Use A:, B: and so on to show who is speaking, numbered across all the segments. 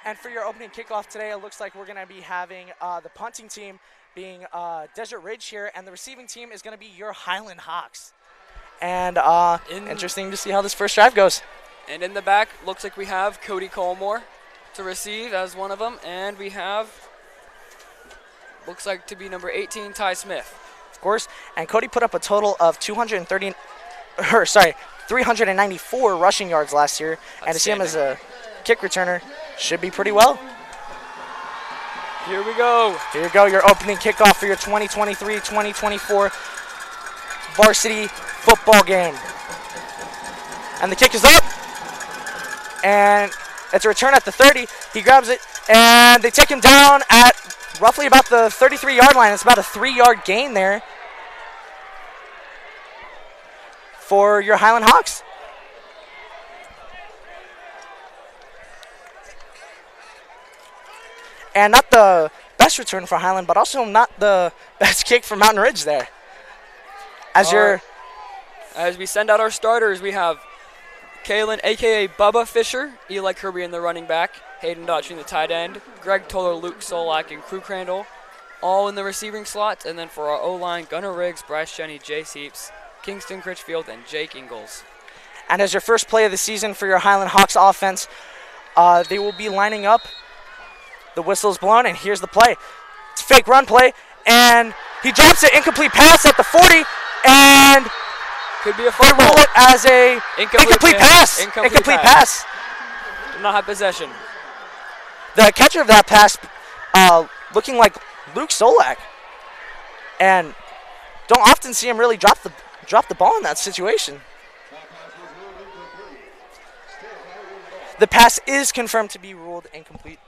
A: And for your opening kickoff today, it looks like we're going to be having the punting team being Desert Ridge here, and the receiving team is going to be your Highland Hawks. And interesting to see how this first drive goes.
B: And in the back, looks like we have Cody Colmore to receive as one of them, and we have, looks like to be number 18, Ty Smith.
A: Of course, and Cody put up a total of 394 rushing yards last year, and to see him as a kick returner should be pretty well.
B: Here we go.
A: Here you go, your opening kickoff for your 2023-2024 varsity football game. And the kick is up, and it's a return at the 30. He grabs it, and they take him down at roughly about the 33-yard line. It's about a 3-yard gain there for your Highland Hawks. And not the best return for Highland, but also not the best kick for Mountain Ridge there. As
B: we send out our starters, we have Kalen, a.k.a. Bubba Fisher, Eli Kirby in the running back, Hayden Daughtry in the tight end, Greg Toller, Luke Solak, and Crew Crandall, all in the receiving slots. And then for our O-line, Gunnar Riggs, Bryce Jenny, Jace Heaps, Kingston Critchfield, and Jake Ingalls.
A: And as your first play of the season for your Highland Hawks offense, they will be lining up. The whistle is blown, and here's the play. It's a fake run play, and he drops it, incomplete pass at the 40, and
B: could be a
A: they roll it as a incomplete pass. Incomplete pass.
B: Did not have possession.
A: The catcher of that pass looking like Luke Solak, and don't often see him really drop the ball in that situation. The pass is confirmed to be ruled incomplete.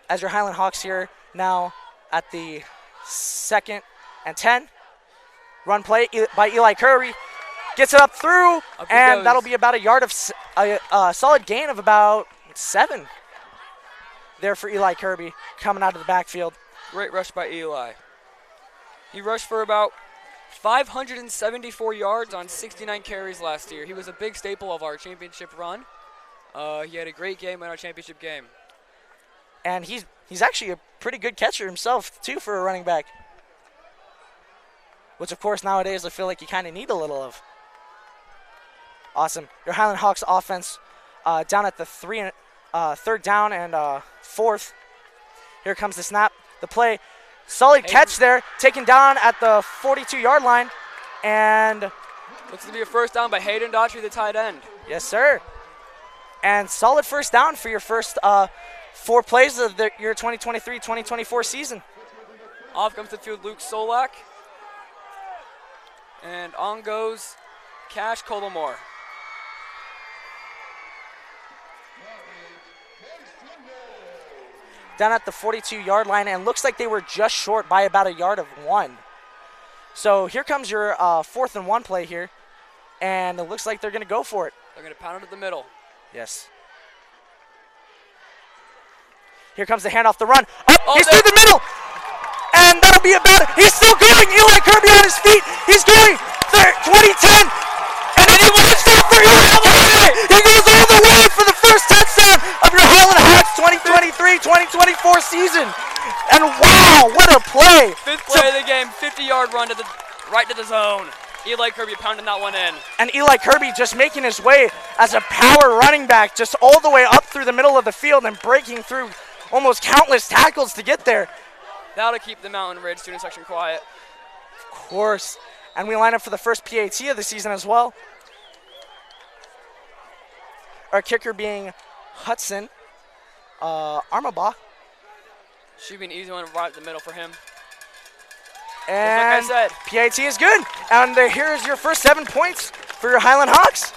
A: As your Highland Hawks here now at the 2nd and 10. Run play by Eli Curry. Gets it up through, and that'll be about a yard of a solid gain of about 7 there for Eli Kirby coming out of the backfield.
B: Great rush by Eli. He rushed for about 574 yards on 69 carries last year. He was a big staple of our championship run. He had a great game in our championship game.
A: And he's actually a pretty good catcher himself, too, for a running back. Which, of course, nowadays I feel like you kind of need a little of. Awesome. Your Highland Hawks offense down at the 3rd down and 4th. Here comes the snap. The play. Solid catch there. Taken down at the 42-yard line. And
B: looks to be a first down by Hayden Daughtry, the tight end.
A: Yes, sir. And solid first down for your first 4 plays of your 2023-2024 season.
B: Off comes the field Luke Solak. And on goes Cash Colomore.
A: Down at the 42-yard line, and looks like they were just short by about a yard of 1. So here comes your 4th and 1 play here, and it looks like they're going to go for it.
B: They're going to pound it to the middle.
A: Yes. Here comes the handoff, the run. He's through the middle. And that'll be about it. He's still going. Eli Kirby on his feet. He's going. 2010. And then he wins it for Eli Kirby. He goes all the way for the first touchdown of your Highland Hawks 2023-2024 season. And wow, what a play.
B: 5th play of the game, 50-yard run right to the zone. Eli Kirby pounding that one in.
A: And Eli Kirby just making his way as a power running back, just all the way up through the middle of the field and breaking through almost countless tackles to get there.
B: That'll keep the Mountain Ridge student section quiet.
A: Of course. And we line up for the first PAT of the season as well. Our kicker being Hudson Armabach.
B: Should be an easy one right in the middle for him.
A: And
B: just like I said,
A: PAT is good. And here's your first 7 points for your Highland Hawks.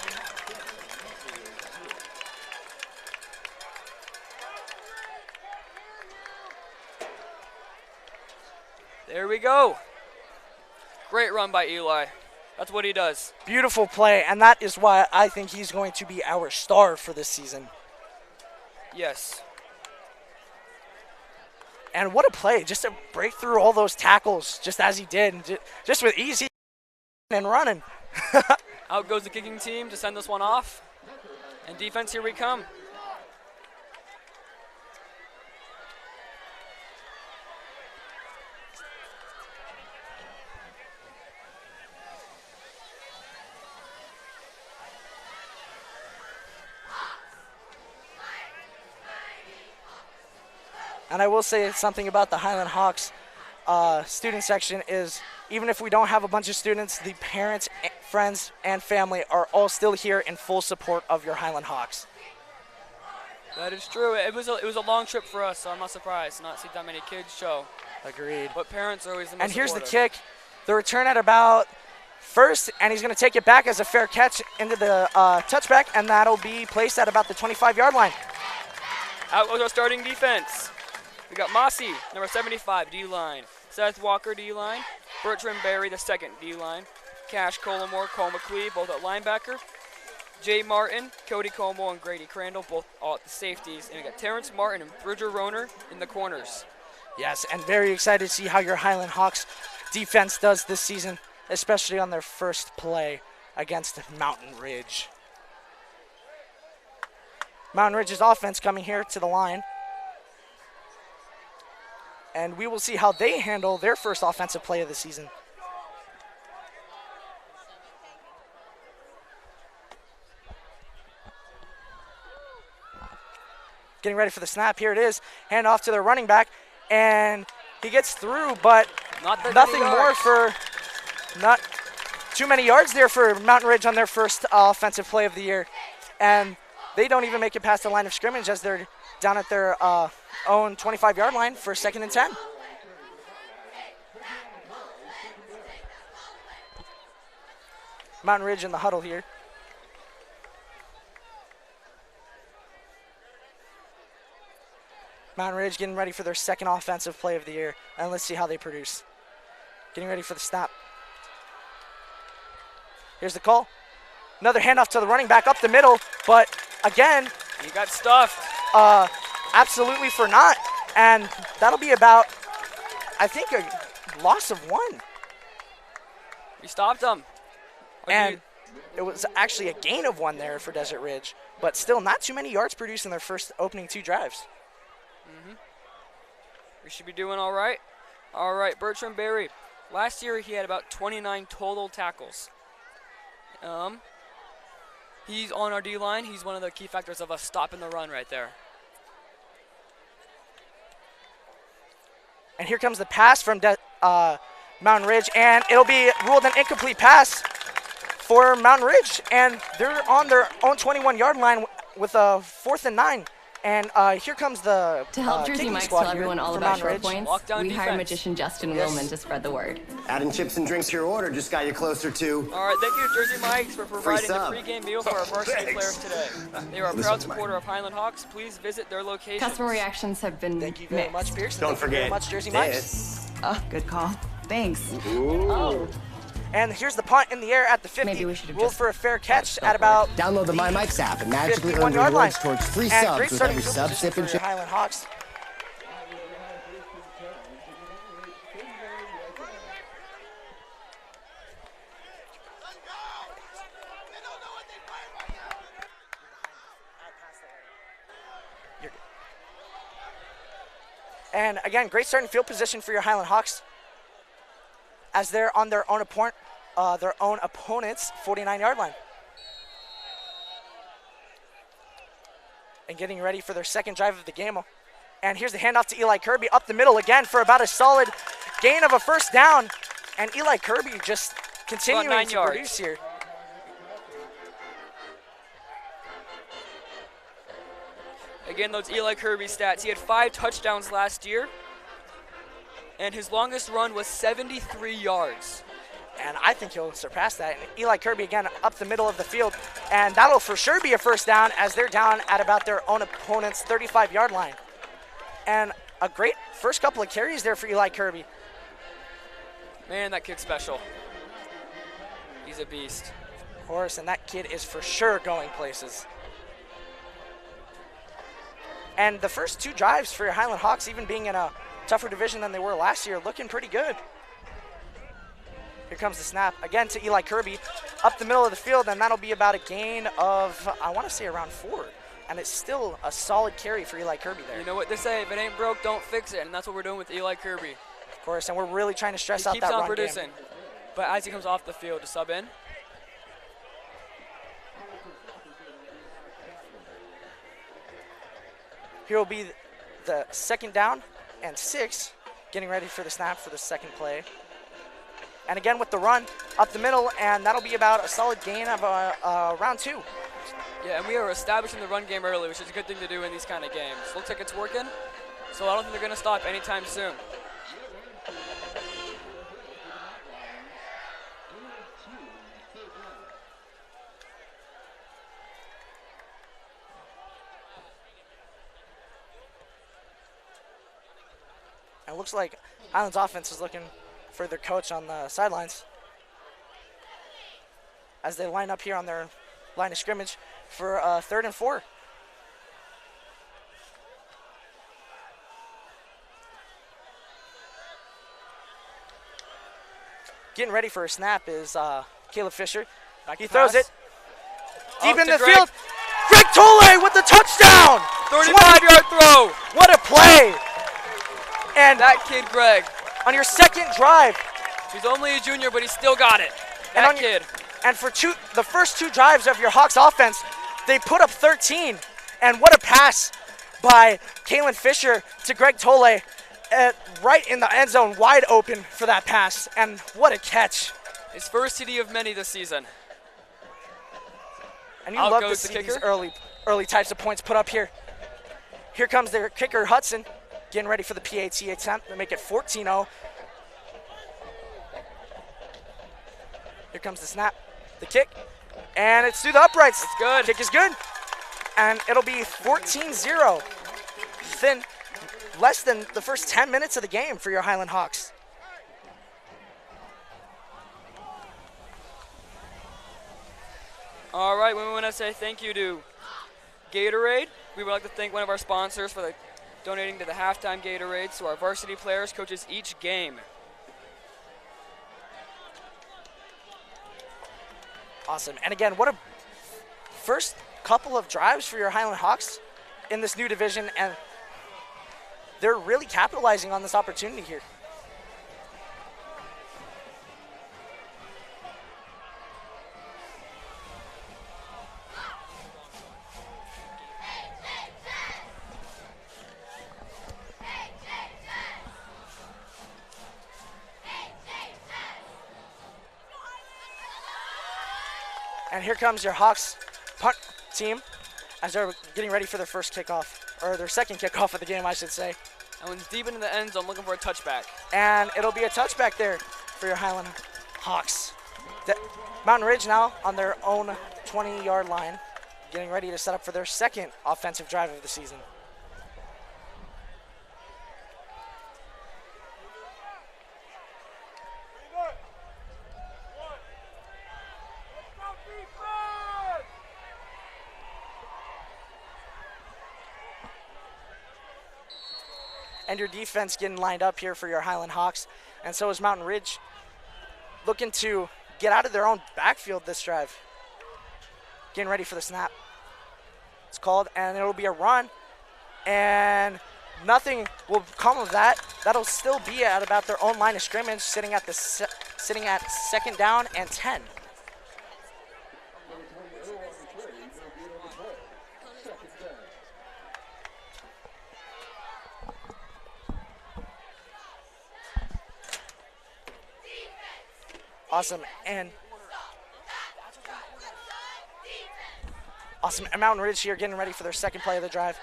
B: There we go. Great run by Eli. That's what he does.
A: Beautiful play, and that is why I think he's going to be our star for this season.
B: Yes.
A: And what a play, just to break through all those tackles just as he did, and just with easy and running.
B: Out goes the kicking team to send this one off. And defense, here we come.
A: And I will say something about the Highland Hawks student section is, even if we don't have a bunch of students, the parents, friends, and family are all still here in full support of your Highland Hawks.
B: That is true. It was a long trip for us, so I'm not surprised to not see that many kids show.
A: Agreed.
B: But parents are always the most
A: And here's the
B: supportive.
A: kick. The return at about first, and he's going to take it back as a fair catch into the touchback, and that'll be placed at about the 25-yard line.
B: Out goes our starting defense. We got Mossy, number 75, D-line. Seth Walker, D-line. Bertram Berry, the second D-line. Cash Colomore, Cole McLeod, both at linebacker. Jay Martin, Cody Como, and Grady Crandall, both all at the safeties. And we got Terrence Martin and Bridger Roner in the corners.
A: Yes, and very excited to see how your Highland Hawks defense does this season, especially on their first play against Mountain Ridge. Mountain Ridge's offense coming here to the line. And we will see how they handle their first offensive play of the season. Getting ready for the snap. Here it is. Hand off to their running back. And he gets through, but nothing more for, not too many yards there for Mountain Ridge on their first offensive play of the year. And they don't even make it past the line of scrimmage as they're down at their own 25-yard line for 2nd and 10. Mountain Ridge in the huddle here. Mountain Ridge getting ready for their second offensive play of the year. And let's see how they produce. Getting ready for the snap. Here's the call. Another handoff to the running back up the middle, but again,
B: he got stuffed.
A: Absolutely for naught. And that'll be about, I think, a loss of 1.
B: We stopped him.
A: And it was actually a gain of 1 there for Desert Ridge, but still not too many yards produced in their first opening 2 drives.
B: We should be doing all right. All right, Bertram Berry. Last year he had about 29 total tackles. He's on our D-line. He's one of the key factors of us stopping the run right there.
A: And here comes the pass from Mountain Ridge, and it'll be ruled an incomplete pass for Mountain Ridge. And they're on their own 21-yard line with a 4th and 9. And here comes the
C: To help Jersey
A: kicking
C: Mike
A: squad
C: tell
A: here
C: everyone all
A: for
C: about
A: Mountain
C: short
A: Ridge.
C: points, we
B: defense.
C: hired magician Justin Willman to spread the word.
D: Adding chips and drinks to your order just got you closer to...
B: All right, thank you, Jersey Mikes, for providing the
D: sub.
B: pregame meal for our varsity players today. They are a proud supporter of Highland Hawks. Please visit their location.
C: Customer reactions have been
A: Thank you very much,
C: mixed.
A: Pearson.
D: Don't
A: Thank you very
D: forget
A: much, Jersey Mike's.
D: this.
E: Oh, good call. Thanks.
A: Oh. And here's the punt in the air at the 50.
C: Maybe we should have
A: Ruled
C: just
A: for a fair catch at about
D: Download the My Mike's app and magically earn
A: 51-yard line.
D: rewards towards free
A: And
D: subs
A: great
D: with
A: starting
D: every
A: field
D: sub,
A: position
D: sip,
A: for
D: and
A: your
D: chip.
A: Highland Hawks. And again, great starting field position for your Highland Hawks as they're on their own opponent's 49-yard line. And getting ready for their second drive of the game. And here's the handoff to Eli Kirby up the middle again for about a solid gain of a first down. And Eli Kirby just continuing
B: 9
A: to
B: yards.
A: produce here.
B: Again, those Eli Kirby stats. He had 5 touchdowns last year, and his longest run was 73 yards.
A: And I think he'll surpass that. And Eli Kirby again up the middle of the field. And that'll for sure be a first down as they're down at about their own opponent's 35-yard line. And a great first couple of carries there for Eli Kirby.
B: Man, that kid's special. He's a beast.
A: Of course, and that kid is for sure going places. And the first 2 drives for your Highland Hawks, even being in a tougher division than they were last year, looking pretty good. Here comes the snap again to Eli Kirby. up the middle of the field, and that'll be about a gain of, I want to say, around 4. And it's still a solid carry for Eli Kirby there.
B: You know what they say, if it ain't broke, don't fix it, and that's what we're doing with Eli Kirby.
A: Of course, and we're really trying to stress
B: He
A: out
B: keeps
A: that
B: on
A: run
B: producing.
A: game.
B: But as he comes off the field to sub in,
A: here will be the 2nd down and 6, getting ready for the snap for the second play. And again with the run up the middle, and that'll be about a solid gain of round 2.
B: yeah, and we are establishing the run game early, which is a good thing to do in these kind of games. Looks like it's working, so I don't think they're going to stop anytime soon.
A: And it looks like Highland's offense is looking for their coach on the sidelines as they line up here on their line of scrimmage for 3rd and 4. Getting ready for a snap is Caleb Fisher. He throws it deep in the field. Greg Tolle with the touchdown!
B: 35-yard throw.
A: What a play! And
B: That kid, Greg,
A: on your second drive,
B: he's only a junior, but he still got it.
A: And
B: That
A: on your-
B: kid.
A: and for the first 2 drives of your Hawks offense, they put up 13. And what a pass by Kalen Fisher to Greg Tolle, right in the end zone, wide open for that pass. And what a catch.
B: His first TD of many this season.
A: And you
B: Out
A: love to
B: goes the
A: see these
B: kicker.
A: early types of points put up here. Here comes their kicker, Hudson, getting ready for the PAT attempt to make it 14-0. Here comes the snap, the kick, and it's through the uprights.
B: It's good.
A: Kick is good. And it'll be 14-0. Within less than the first 10 minutes of the game for your Highland Hawks.
B: All right, we want to say thank you to Gatorade. We would like to thank one of our sponsors for donating to the halftime Gatorades to our varsity players, coaches each game.
A: Awesome. And again, what a first couple of drives for your Highland Hawks in this new division, and they're really capitalizing on this opportunity here. And here comes your Hawks punt team as they're getting ready for their first kickoff, or their second kickoff of the game, I should say.
B: And one's deep into the end zone looking for a touchback.
A: And it'll be a touchback there for your Highland Hawks. Mountain Ridge now on their own 20-yard line, getting ready to set up for their second offensive drive of the season. And your defense getting lined up here for your Highland Hawks. And so is Mountain Ridge, looking to get out of their own backfield this drive. Getting ready for the snap. It's called, and it'll be a run. And nothing will come of that. That'll still be at about their own line of scrimmage, sitting at 2nd down and 10. Awesome. And Mountain Ridge here getting ready for their second play of the drive.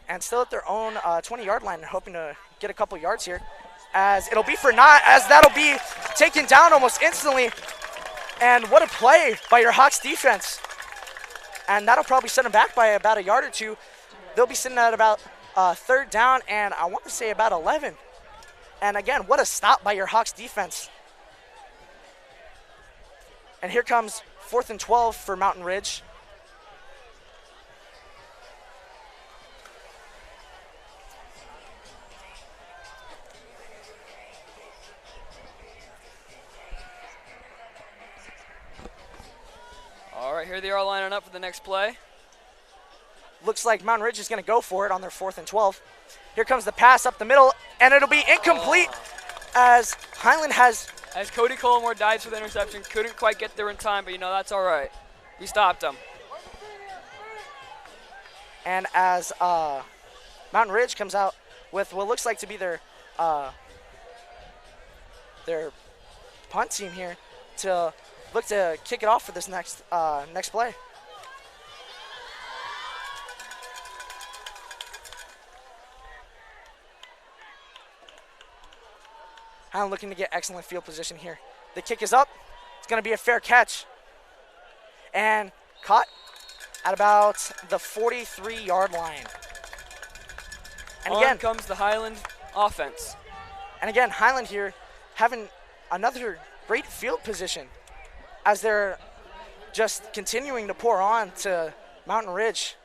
A: And still at their own 20-yard line, hoping to get a couple yards here. As it'll be for naught, as that'll be taken down almost instantly. And what a play by your Hawks defense. And that'll probably set them back by about a yard or two. They'll be sitting at about 3rd down, and I want to say about 11. And again, what a stop by your Hawks defense. And here comes 4th and 12 for Mountain Ridge.
B: right, here they are lining up for the next play.
A: Looks like Mountain Ridge is going to go for it on their 4th and 12. Here comes the pass up the middle, and it'll be incomplete as Highland has...
B: As Cody Colmore dives for the interception, couldn't quite get there in time, but that's all right. We stopped him.
A: And as Mountain Ridge comes out with what looks like to be their punt team here to look to kick it off for this next play. Highland looking to get excellent field position here. The kick is up. It's going to be a fair catch. And caught at about the 43-yard line. And
B: On
A: again
B: comes the Highland offense.
A: And again, Highland here having another great field position as they're just continuing to pour on to Mountain Ridge.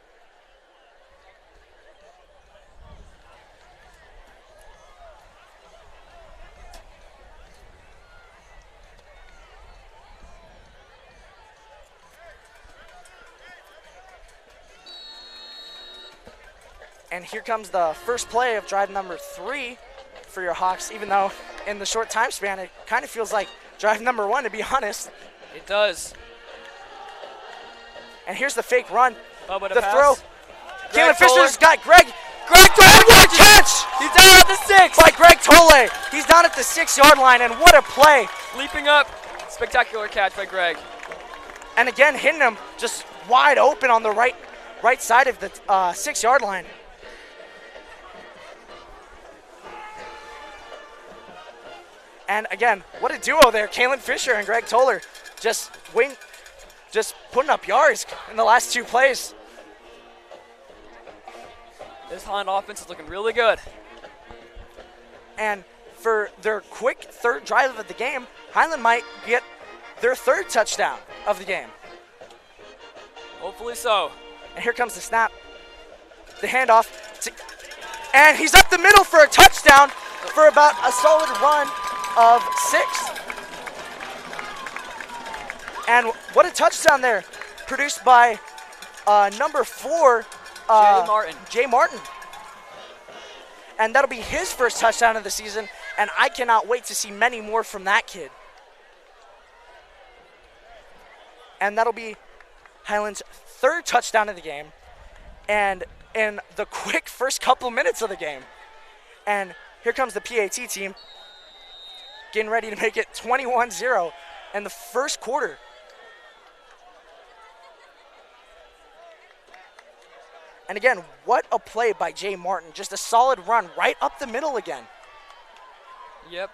A: And here comes the first play of drive number 3 for your Hawks, even though in the short time span, it kind of feels like drive number 1, to be honest.
B: It does.
A: And here's the fake run.
B: Bubba to
A: the
B: pass.
A: throw. Kalen Fisher's got Greg.
B: Greg Tolle,
A: what a catch!
B: He's down at the 6.
A: By Greg Tolle. He's down at the 6-yard line, and what a play.
B: Leaping up. Spectacular catch by Greg.
A: And again, hitting him just wide open on the right side of the 6-yard line. And again, what a duo there. Kalen Fisher and Greg Toller just putting up yards in the last 2 plays.
B: This Highland offense is looking really good.
A: And for their quick 3rd drive of the game, Highland might get their 3rd touchdown of the game.
B: Hopefully so.
A: And here comes the snap. The handoff. And he's up the middle for a touchdown for about a solid run of 6. And what a touchdown there, produced by number 4, Jay Martin. And that'll be his first touchdown of the season, and I cannot wait to see many more from that kid. And that'll be Highland's 3rd touchdown of the game, and in the quick first couple minutes of the game. And here comes the PAT team, getting ready to make it 21-0 in the first quarter. And again, what a play by Jay Martin. Just a solid run right up the middle again.
B: Yep.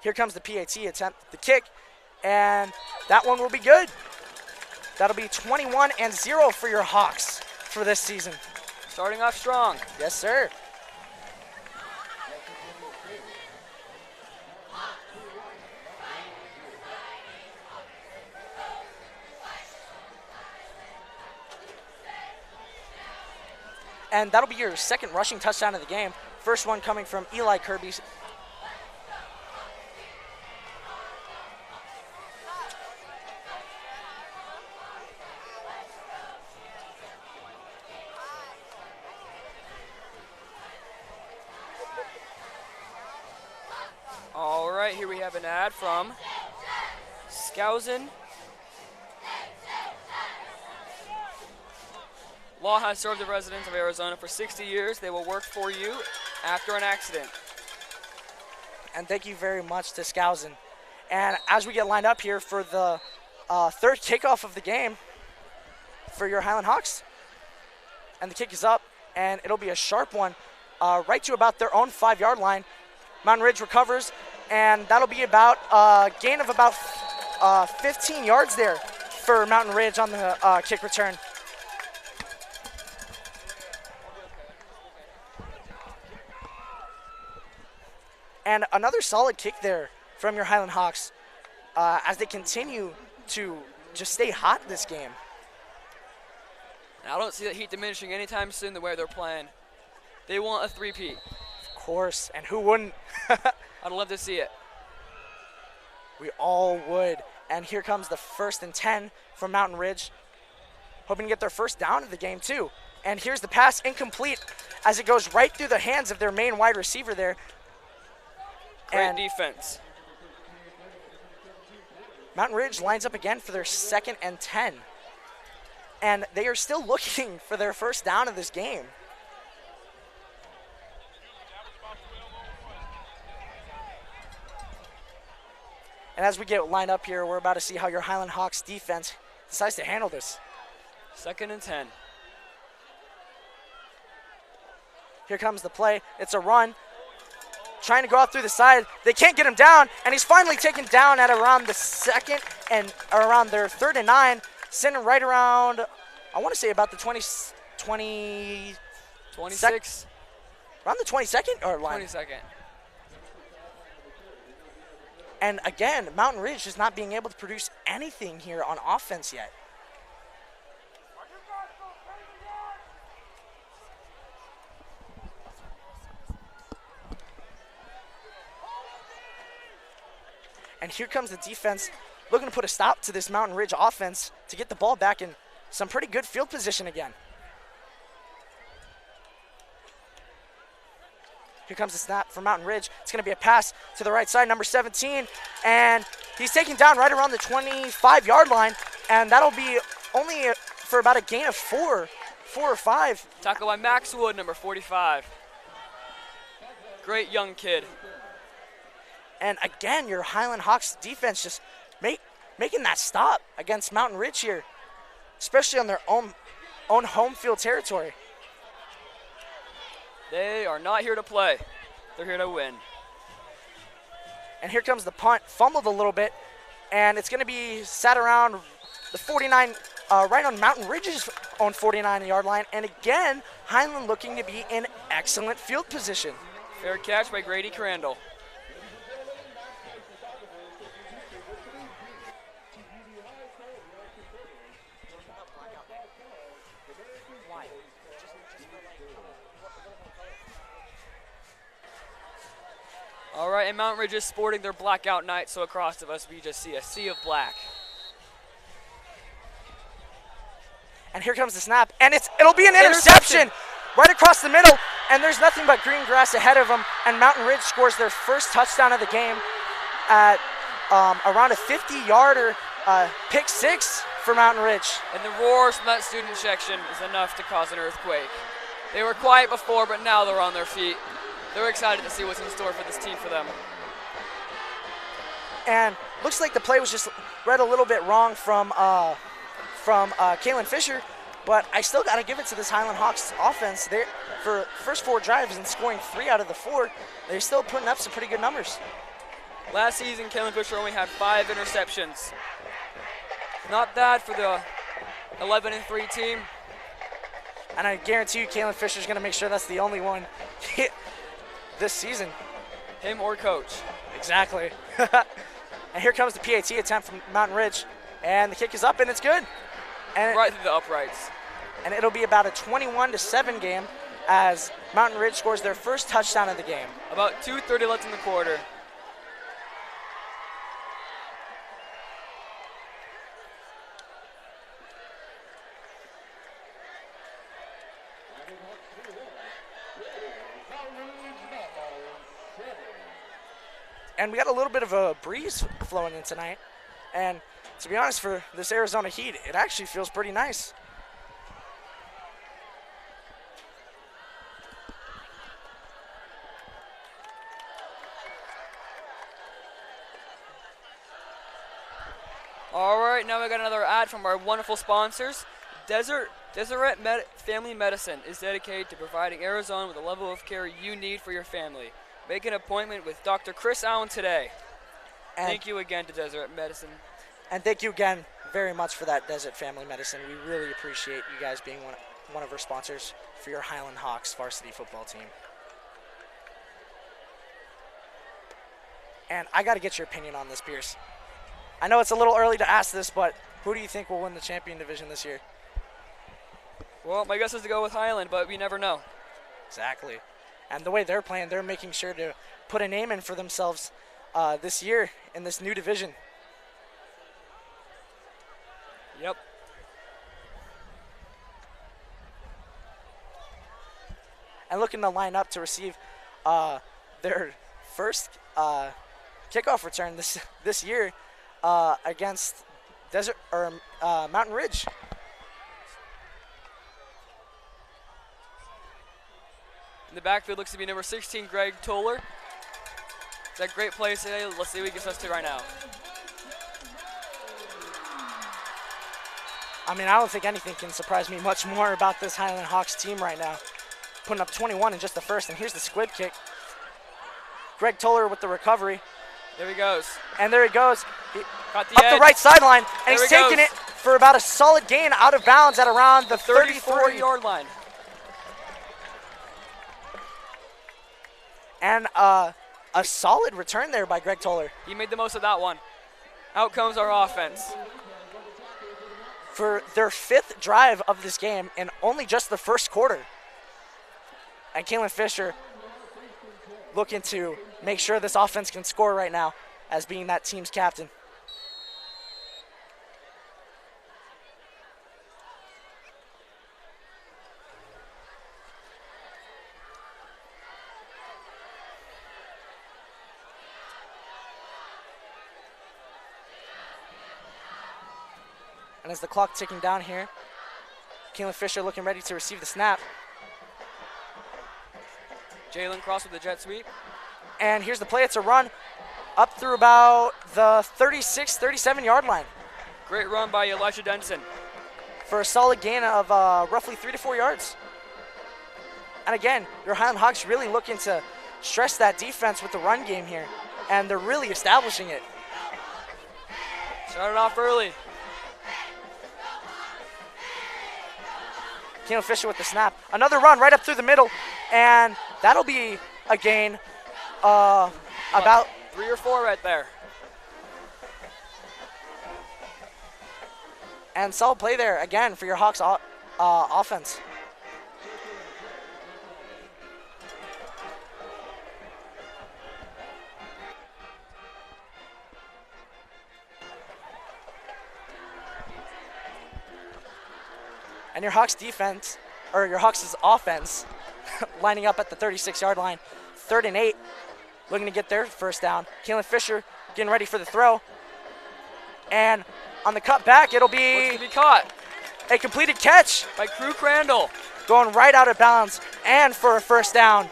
A: Here comes the PAT attempt, the kick, and that one will be good. That'll be 21-0 for your Hawks for this season.
B: Starting off strong.
A: Yes, sir. And that'll be your 2nd rushing touchdown of the game. First one coming from Eli Kirby.
B: All right, here we have an ad from Skousen. Law has served the residents of Arizona for 60 years. They will work for you after an accident.
A: And thank you very much to Skousen. And as we get lined up here for the 3rd kickoff of the game for your Highland Hawks. And the kick is up, and it'll be a sharp one right to about their own 5-yard line. Mountain Ridge recovers, and that'll be about a gain of about 15 yards there for Mountain Ridge on the kick return. And another solid kick there from your Highland Hawks as they continue to just stay hot this game.
B: I don't see that heat diminishing anytime soon the way they're playing. They want a 3-peat.
A: Of course, and who wouldn't?
B: I'd love to see it.
A: We all would. And here comes the 1st and 10 from Mountain Ridge, hoping to get their first down of the game too. And here's the pass, incomplete, as it goes right through the hands of their main wide receiver there.
B: Great defense.
A: Mountain Ridge lines up again for their 2nd and 10. And they are still looking for their first down of this game. And as we get lined up here, we're about to see how your Highland Hawks defense decides to handle this.
B: 2nd and 10.
A: Here comes the play. It's a run. Trying to go out through the side. They can't get him down, and he's finally taken down at around the 2nd and or around their 3rd and 9, sitting right around, I want to say about the 26. Around the 22nd or line.
B: 22nd.
A: And again, Mountain Ridge is not being able to produce anything here on offense yet. And here comes the defense looking to put a stop to this Mountain Ridge offense to get the ball back in some pretty good field position again. Here comes the snap from Mountain Ridge. It's going to be a pass to the right side, number 17. And he's taken down right around the 25-yard line. And that'll be only for about a gain of 4 or 5.
B: Tackled by Max Wood, number 45. Great young kid.
A: And again, your Highland Hawks defense just making that stop against Mountain Ridge here, especially on their own home field territory.
B: They are not here to play. They're here to win.
A: And here comes the punt, fumbled a little bit, and it's going to be sat around the 49, right on Mountain Ridge's own 49-yard line. And again, Highland looking to be in excellent field position.
B: Fair catch by Grady Crandall. All right, and Mountain Ridge is sporting their blackout night, so across of us we just see a sea of black.
A: And here comes the snap, and it'll be an interception right across the middle, and there's nothing but green grass ahead of them, and Mountain Ridge scores their first touchdown of the game at around a 50-yarder pick 6 for Mountain Ridge.
B: And the roars from that student section is enough to cause an earthquake. They were quiet before, but now they're on their feet. They're excited to see what's in store for this team for them.
A: And looks like the play was just read a little bit wrong from Kaylin Fisher, but I still got to give it to this Highland Hawks offense. They're, for first 4 drives and scoring 3 out of the 4, they're still putting up some pretty good numbers.
B: Last season, Kaylin Fisher only had 5 interceptions. Not bad for the 11-3 team.
A: And I guarantee you Kaylin Fisher's going to make sure that's the only one this season.
B: Him or coach.
A: Exactly. And here comes the PAT attempt from Mountain Ridge. And the kick is up, and it's good. And
B: right through the uprights.
A: And it'll be about a 21-7 game as Mountain Ridge scores their first touchdown of the game.
B: About 2:30 left in the quarter.
A: And we got a little bit of a breeze flowing in tonight. And to be honest, for this Arizona heat, it actually feels pretty nice.
B: All right, now we got another ad from our wonderful sponsors. Deseret Family Medicine is dedicated to providing Arizona with the level of care you need for your family. Make an appointment with Dr. Chris Allen today. And thank you again to Deseret Medicine.
A: And thank you again very much for that, Desert Family Medicine. We really appreciate you guys being one of our sponsors for your Highland Hawks varsity football team. And I got to get your opinion on this, Pierce. I know it's a little early to ask this, but who do you think will win the champion division this year?
B: Well, my guess is to go with Highland, but we never know.
A: Exactly. And the way they're playing, they're making sure to put a name in for themselves this year in this new division.
B: Yep.
A: And looking to line up to receive their first kickoff return this year against Mountain Ridge.
B: In the backfield looks to be number 16, Greg Toller. It's a great play today. Let's see what he gets us to right now.
A: I mean, I don't think anything can surprise me much more about this Highland Hawks team right now. Putting up 21 in just the first, and here's the squib kick. Greg Toller with the recovery.
B: There he goes.
A: And there he goes.
B: Got the
A: Up
B: edge.
A: the right sideline, and
B: There
A: he's
B: he
A: taking
B: goes.
A: it for about a solid gain out of bounds at around the 34-yard.
B: line.
A: And a solid return there by Greg Toller.
B: He made the most of that one. Out comes our offense.
A: For their 5th drive of this game in only just the first quarter. And Kalen Fisher looking to make sure this offense can score right now as being that team's captain. And as the clock ticking down here, Kalen Fisher looking ready to receive the snap.
B: Jalen Cross with the jet sweep.
A: And here's the play. It's a run up through about the 36, 37-yard line
B: Great run by Elijah Denson.
A: for a solid gain of roughly 3 to 4 yards. And again, your Highland Hawks really looking to stress that defense with the run game here. And they're really establishing it.
B: Started off early.
A: Kalen Fisher with the snap. Another run right up through the middle. And that'll be a gain about
B: 3 or 4 right there.
A: and solid play there again for your Hawks offense. And your Hawks defense, or your Hawks' offense, lining up at the 36-yard line, 3rd and 8, looking to get their first down. Kalen Fisher getting ready for the throw. And on the cut back, it'll
B: What's
A: be
B: going to be caught?
A: a completed catch,
B: By Crew Crandall.
A: going right out of bounds and for a first down.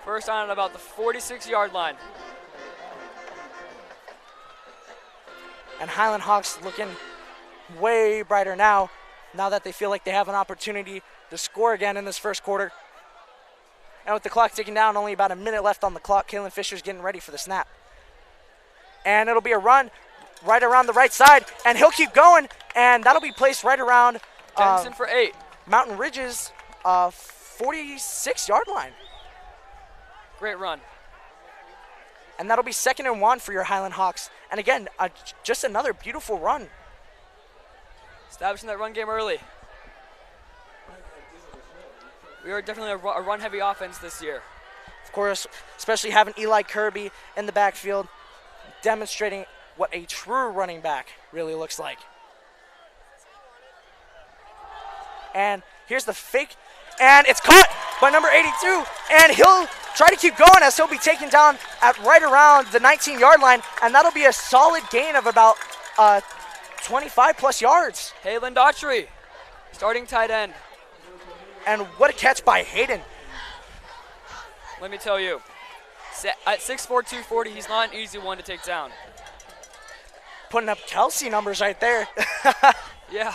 B: First down at about the 46-yard line.
A: And Highland Hawks looking way brighter now that they feel like they have an opportunity to score again in this first quarter. And with the clock ticking down, only about a minute left on the clock, Kalen Fisher's getting ready for the snap. And it'll be a run right around the right side, and he'll keep going, and that'll be placed right around
B: Denson for 8.
A: Mountain Ridge's 46-yard line.
B: Great run.
A: And that'll be 2nd and 1 for your Highland Hawks. And again, just another beautiful run.
B: Establishing that run game early. We are definitely a run-heavy offense this year.
A: Of course, especially having Eli Kirby in the backfield, demonstrating what a true running back really looks like. And here's the fake, and it's caught by number 82, and he'll try to keep going as he'll be taken down at right around the 19-yard line, and that'll be a solid gain of about 25-plus yards.
B: Highland Daughtry, starting tight end.
A: And what a catch by Hayden.
B: Let me tell you, at 6'4", 240, he's not an easy one to take down.
A: Putting up Kelsey numbers right there.
B: Yeah.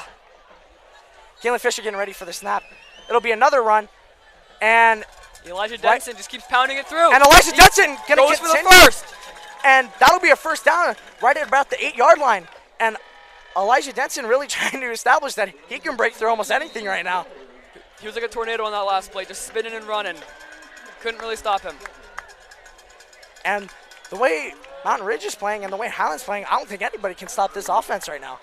A: Kalen Fisher getting ready for the snap. It'll be another run, and
B: Elijah Denson just keeps pounding it through.
A: And Elijah Denson going
B: goes
A: to
B: for the
A: continue.
B: first.
A: And that'll be a first down right at about the 8-yard line. And Elijah Denson really trying to establish that he can break through almost anything right now.
B: He was like a tornado on that last play, just spinning and running. Couldn't really stop him.
A: And the way Mountain Ridge is playing and the way Highland's playing, I don't think anybody can stop this offense right now.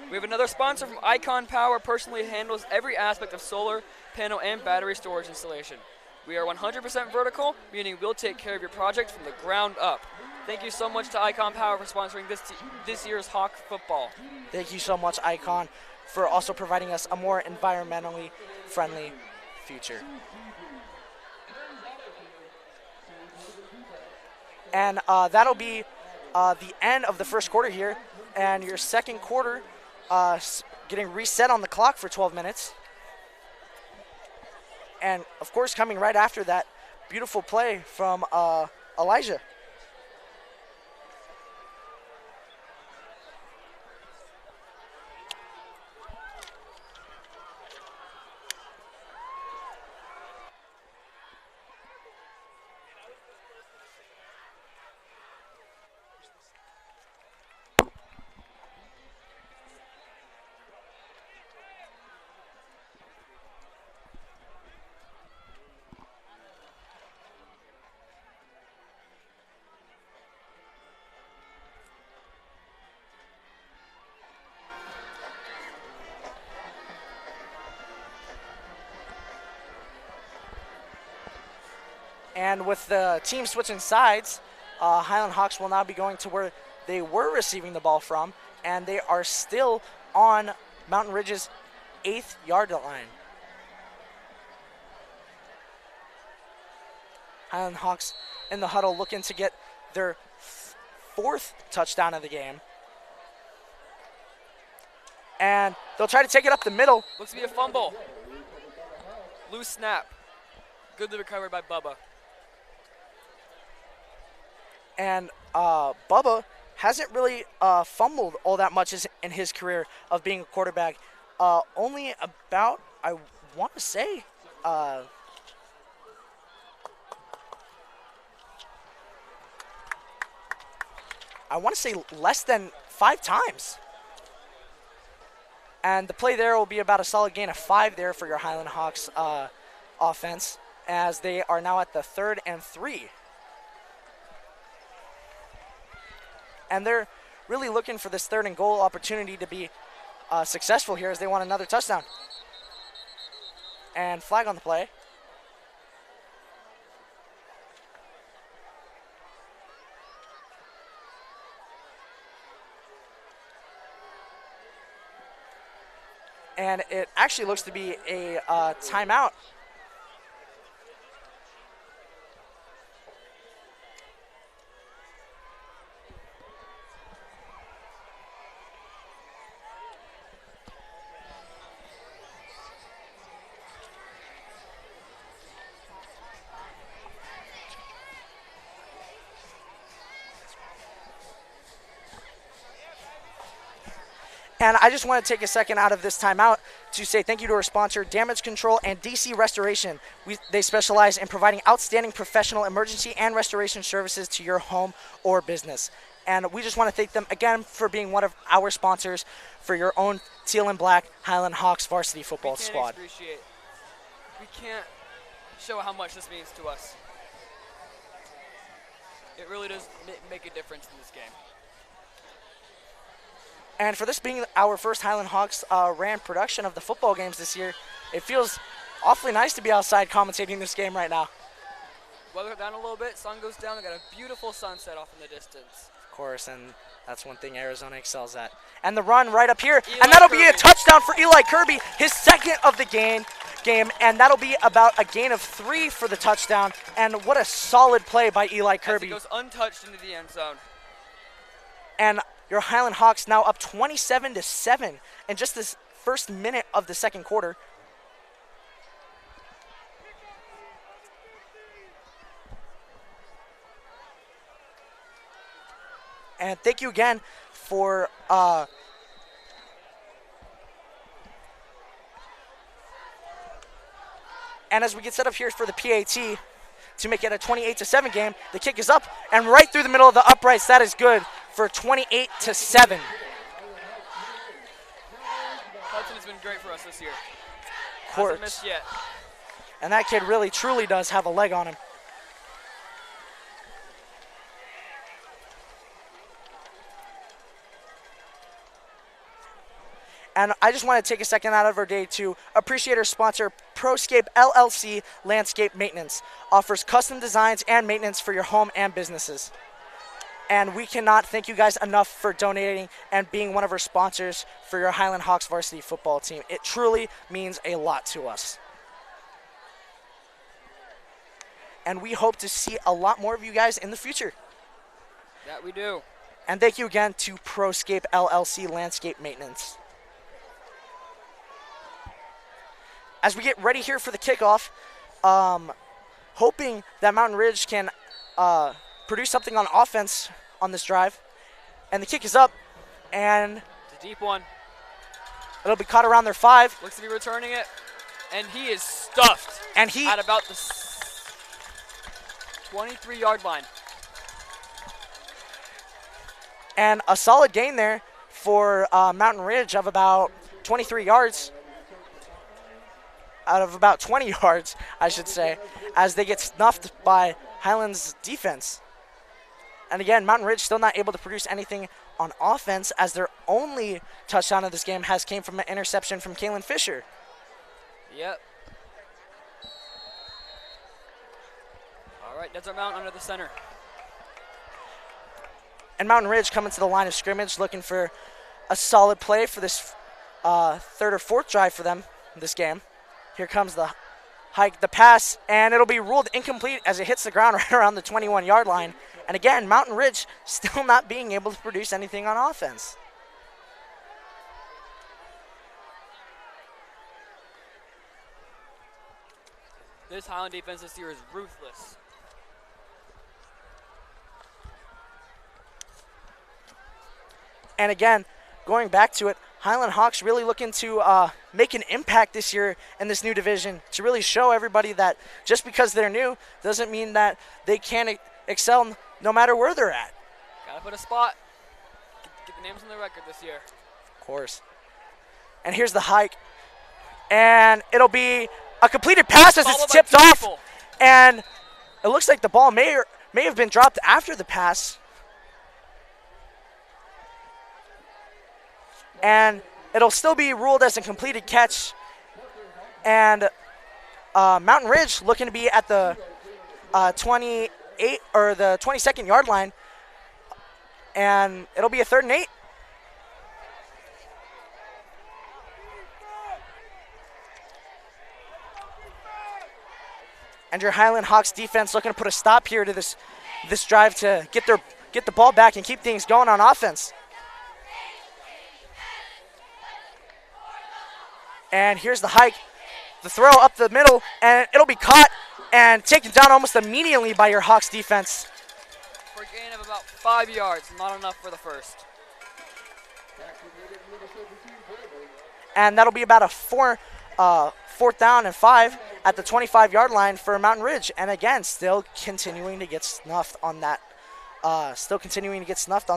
B: We have another sponsor from Icon Power, personally handles every aspect of solar panel and battery storage installation. We are 100% vertical, meaning we'll take care of your project from the ground up. Thank you so much to Icon Power for sponsoring this year's Hawk football.
A: Thank you so much, Icon, for also providing us a more environmentally friendly future. And that'll be the end of the first quarter here, and your second quarter getting reset on the clock for 12 minutes. And, of course, coming right after that, beautiful play from Elijah. And with the team switching sides, Highland Hawks will now be going to where they were receiving the ball from, and they are still on Mountain Ridge's 8th yard line. Highland Hawks in the huddle looking to get their 4th touchdown of the game. And they'll try to take it up the middle.
B: Looks to be a fumble. Loose snap. Goodly recovered by Bubba.
A: And Bubba hasn't really fumbled all that much in his career of being a quarterback. Only about, I want to say, I want to say less than 5 times. And the play there will be about a solid gain of 5 there for your Highland Hawks offense, as they are now at the 3rd and 3. And they're really looking for this 3rd and goal opportunity to be successful here, as they want another touchdown. And flag on the play. And it actually looks to be a timeout. And I just want to take a second out of this timeout to say thank you to our sponsor, Damage Control and DC Restoration. They specialize in providing outstanding professional emergency and restoration services to your home or business. And we just want to thank them again for being one of our sponsors for your own teal and black Highland Hawks varsity football squad.
B: We can't show how much this means to us. It really does make a difference in this game.
A: And for this being our first Highland Hawks ran production of the football games this year, it feels awfully nice to be outside commentating this game right now.
B: Weather down a little bit, sun goes down, we got a beautiful sunset off in the distance.
A: Of course, and that's one thing Arizona excels at. And the run right up here, and that'll be a touchdown for Eli Kirby, his 2nd of the game, and that'll be about a gain of 3 for the touchdown. And what a solid play by Eli Kirby.
B: As it goes untouched into the end zone.
A: And your Highland Hawks now up 27-7 in just this first minute of the second quarter. And thank you again for and as we get set up here for the PAT to make it a 28-7 game, the kick is up and right through the middle of the uprights. That is good for 28-7.
B: Hudson has been great for us this year.
A: Of course.
B: Hasn't missed yet.
A: And that kid really, truly does have a leg on him. And I just want to take a second out of our day to appreciate our sponsor, ProScape LLC Landscape Maintenance. Offers custom designs and maintenance for your home and businesses. And we cannot thank you guys enough for donating and being one of our sponsors for your Highland Hawks varsity football team. It truly means a lot to us. And we hope to see a lot more of you guys in the future.
B: That we do.
A: And thank you again to ProScape LLC Landscape Maintenance. As we get ready here for the kickoff, hoping that Mountain Ridge can produce something on offense on this drive. And the kick is up, and
B: it's a deep one.
A: It'll be caught around their 5.
B: Looks to be returning it, and he is stuffed.
A: And he
B: at about the 23-yard line.
A: And a solid gain there for Mountain Ridge of about 23 yards. Out of about 20 yards, I should say, as they get snuffed by Highland's defense. And again, Mountain Ridge still not able to produce anything on offense, as their only touchdown of this game came from an interception from Kalen Fisher.
B: Yep. All right, Desert Mountain under the center.
A: And Mountain Ridge coming to the line of scrimmage, looking for a solid play for this third or fourth drive for them in this game. Here comes the hike, the pass, and it'll be ruled incomplete as it hits the ground right around the 21-yard line. And again, Mountain Ridge still not being able to produce anything on offense.
B: This Highland defense this year is ruthless.
A: And again, going back to it, Highland Hawks really looking to make an impact this year in this new division, to really show everybody that just because they're new doesn't mean that they can't excel no matter where they're at.
B: Gotta put a spot. Get the names on the record this year.
A: Of course. And here's the hike. And it'll be a completed pass as it's tipped off. And it looks like the ball may have been dropped after the pass. And it'll still be ruled as a completed catch. And Mountain Ridge looking to be at the 28 or the 22nd yard line. And it'll be a 3rd and 8. And your Highland Hawks defense looking to put a stop here to this drive to get the ball back and keep things going on offense. And here's the hike, the throw up the middle, and it'll be caught and taken down almost immediately by your Hawks defense.
B: For a gain of about 5 yards, not enough for the first.
A: And that'll be about a 4th down and 5 at the 25-yard line for Mountain Ridge. And again, still continuing to get snuffed on that, on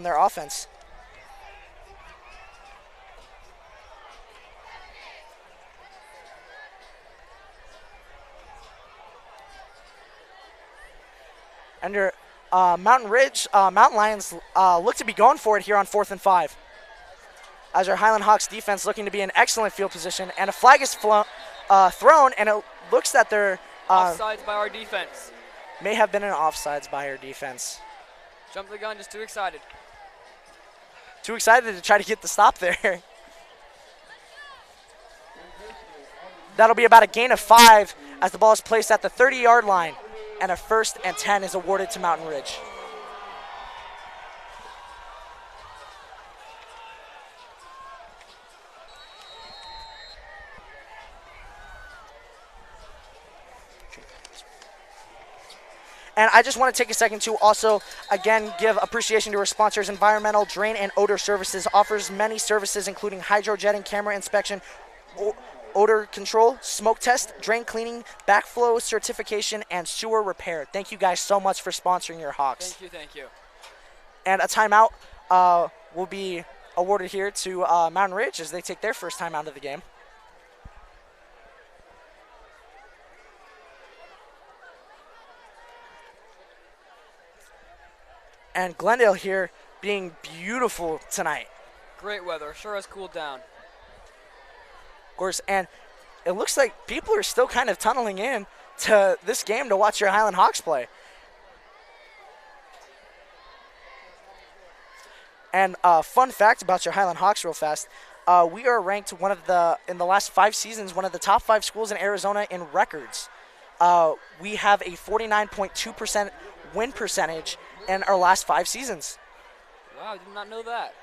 A: their offense. And your Mountain Ridge, Mountain Lions look to be going for it here on 4th and 5. As our Highland Hawks defense looking to be in excellent field position. And a flag is thrown, and it looks that they're
B: offsides by our defense.
A: May have been an offsides by our defense.
B: Jumped the gun, just too excited.
A: Too excited to try to get the stop there. That'll be about a gain of 5 as the ball is placed at the 30-yard line. And a 1st and 10 is awarded to Mountain Ridge. And I just want to take a second to also, again, give appreciation to our sponsors. Environmental Drain and Odor Services offers many services, including hydrojetting, camera inspection, odor control, smoke test, drain cleaning, backflow certification, and sewer repair. Thank you guys so much for sponsoring your Hawks.
B: Thank you.
A: And a timeout will be awarded here to Mountain Ridge as they take their first time out of the game. And Glendale here being beautiful tonight.
B: Great weather, sure has cooled down.
A: course, and it looks like people are still kind of tunneling in to this game to watch your Highland Hawks play. And fun fact about your Highland Hawks real fast, we are ranked in the last 5 seasons, one of the top 5 schools in Arizona in records. We have a 49.2% win percentage in our last 5 seasons.
B: Wow, I did not know that.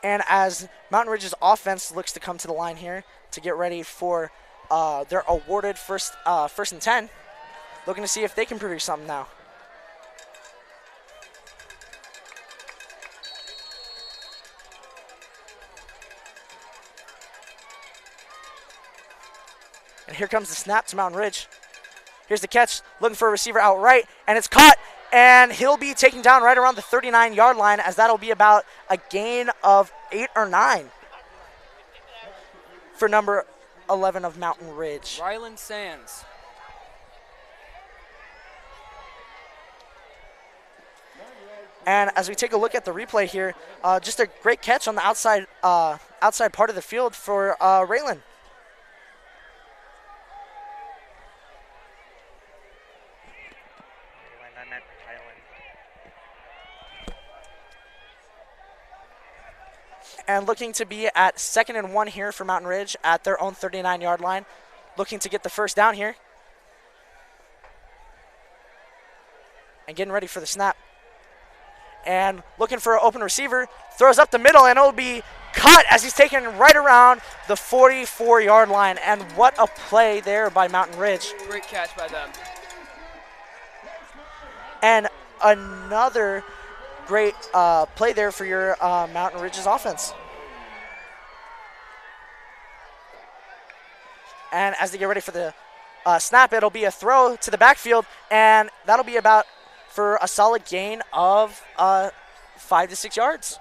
A: And as Mountain Ridge's offense looks to come to the line here to get ready for their awarded first and 10, looking to see if they can produce something now. And here comes the snap to Mountain Ridge. Here's the catch, looking for a receiver out right, and it's caught, and he'll be taken down right around the 39-yard line, as that'll be about a gain of 8 or 9 for number 11 of Mountain Ridge.
B: Ryland Sands.
A: And as we take a look at the replay here, just a great catch on the outside part of the field for Raylan. And looking to be at 2nd and 1 here for Mountain Ridge at their own 39-yard line. Looking to get the first down here. And getting ready for the snap. And looking for an open receiver. Throws up the middle, and it'll be cut as he's taken right around the 44-yard line. And what a play there by Mountain Ridge.
B: Great catch by them.
A: And another great play there for your Mountain Ridge's offense. And as they get ready for the snap, it'll be a throw to the backfield, and that'll be about for a solid gain of 5 to 6 yards.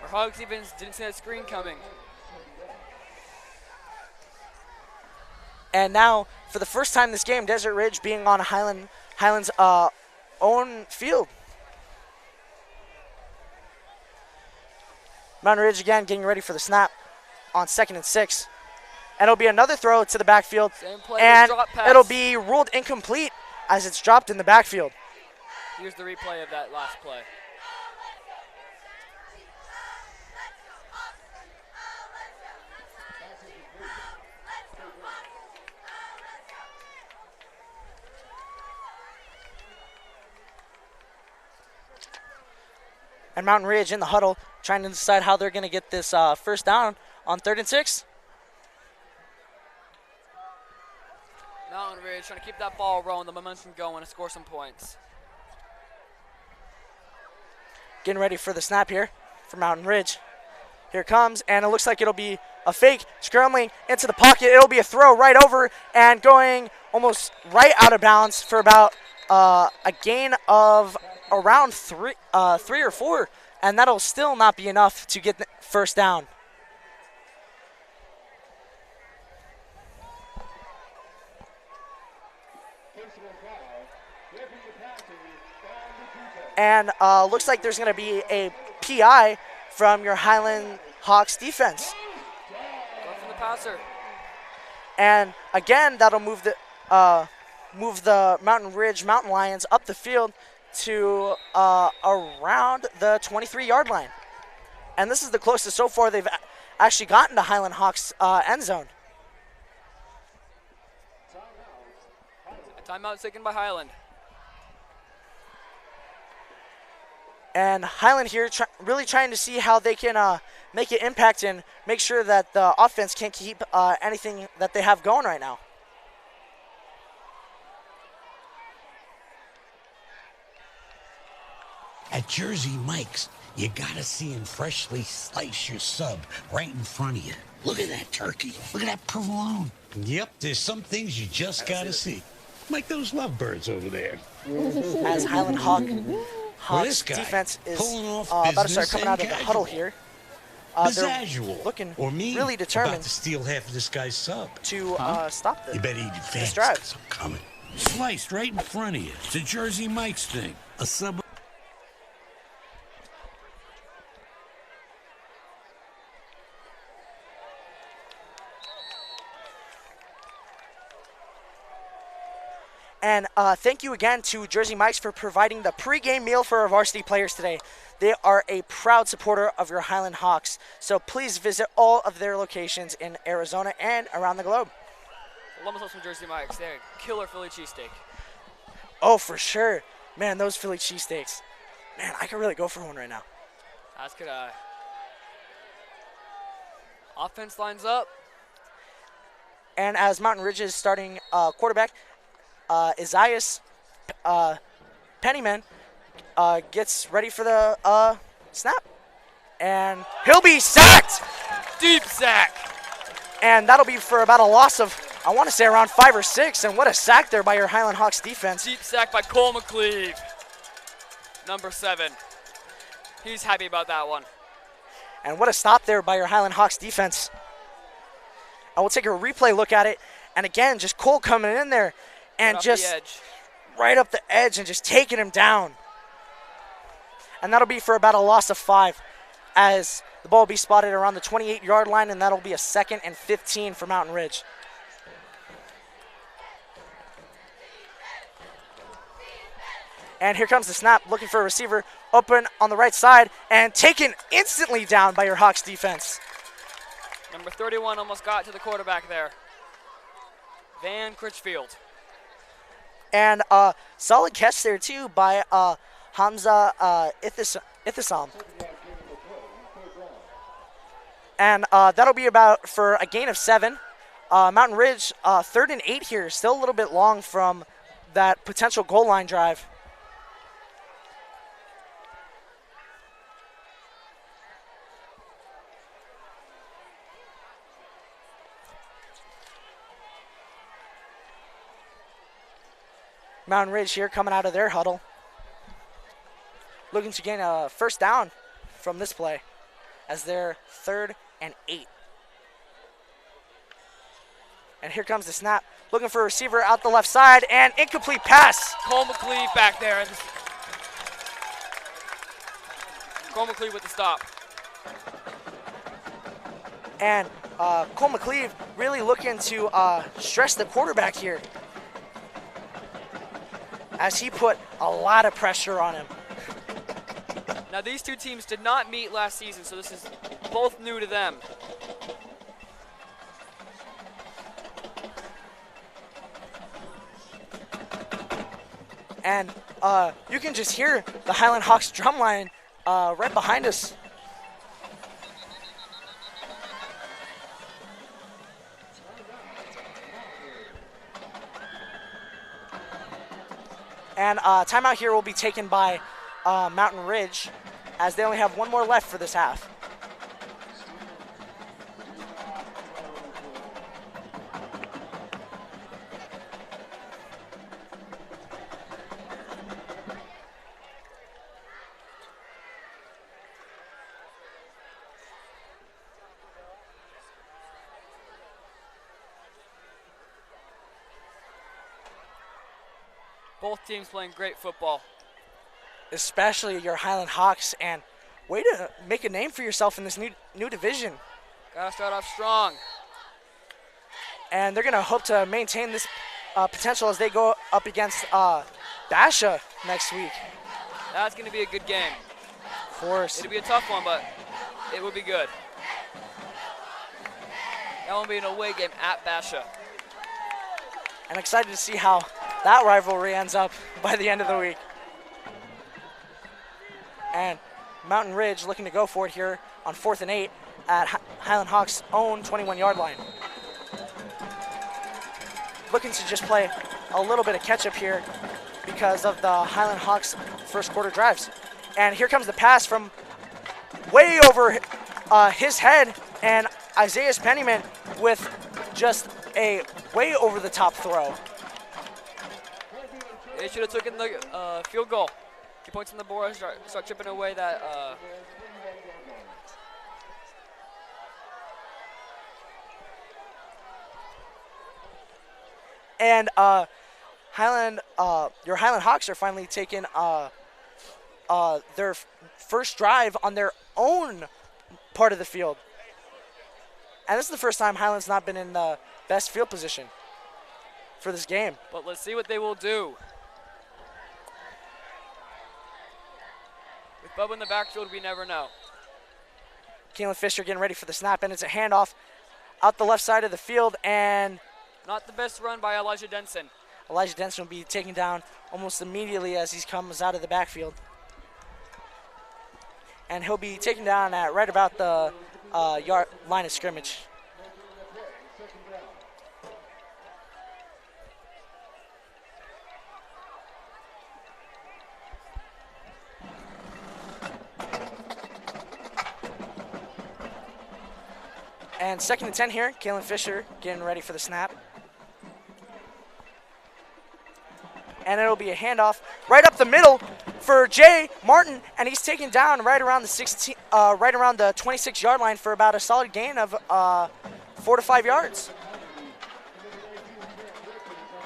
B: Our Hogs even didn't see that screen coming.
A: And now, for the first time this game, Desert Ridge being on Highland's own field. Mountain Ridge again getting ready for the snap on 2nd and 6. And it'll be another throw to the backfield.
B: Same play,
A: and
B: drop pass.
A: It'll be ruled incomplete as it's dropped in the backfield.
B: Here's the replay of that last play.
A: And Mountain Ridge in the huddle trying to decide how they're going to get this first down on 3rd and 6.
B: Mountain Ridge trying to keep that ball rolling, the momentum going, and score some points.
A: Getting ready for the snap here for Mountain Ridge. Here it comes, and it looks like it'll be a fake, scrambling into the pocket. It'll be a throw right over and going almost right out of bounds for about a gain of around 3 or 4, and that'll still not be enough to get the first down. And looks like there's going to be a PI from your Highland Hawks defense.
B: Go from the passer.
A: And again, that'll move the Mountain Ridge Mountain Lions up the field to around the 23-yard line. And this is the closest so far they've actually gotten to Highland Hawks end zone.
B: A timeout taken by Highland.
A: And Highland here really trying to see how they can make an impact and make sure that the offense can't keep anything that they have going right now.
F: At Jersey Mike's, you gotta see him freshly slice your sub right in front of you. Look at that turkey. Look at that provolone. Yep, there's some things you just gotta see. Like those lovebirds over there.
A: As Highland Hawks defense is about to start coming out of the huddle here. They're looking
F: or me
A: really determined
F: about to steal half of this guy's sub.
A: To stop
F: You better eat
A: this drive.
F: I'm coming. Sliced right in front of you. It's a Jersey Mike's thing. A sub.
A: And thank you again to Jersey Mike's for providing the pregame meal for our varsity players today. They are a proud supporter of your Highland Hawks, so please visit all of their locations in Arizona and around the globe.
B: Love myself some Jersey Mike's. They're killer Philly cheesesteak.
A: Oh, for sure. Man, those Philly cheesesteaks. Man, I could really go for one right now.
B: That's good. Offense lines up.
A: And as Mountain Ridge's starting quarterback, Isaias Pennyman gets ready for the snap. And he'll be sacked!
B: Deep sack.
A: And that'll be for about a loss of, I want to say, around 5 or 6. And what a sack there by your Highland Hawks defense.
B: Deep sack by Cole McCleve. Number 7. He's happy about that one.
A: And what a stop there by your Highland Hawks defense. I will take a replay look at it. And again, just Cole coming in there and just right up the edge and just taking him down. And that'll be for about a loss of 5 as the ball will be spotted around the 28-yard line, and that'll be a 2nd and 15 for Mountain Ridge. And here comes the snap, looking for a receiver, open on the right side, and taken instantly down by your Hawks defense.
B: Number 31 almost got to the quarterback there. Van Critchfield.
A: And solid catch there, too, by Hamza Ithasam. And that'll be about for a gain of 7. Mountain Ridge, 3rd and 8 here, still a little bit long from that potential goal line drive. Mountain Ridge here coming out of their huddle, looking to gain a first down from this play as they're 3rd and 8. And here comes the snap, looking for a receiver out the left side, and incomplete pass.
B: Cole McCleve back there. Cole McCleve with the stop.
A: And Cole McCleve really looking to stress the quarterback here, as he put a lot of pressure on him.
B: Now these two teams did not meet last season, so this is both new to them.
A: And you can just hear the Highland Hawks drum line right behind us. And timeout here will be taken by Mountain Ridge, as they only have one more left for this half.
B: Both teams playing great football.
A: Especially your Highland Hawks, and way to make a name for yourself in this new division.
B: Gotta start off strong.
A: And they're gonna hope to maintain this potential as they go up against Basha next week.
B: That's gonna be a good game.
A: Of course.
B: It'll be a tough one, but it will be good. That won't be an away game at Basha.
A: I'm excited to see how that rivalry ends up by the end of the week. And Mountain Ridge looking to go for it here on 4th and 8 at Highland Hawks' own 21-yard line. Looking to just play a little bit of catch-up here because of the Highland Hawks' first quarter drives. And here comes the pass from way over his head, and Isaiah Pennyman with just a way over the top throw.
B: They should have taken the field goal. 2 points on the board, start chipping away that.
A: And your Highland Hawks are finally taking their first drive on their own part of the field. And this is the first time Highland's not been in the best field position for this game.
B: But let's see what they will do. With Bubba in the backfield, we never know.
A: Kalen Fisher getting ready for the snap, and it's a handoff out the left side of the field, and
B: Not the best run by Elijah Denson.
A: Elijah Denson will be taken down almost immediately as he comes out of the backfield. And he'll be taken down at right about the yard line of scrimmage. And 2nd and 10 here, Kalen Fisher getting ready for the snap. And it'll be a handoff right up the middle for Jay Martin, and he's taken down right around the 26-yard line for about a solid gain of 4 to 5 yards.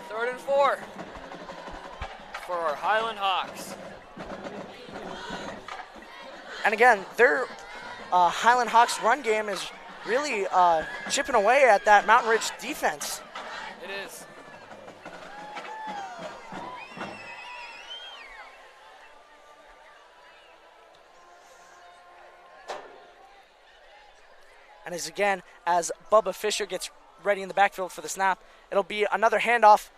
B: 3rd and 4 for our Highland Hawks.
A: And again, their Highland Hawks run game is really chipping away at that Mountain Ridge defense.
B: It is.
A: And as Bubba Fisher gets ready in the backfield for the snap, it'll be another handoff,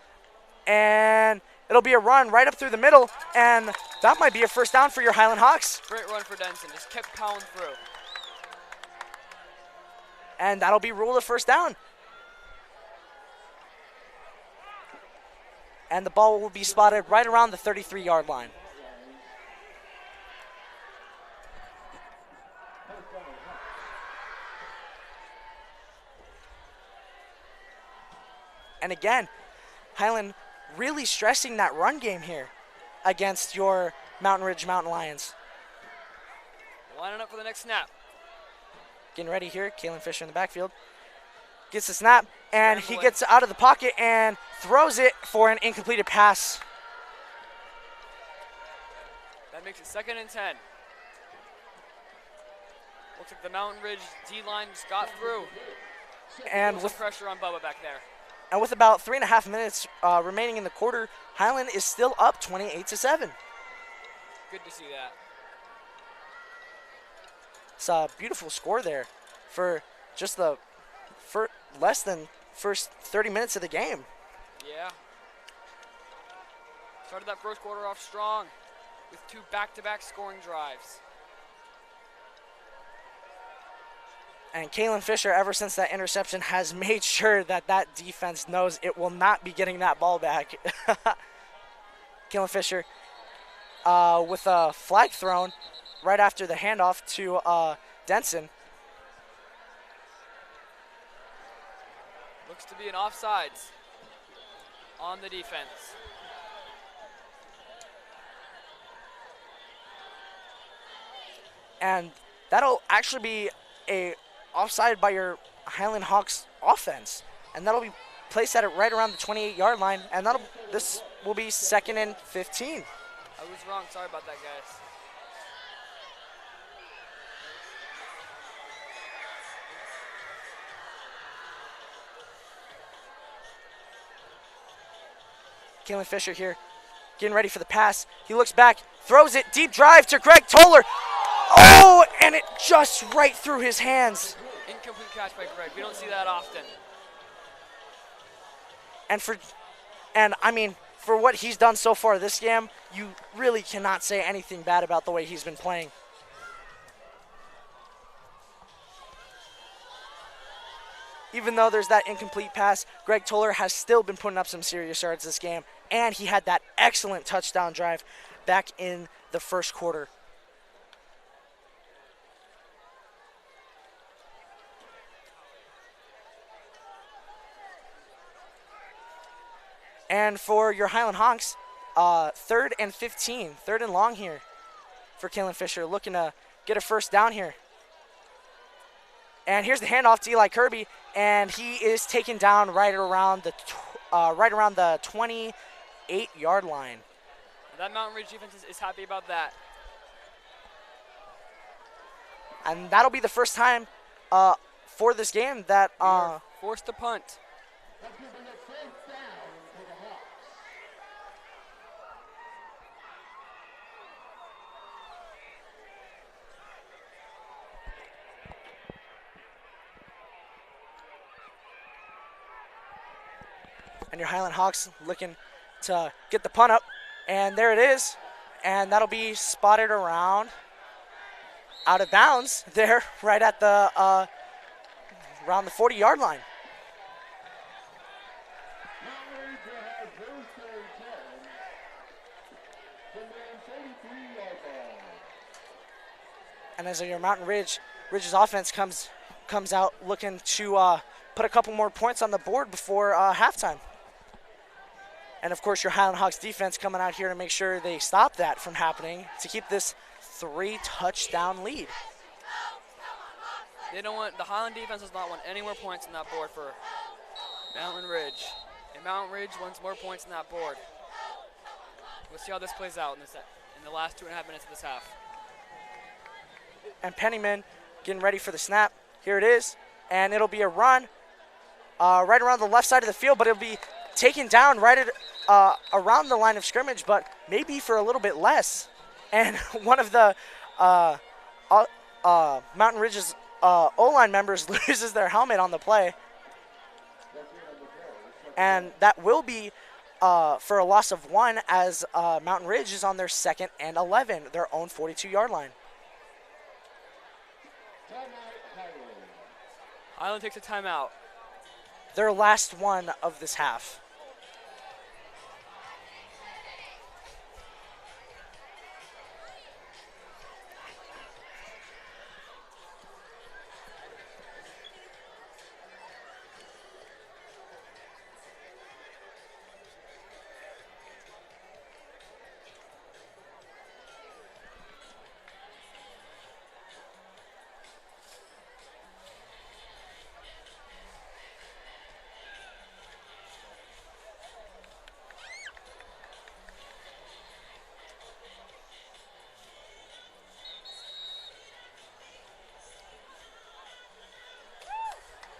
A: and it'll be a run right up through the middle, and that might be a first down for your Highland Hawks.
B: Great run for Denson. Just kept pounding through.
A: And that'll be ruled a first down. And the ball will be spotted right around the 33-yard line. And again, Highland really stressing that run game here against your Mountain Ridge Mountain Lions.
B: Lining up for the next snap.
A: Getting ready here, Kalen Fisher in the backfield. Gets the snap, and he gets out of the pocket and throws it for an incompleted pass.
B: That makes it 2nd and 10. Looks like the Mountain Ridge D-line just got through.
A: And
B: with
A: with
B: pressure on Bubba back there.
A: And with about 3.5 minutes remaining in the quarter, Highland is still up 28-7.
B: Good to see that.
A: It's a beautiful score there for just the less than first 30 minutes of the game.
B: Yeah. Started that first quarter off strong with 2 back-to-back scoring drives.
A: And Kalen Fisher, ever since that interception, has made sure that that defense knows it will not be getting that ball back. Kalen Fisher with a flag thrown right after the handoff to Denson.
B: Looks to be an offsides on the defense.
A: And that'll actually be a offside by your Highland Hawks offense. And that'll be placed at it right around the 28-yard line. And this will be 2nd and 15.
B: I was wrong. Sorry about that, guys.
A: Kalen Fisher here getting ready for the pass. He looks back, throws it, deep drive to Greg Toller. Oh, and it just right through his hands.
B: Incomplete catch by Greg. We don't see that often.
A: And I mean, for what he's done so far this game, you really cannot say anything bad about the way he's been playing. Even though there's that incomplete pass, Greg Toller has still been putting up some serious yards this game, and he had that excellent touchdown drive back in the first quarter. And for your Highland Hawks, 3rd and 15, 3rd and long here for Kalen Fisher, looking to get a first down here. And here's the handoff to Eli Kirby, and he is taken down right around the 28-yard line.
B: That Mountain Ridge defense is happy about that.
A: And that'll be the first time for this game that
B: We are forced to punt.
A: and your Highland Hawks looking to get the punt up. And there it is. And that'll be spotted around out of bounds there right at the around the 40-yard line. And as your Mountain Ridge's offense comes out looking to put a couple more points on the board before halftime. And of course, your Highland Hawks defense coming out here to make sure they stop that from happening to keep this 3-touchdown lead.
B: They don't want, the Highland defense does not want any more points on that board for Mountain Ridge. And Mountain Ridge wants more points on that board. We'll see how this plays out in the last 2.5 minutes of this half.
A: And Pennyman getting ready for the snap. Here it is. And it'll be a run right around the left side of the field, but it'll be taken down right at around the line of scrimmage, but maybe for a little bit less. And one of the Mountain Ridge's O-line members loses their helmet on the play. And that will be for a loss of 1 as Mountain Ridge is on their 2nd and 11, their own 42-yard line.
B: Highland takes a timeout.
A: Their last one of this half.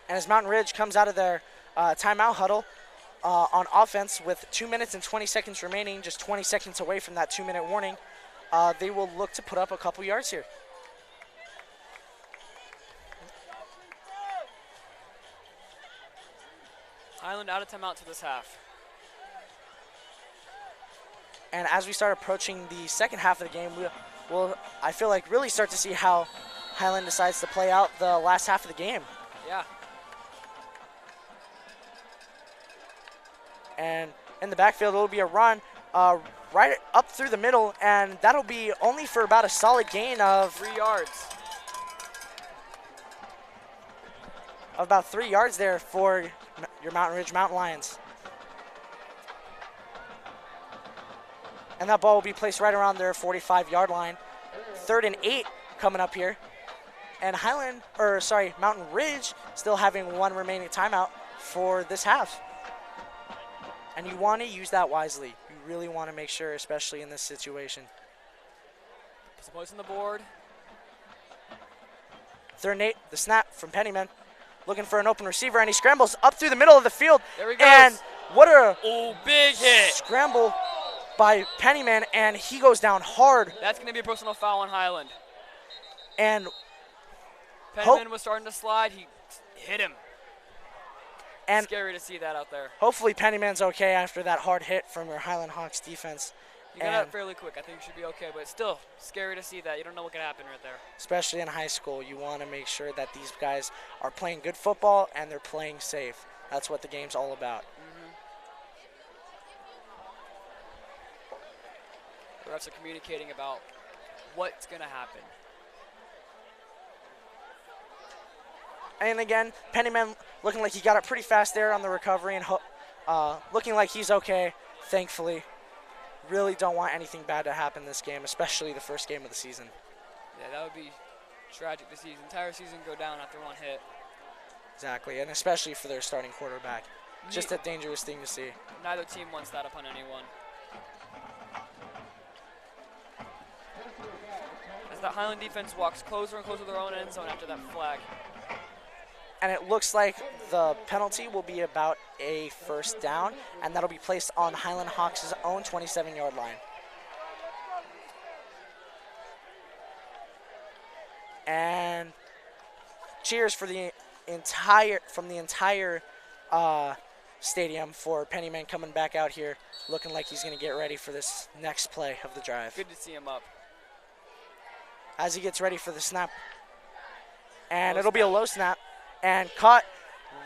A: And as Mountain Ridge comes out of their timeout huddle on offense with 2 minutes and 20 seconds remaining, just 20 seconds away from that 2-minute warning, they will look to put up a couple yards here.
B: Highland out of timeout to this half.
A: And as we start approaching the second half of the game, we'll I feel like, really start to see how Highland decides to play out the last half of the game.
B: Yeah.
A: And in the backfield, it'll be a run right up through the middle, and that'll be only for about a solid gain of
B: 3 yards.
A: Of about 3 yards there for your Mountain Ridge Mountain Lions. And that ball will be placed right around their 45-yard line. 3rd and 8 coming up here. And Mountain Ridge still having 1 remaining timeout for this half. And you want to use that wisely. You really want to make sure, especially in this situation.
B: Put some points on the board.
A: 3rd and 8, the snap from Pennyman. Looking for an open receiver, and he scrambles up through the middle of the field.
B: There he goes.
A: And what a
B: big hit.
A: Scramble by Pennyman, and he goes down hard.
B: That's going to be a personal foul on Highland.
A: And
B: Penman was starting to slide. He hit him.
A: And
B: scary to see that out there.
A: Hopefully Pennyman's okay after that hard hit from your Highland Hawks defense.
B: You got out fairly quick. I think you should be okay, but it's still scary to see that. You don't know what could happen right there.
A: Especially in high school, you want to make sure that these guys are playing good football and they're playing safe. That's what the game's all about.
B: The refs are communicating about what's going to happen.
A: And again, Pennyman looking like he got it pretty fast there on the recovery and looking like he's okay, thankfully. Really don't want anything bad to happen this game, especially the first game of the season.
B: Yeah, that would be tragic to see the entire season go down after one hit.
A: Exactly, and especially for their starting quarterback. Just a dangerous thing to see.
B: Neither team wants that upon anyone. As that Highland defense walks closer and closer to their own end zone after that flag.
A: And it looks like the penalty will be about a first down, and that'll be placed on Highland Hawks' own 27-yard line. And cheers for the entire stadium for Pennyman coming back out here, looking like he's going to get ready for this next play of the drive.
B: Good to see him up.
A: As he gets ready for the snap, and it'll be a low snap, and caught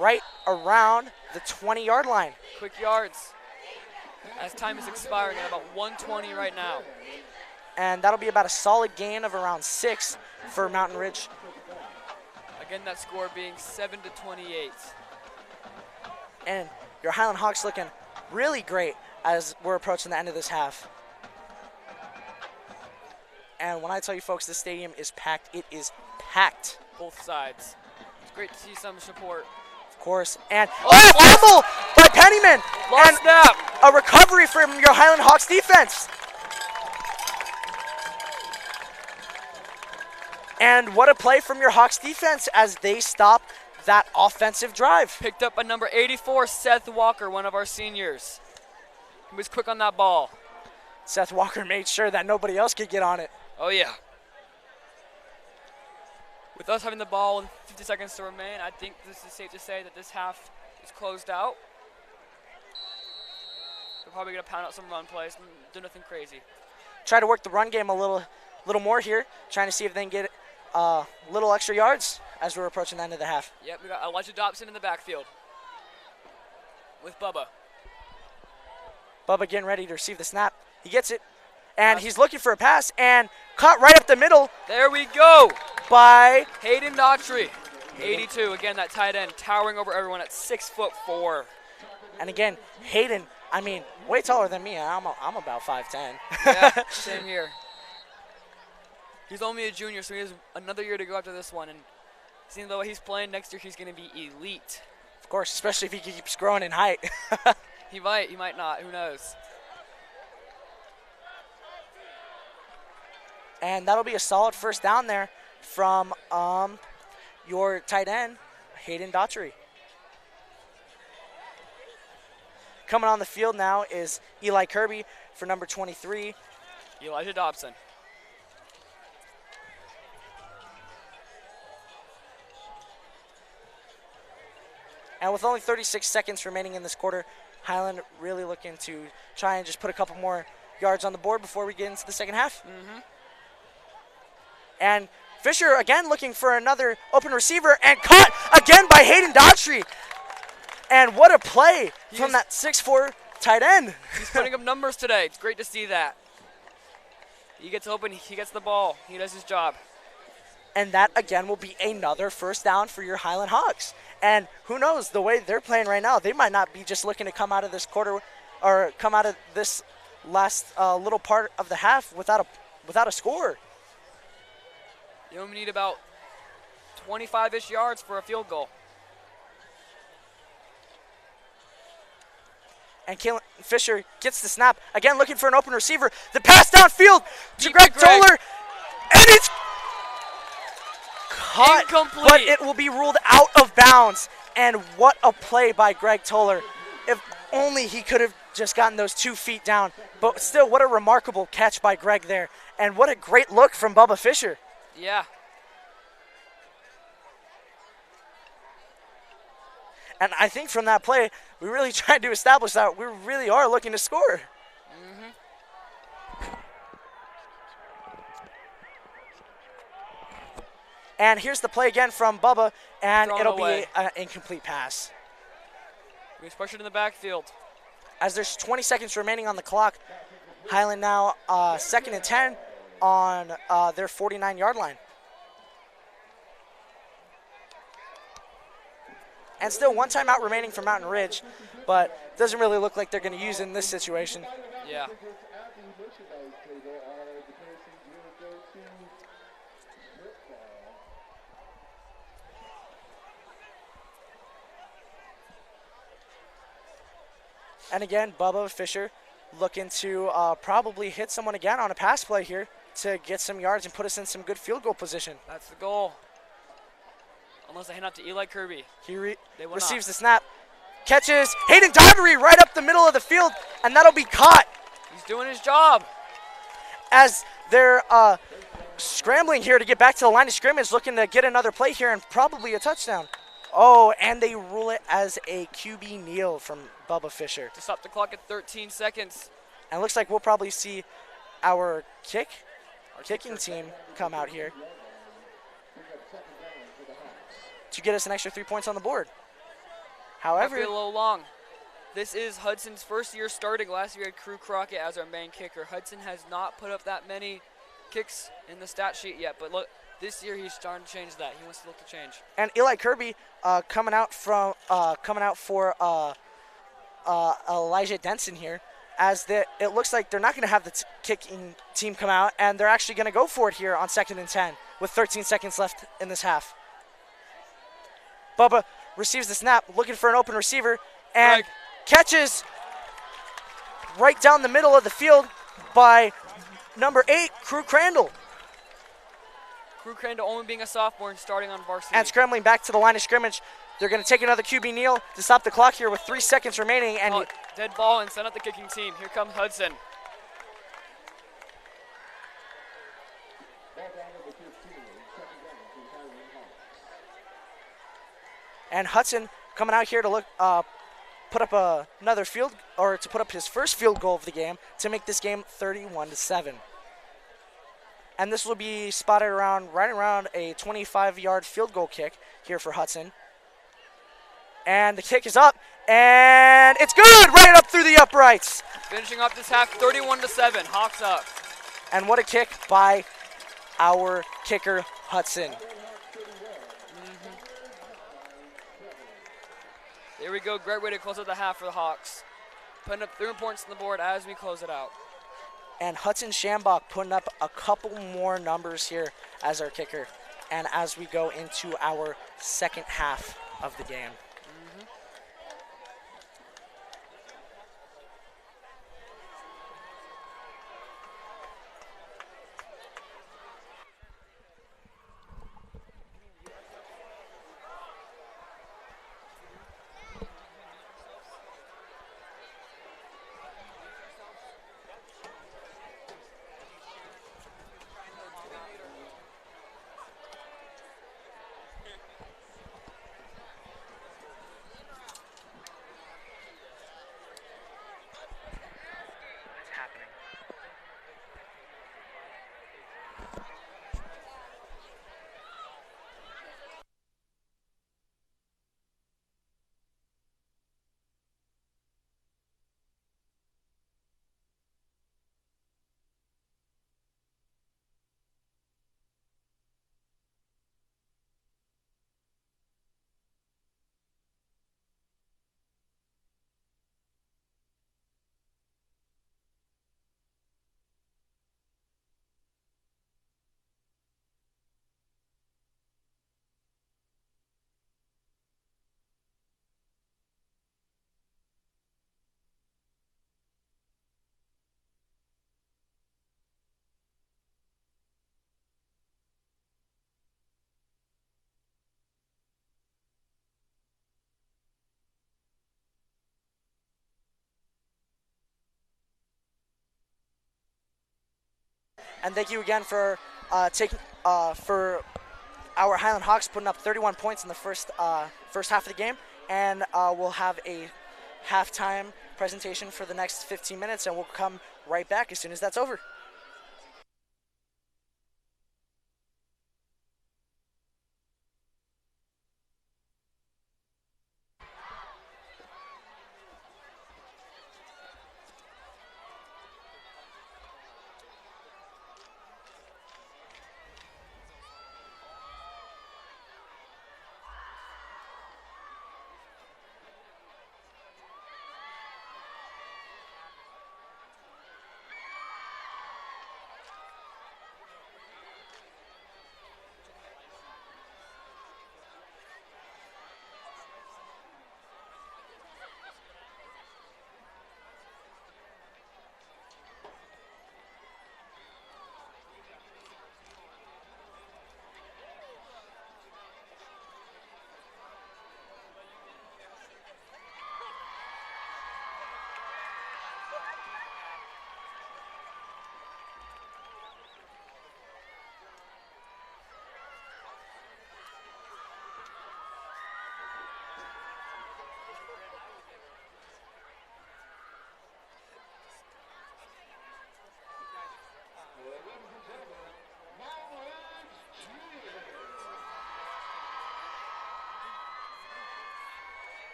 A: right around the 20-yard line.
B: Quick yards. As time is expiring at about 1:20 right now.
A: And that'll be about a solid gain of around 6 for Mountain Ridge.
B: Again, that score being 7-28.
A: And your Highland Hawks looking really great as we're approaching the end of this half. And when I tell you folks, this stadium is packed, it is packed.
B: Both sides. It's great to see some support.
A: Of course. And fumble by Pennyman.
B: Lost snap.
A: A recovery from your Highland Hawks defense. And what a play from your Hawks defense as they stop that offensive drive.
B: Picked up by number 84, Seth Walker, one of our seniors. He was quick on that ball.
A: Seth Walker made sure that nobody else could get on it.
B: Oh, yeah. With us having the ball and 50 seconds to remain, I think this is safe to say that this half is closed out. We're probably going to pound out some run plays and do nothing crazy.
A: Try to work the run game a little more here, trying to see if they can get little extra yards as we're approaching the end of the half.
B: Yep, we got Elijah Dobson in the backfield with Bubba.
A: Bubba getting ready to receive the snap. He gets it, and he's looking for a pass, and caught right up the middle.
B: There we go.
A: By
B: Hayden Daughtry, 82. Again, that tight end towering over everyone at 6'4".
A: And again, Hayden, I mean, way taller than me. I'm about 5'10".
B: Yeah, same here. He's only a junior, so he has another year to go after this one. And seeing the way he's playing next year, he's going to be elite.
A: Of course, especially if he keeps growing in height.
B: He might not. Who knows?
A: And that'll be a solid first down there from your tight end, Hayden Daughtry. Coming on the field now is Eli Kirby for number 23.
B: Elijah Dobson.
A: And with only 36 seconds remaining in this quarter, Highland really looking to try and just put a couple more yards on the board before we get into the second half.
B: Mm-hmm.
A: And Fisher again looking for another open receiver and caught again by Hayden Daughtry. And what a play from that 6'4" tight end.
B: He's putting up numbers today. It's great to see that. He gets open, he gets the ball, he does his job.
A: And that again will be another first down for your Highland Hawks. And who knows, the way they're playing right now, they might not be just looking to come out of this quarter or come out of this last little part of the half without a score.
B: You only need about 25-ish yards for a field goal.
A: And Kalen Fisher gets the snap. Again, looking for an open receiver. The pass downfield to Greg Toller. And it's caught,
B: incomplete.
A: But it will be ruled out of bounds. And what a play by Greg Toller. If only he could have just gotten those 2 feet down. But still, what a remarkable catch by Greg there. And what a great look from Bubba Fisher.
B: Yeah.
A: And I think from that play, we really tried to establish that we really are looking to score.
B: Mm-hmm.
A: And here's the play again from Bubba, and
B: Thrown
A: it'll
B: away.
A: be an incomplete pass.
B: He's pressured in the backfield.
A: As there's 20 seconds remaining on the clock, Highland now 2nd and 10 on their 49-yard line. And still 1 timeout remaining for Mountain Ridge, but doesn't really look like they're going to use it in this situation.
B: Yeah.
A: And again, Bubba Fisher looking to probably hit someone again on a pass play here. to get some yards and put us in some good field goal position.
B: That's the goal. Unless they hand out to Eli Kirby.
A: He
B: They will
A: receives
B: not.
A: the snap, catches Hayden Daugherty right up the middle of the field, and that'll be caught
B: He's doing his job.
A: as they're scrambling here to get back to the line of scrimmage, looking to get another play here and probably a touchdown. Oh, and they rule it as a QB kneel from Bubba Fisher.
B: To stop the clock at 13 seconds.
A: And it looks like we'll probably see our kicking team come out here to get us an extra 3 points on the board.
B: Might
A: However,
B: be a little long. This is Hudson's first year starting. Last year we had Crew Crockett as our main kicker. Hudson has not put up that many kicks in the stat sheet yet, but look, this year he's starting to change that. He wants to look to change.
A: and Eli Kirby coming out for Elijah Denson here, as it looks like they're not going to have the kicking team come out, and they're actually going to go for it here on 2nd and 10 with 13 seconds left in this half. Bubba receives the snap, looking for an open receiver, and
B: Greg.
A: catches right down the middle of the field by number 8, Crew Crandall.
B: Crew Crandall only being a sophomore and starting on varsity.
A: And scrambling back to the line of scrimmage. They're going to take another QB kneel to stop the clock here with 3 seconds remaining. And
B: Dead ball and send out the kicking team. Here comes Hudson.
A: And Hudson coming out here to look, put up another to put up his first field goal of the game to make this game 31-7. And this will be spotted right around a 25-yard field goal kick here for Hudson. And the kick is up, and it's good, right up through the uprights.
B: Finishing up this half 31-7. Hawks up.
A: And what a kick by our kicker, Hudson.
B: There we go. Great way to close out the half for the Hawks. Putting up 3 points on the board as we close it out.
A: And Hudson Shambach putting up a couple more numbers here as our kicker. And as we go into our second half of the game. And thank you again for for our Highland Hawks putting up 31 points in the first half of the game. And we'll have a halftime presentation for the next 15 minutes, and we'll come right back as soon as that's over.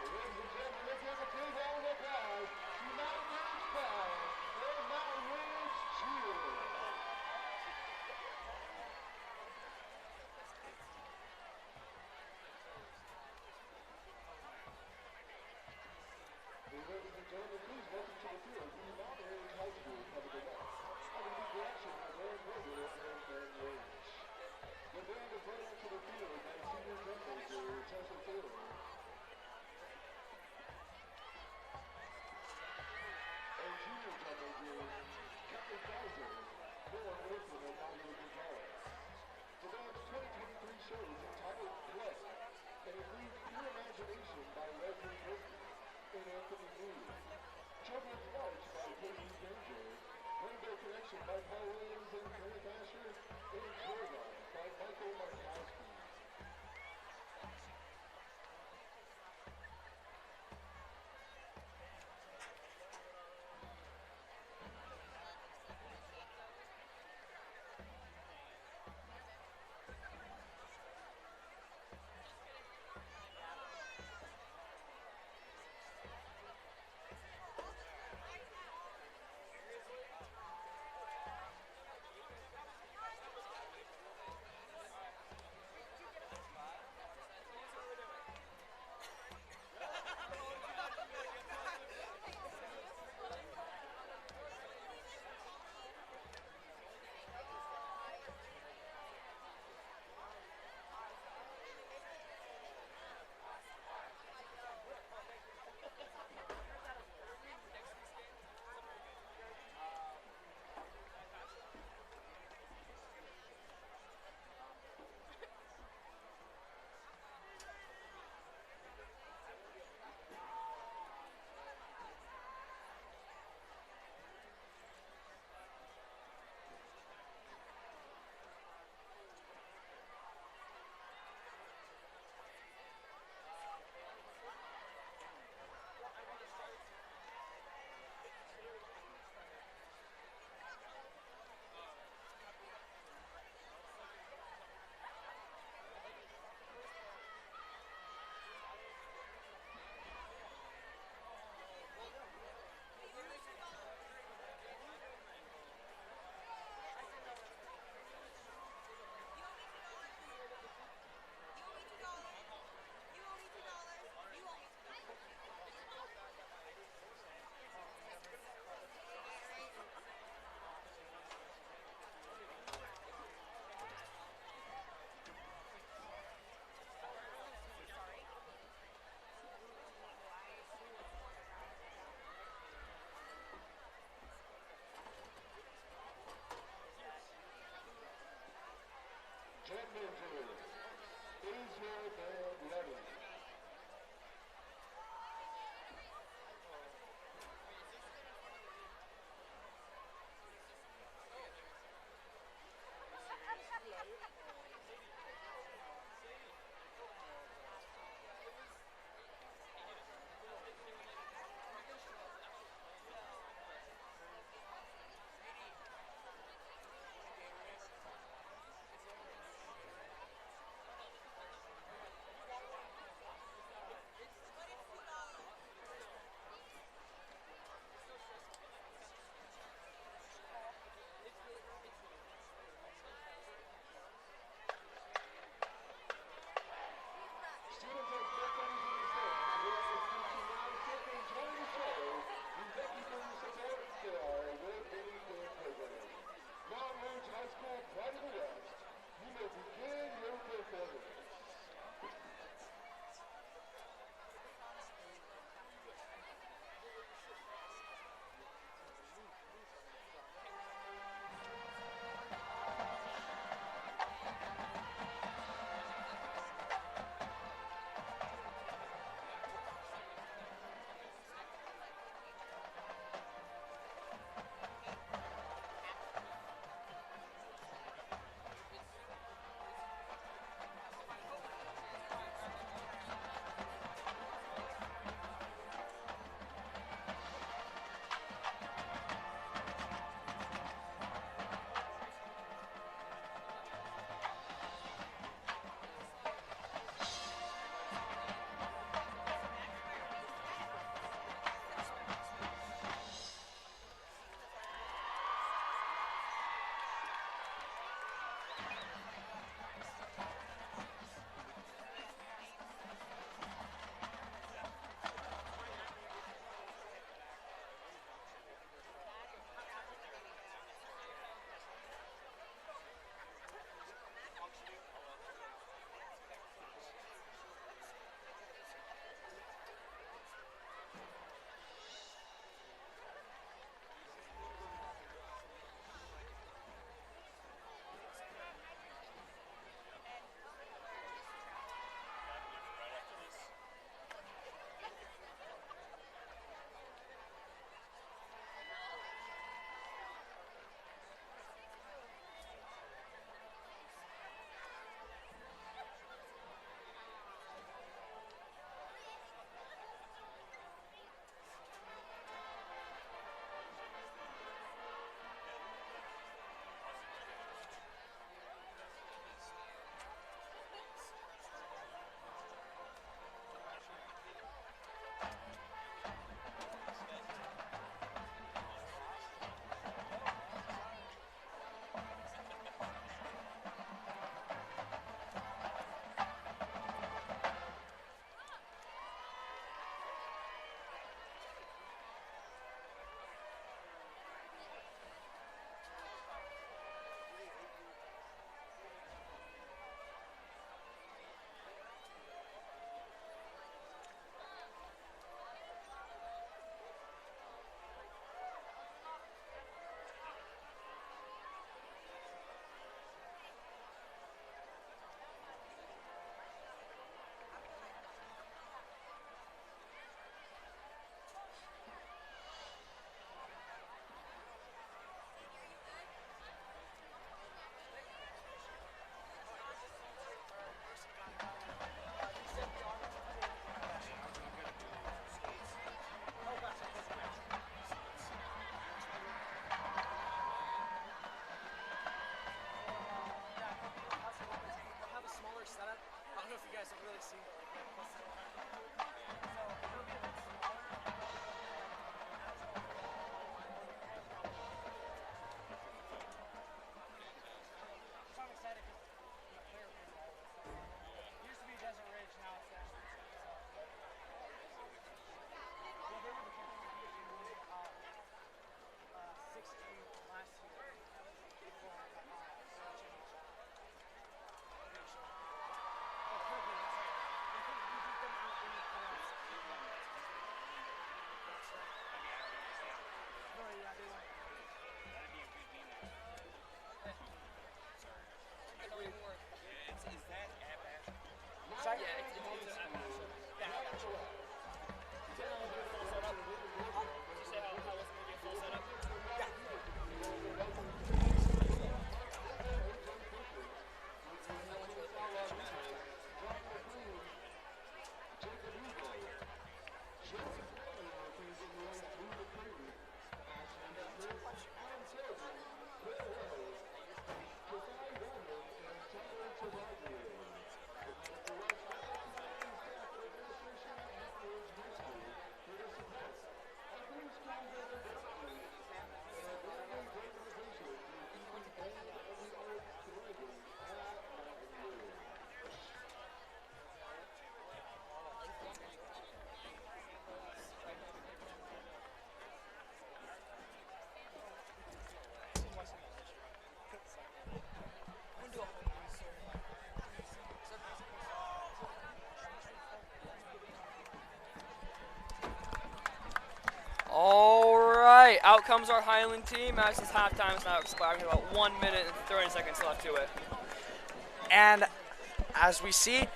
G: Ladies and gentlemen, let's have a big round of applause to Mountain Ridge Pride and Mountain Ridge Cheer. Ladies and gentlemen, please welcome to the field the Mountain Ridge High School Public Events. Under the direction of their president and Ben Range. The band is brought out to the field by senior drum major Tessa Taylor. And junior drum major Captain Kaiser, Noah Wilson, and Mario Gonzalez. The band's 2023 show is entitled Blood and includes Pure Imagination by Leslie Christie and Anthony Lee. Children's March by Katie Granger. Rainbow Connection by Paul Williams and Kenneth Asher. And Jordan by Michael Markowski.
B: out comes our Highland team as this halftime is now expiring. About 1 minute and 30 seconds left to it.
A: And as we see,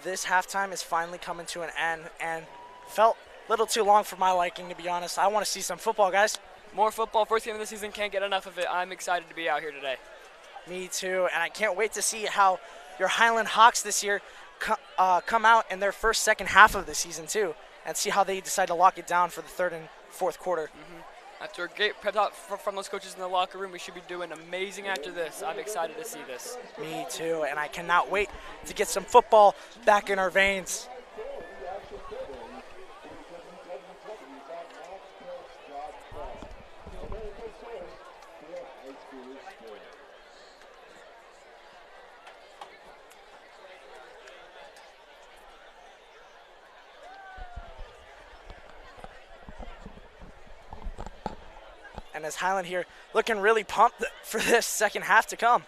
A: this halftime is finally coming to an end and felt a little too long for my liking, to be honest. I want to see some football, guys.
B: More football. First game of the season. Can't get enough of it. I'm excited to be out here today.
A: Me too, and I can't wait to see how your Highland Hawks this year come out in their second half of the season too, and see how they decide to lock it down for the third and fourth quarter.
B: After a great pep talk from those coaches in the locker room, we should be doing amazing after this. I'm excited to see this.
A: Me too, and I cannot wait to get some football back in our veins. And as Highland here looking really pumped for this second half to come.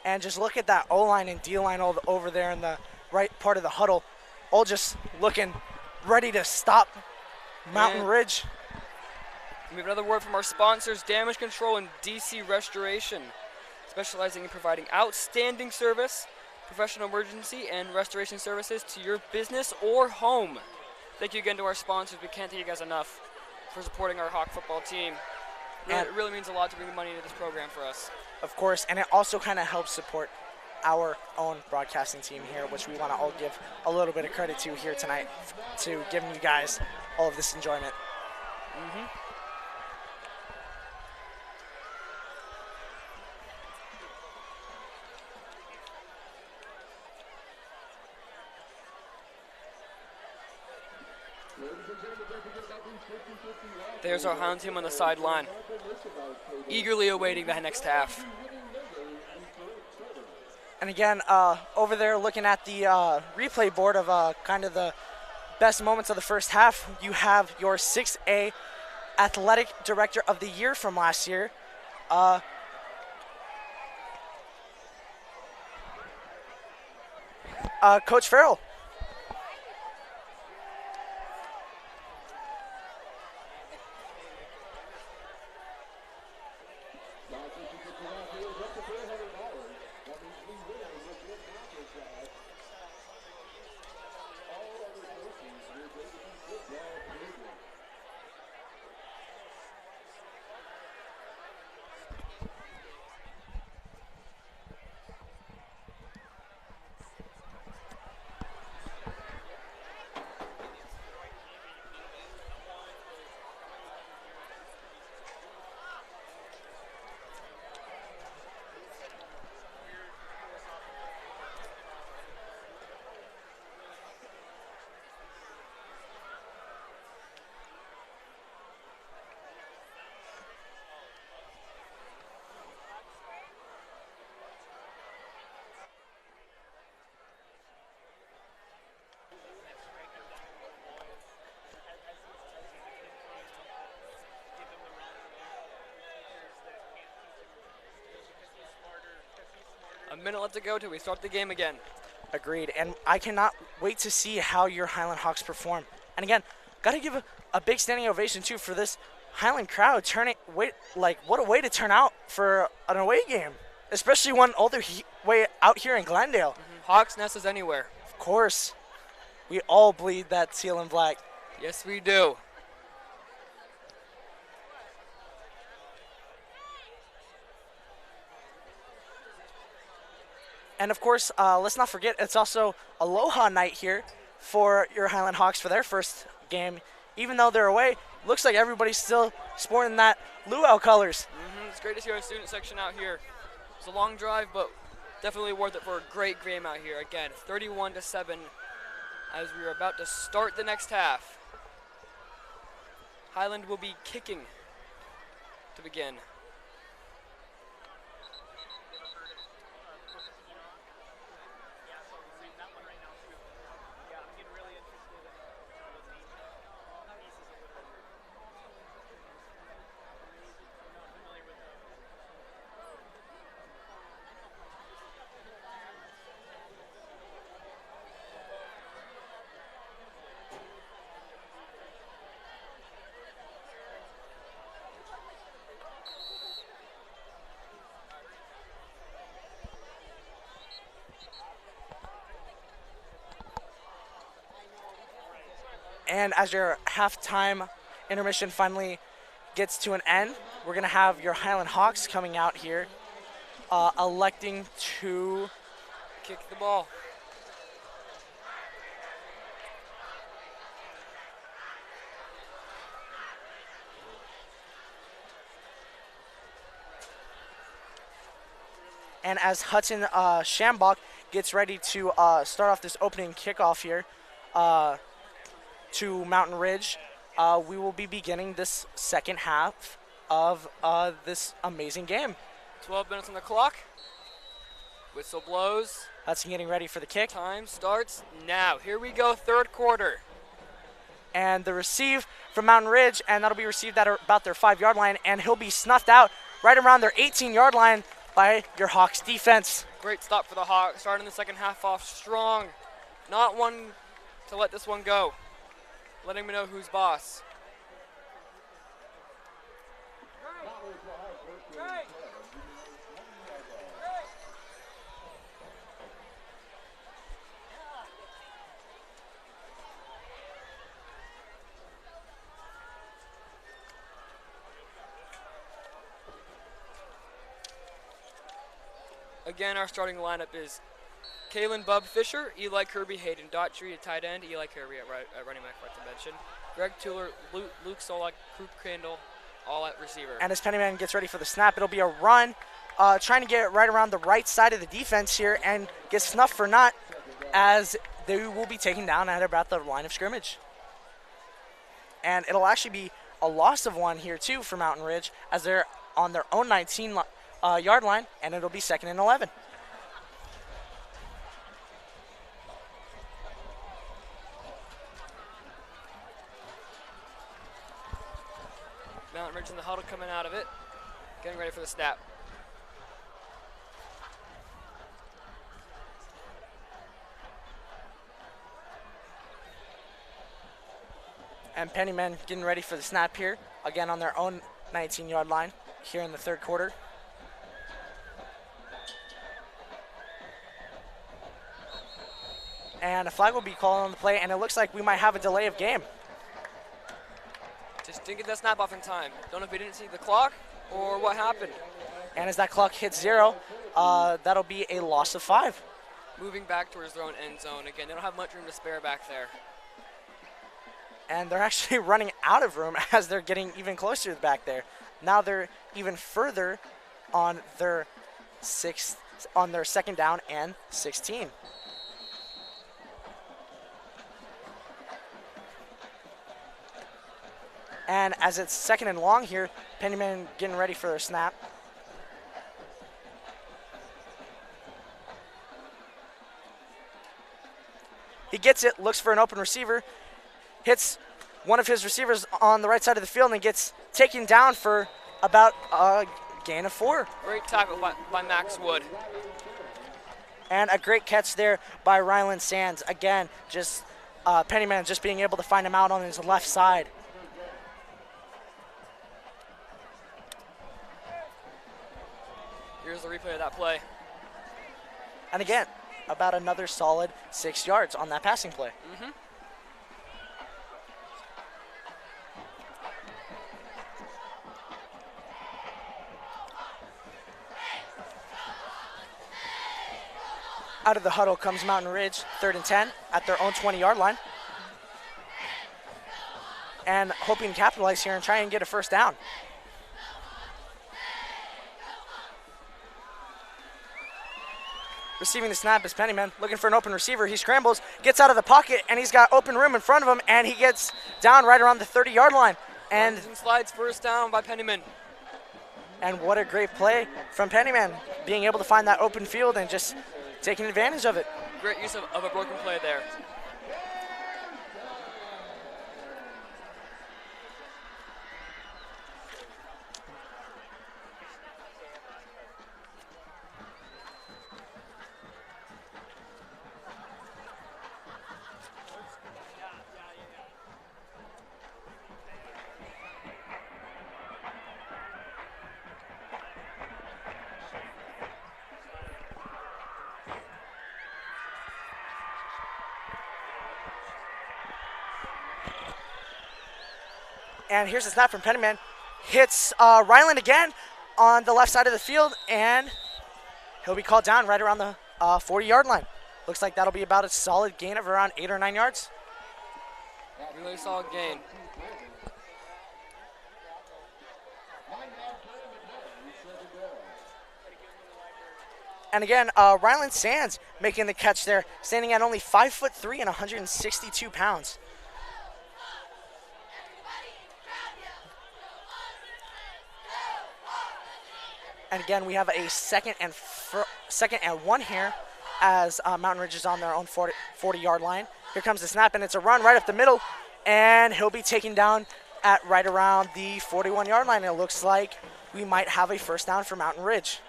A: And just look at that O-line and D-line all over there in the right part of the huddle, all just looking ready to stop Mountain Ridge.
B: We have another word from our sponsors, Damage Control and DC Restoration, specializing in providing outstanding service, professional emergency, and restoration services to your business or home. Thank you again to our sponsors. We can't thank you guys enough for supporting our Hawk football team. It really means a lot to bring the money into this program for us.
A: Of course, and it also kind of helps support our own broadcasting team here, which we want to all give a little bit of credit to here tonight, to giving you guys all of this enjoyment.
B: There's our Highland team on the sideline, eagerly awaiting the next half.
A: And again, over there looking at the replay board of kind of the best moments of the first half, you have your 6A Athletic Director of the Year from last year. Coach Farrell.
B: A minute left to go till we start the game again.
A: Agreed, and I cannot wait to see how your Highland Hawks perform. And again, got to give a big standing ovation too for this Highland crowd what a way to turn out for an away game, especially one all the way out here in Glendale.
B: Hawks Nest is anywhere.
A: Of course, we all bleed that teal and black.
B: Yes, we do.
A: And of course, let's not forget, it's also Aloha night here for your Highland Hawks for their first game. Even though they're away, looks like everybody's still sporting that luau colors.
B: It's great to see our student section out here. It's a long drive, but definitely worth it for a great game out here. Again, 31-7 as we are about to start the next half. Highland will be kicking to begin.
A: And as your halftime intermission finally gets to an end, we're going to have your Highland Hawks coming out here, electing to
B: Kick the ball.
A: And as Hudson Shambach gets ready to start off this opening kickoff here to Mountain Ridge, we will be beginning this second half of this amazing game.
B: 12 minutes on the clock. Whistle blows.
A: Hudson getting ready for the kick.
B: Time starts now. Here we go, third quarter.
A: And the receive from Mountain Ridge, and that'll be received at about their 5-yard line, and he'll be snuffed out right around their 18-yard line by your Hawks defense.
B: Great stop for the Hawks, starting the second half off strong. Not one to let this one go. Letting me know who's boss. Again, our starting lineup is Kalen Bub Fisher, Eli Kirby, Hayden Daughtry at tight end, Eli Kirby at running back, like to mention, Greg Tuller, Luke Solak, Crew Crandall, all at receiver.
A: And as Pennyman gets ready for the snap, it'll be a run, trying to get right around the right side of the defense here and get snuffed for naught, as they will be taken down at about the line of scrimmage. And it'll actually be a loss of 1 here too for Mountain Ridge, as they're on their own 19-yard line, and it'll be 2nd and 11.
B: Mountain Ridge in the huddle coming out of it, getting ready for the snap.
A: And Pennymen getting ready for the snap here, again on their own 19-yard line here in the third quarter. And a flag will be called on the play, and it looks like we might have a delay of game.
B: Just didn't get that snap off in time. Don't know if he didn't see the clock or what happened.
A: And as that clock hits 0, that'll be a loss of 5.
B: Moving back towards their own end zone. Again, they don't have much room to spare back there.
A: And they're actually running out of room as they're getting even closer back there. Now they're even further on their 2nd down and 16. And as it's 2nd and long here, Pennyman getting ready for their snap. He gets it, looks for an open receiver, hits one of his receivers on the right side of the field, and gets taken down for about a gain of 4.
B: Great tackle by Max Wood.
A: And a great catch there by Ryland Sands. Again, just Pennyman just being able to find him out on his left side.
B: Here's the replay of that play.
A: And again, about another solid 6 yards on that passing play.
B: Mm-hmm.
A: Out of the huddle comes Mountain Ridge, 3rd and 10 at their own 20-yard line. And hoping to capitalize here and try and get a first down. Receiving the snap is Pennyman, looking for an open receiver. He scrambles, gets out of the pocket, and he's got open room in front of him, and he gets down right around the 30-yard line. And
B: slides first down by Pennyman.
A: And what a great play from Pennyman, being able to find that open field and just taking advantage of it.
B: Great use of a broken play there.
A: And here's the snap from Pennyman. Hits Ryland again on the left side of the field, and he'll be called down right around the 40-yard line. Looks like that'll be about a solid gain of around 8 or 9 yards.
B: Really solid gain.
A: And again, Ryland Sands making the catch there, standing at only 5'3" and 162 pounds. And again, we have a second and 1 here as Mountain Ridge is on their own 40-yard line. Here comes the snap, and it's a run right up the middle, and he'll be taken down at right around the 41-yard line. It looks like we might have a first down for Mountain Ridge.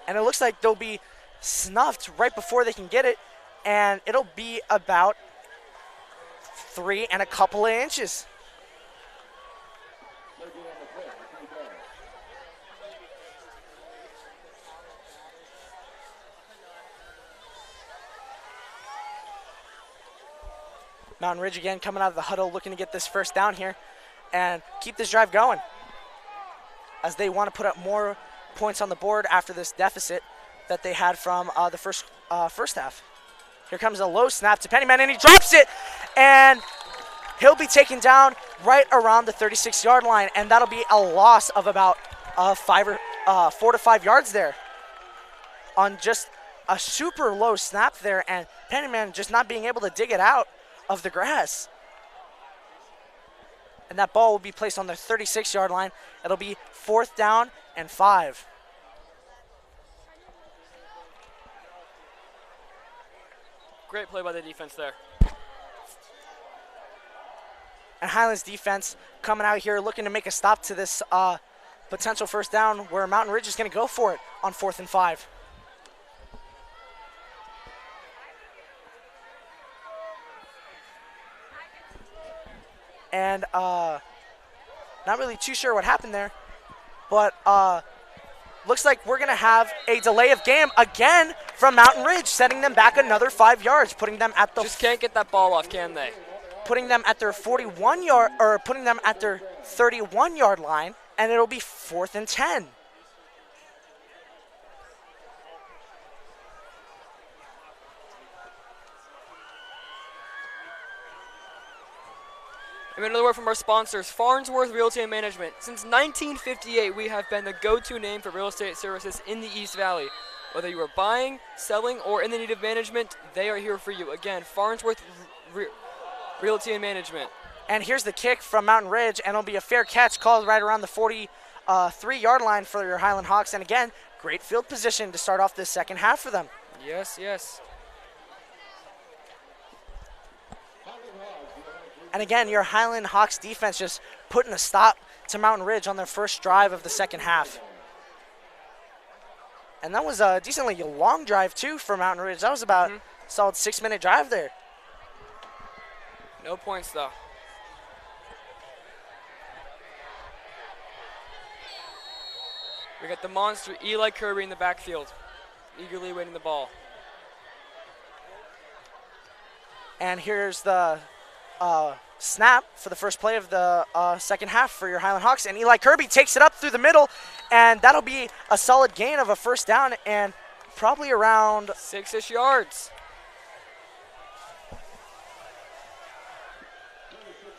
A: And it looks like they'll be snuffed right before they can get it, and it'll be about 3 and a couple of inches. Mountain Ridge again coming out of the huddle looking to get this first down here and keep this drive going as they want to put up more points on the board after this deficit that they had from the first half. Here comes a low snap to Pennyman, and he drops it, and he'll be taken down right around the 36-yard line, and that'll be a loss of about 4 to 5 yards there on just a super low snap there, and Pennyman just not being able to dig it out of the grass. And that ball will be placed on the 36-yard line. It'll be 4th down and 5.
B: Great play by the defense there.
A: And Highlands defense coming out here looking to make a stop to this potential first down where Mountain Ridge is going to go for it on 4th and 5. And not really too sure what happened there, but looks like we're going to have a delay of game again from Mountain Ridge, setting them back another 5 yards, putting them at the
B: just can't get that ball off, can they?
A: Putting them at their 41-yard or putting them at their 31-yard line, and it'll be 4th and 10.
B: Another word from our sponsors, Farnsworth Realty and Management. Since 1958, we have been the go-to name for real estate services in the East Valley. Whether you are buying, selling, or in the need of management, they are here for you. Again, Farnsworth Realty and Management.
A: And here's the kick from Mountain Ridge, and it'll be a fair catch called right around the 43-yard line for your Highland Hawks. And again, great field position to start off this second half for them.
B: Yes, yes.
A: And again, your Highland Hawks defense just putting a stop to Mountain Ridge on their first drive of the second half. And that was a decently long drive, too, for Mountain Ridge. That was about a solid 6-minute drive there.
B: No points, though. We got the monster Eli Kirby in the backfield, eagerly waiting the ball.
A: And here's the snap for the first play of the second half for your Highland Hawks. And Eli Kirby takes it up through the middle, and that'll be a solid gain of a first down and probably around
B: 6-ish yards.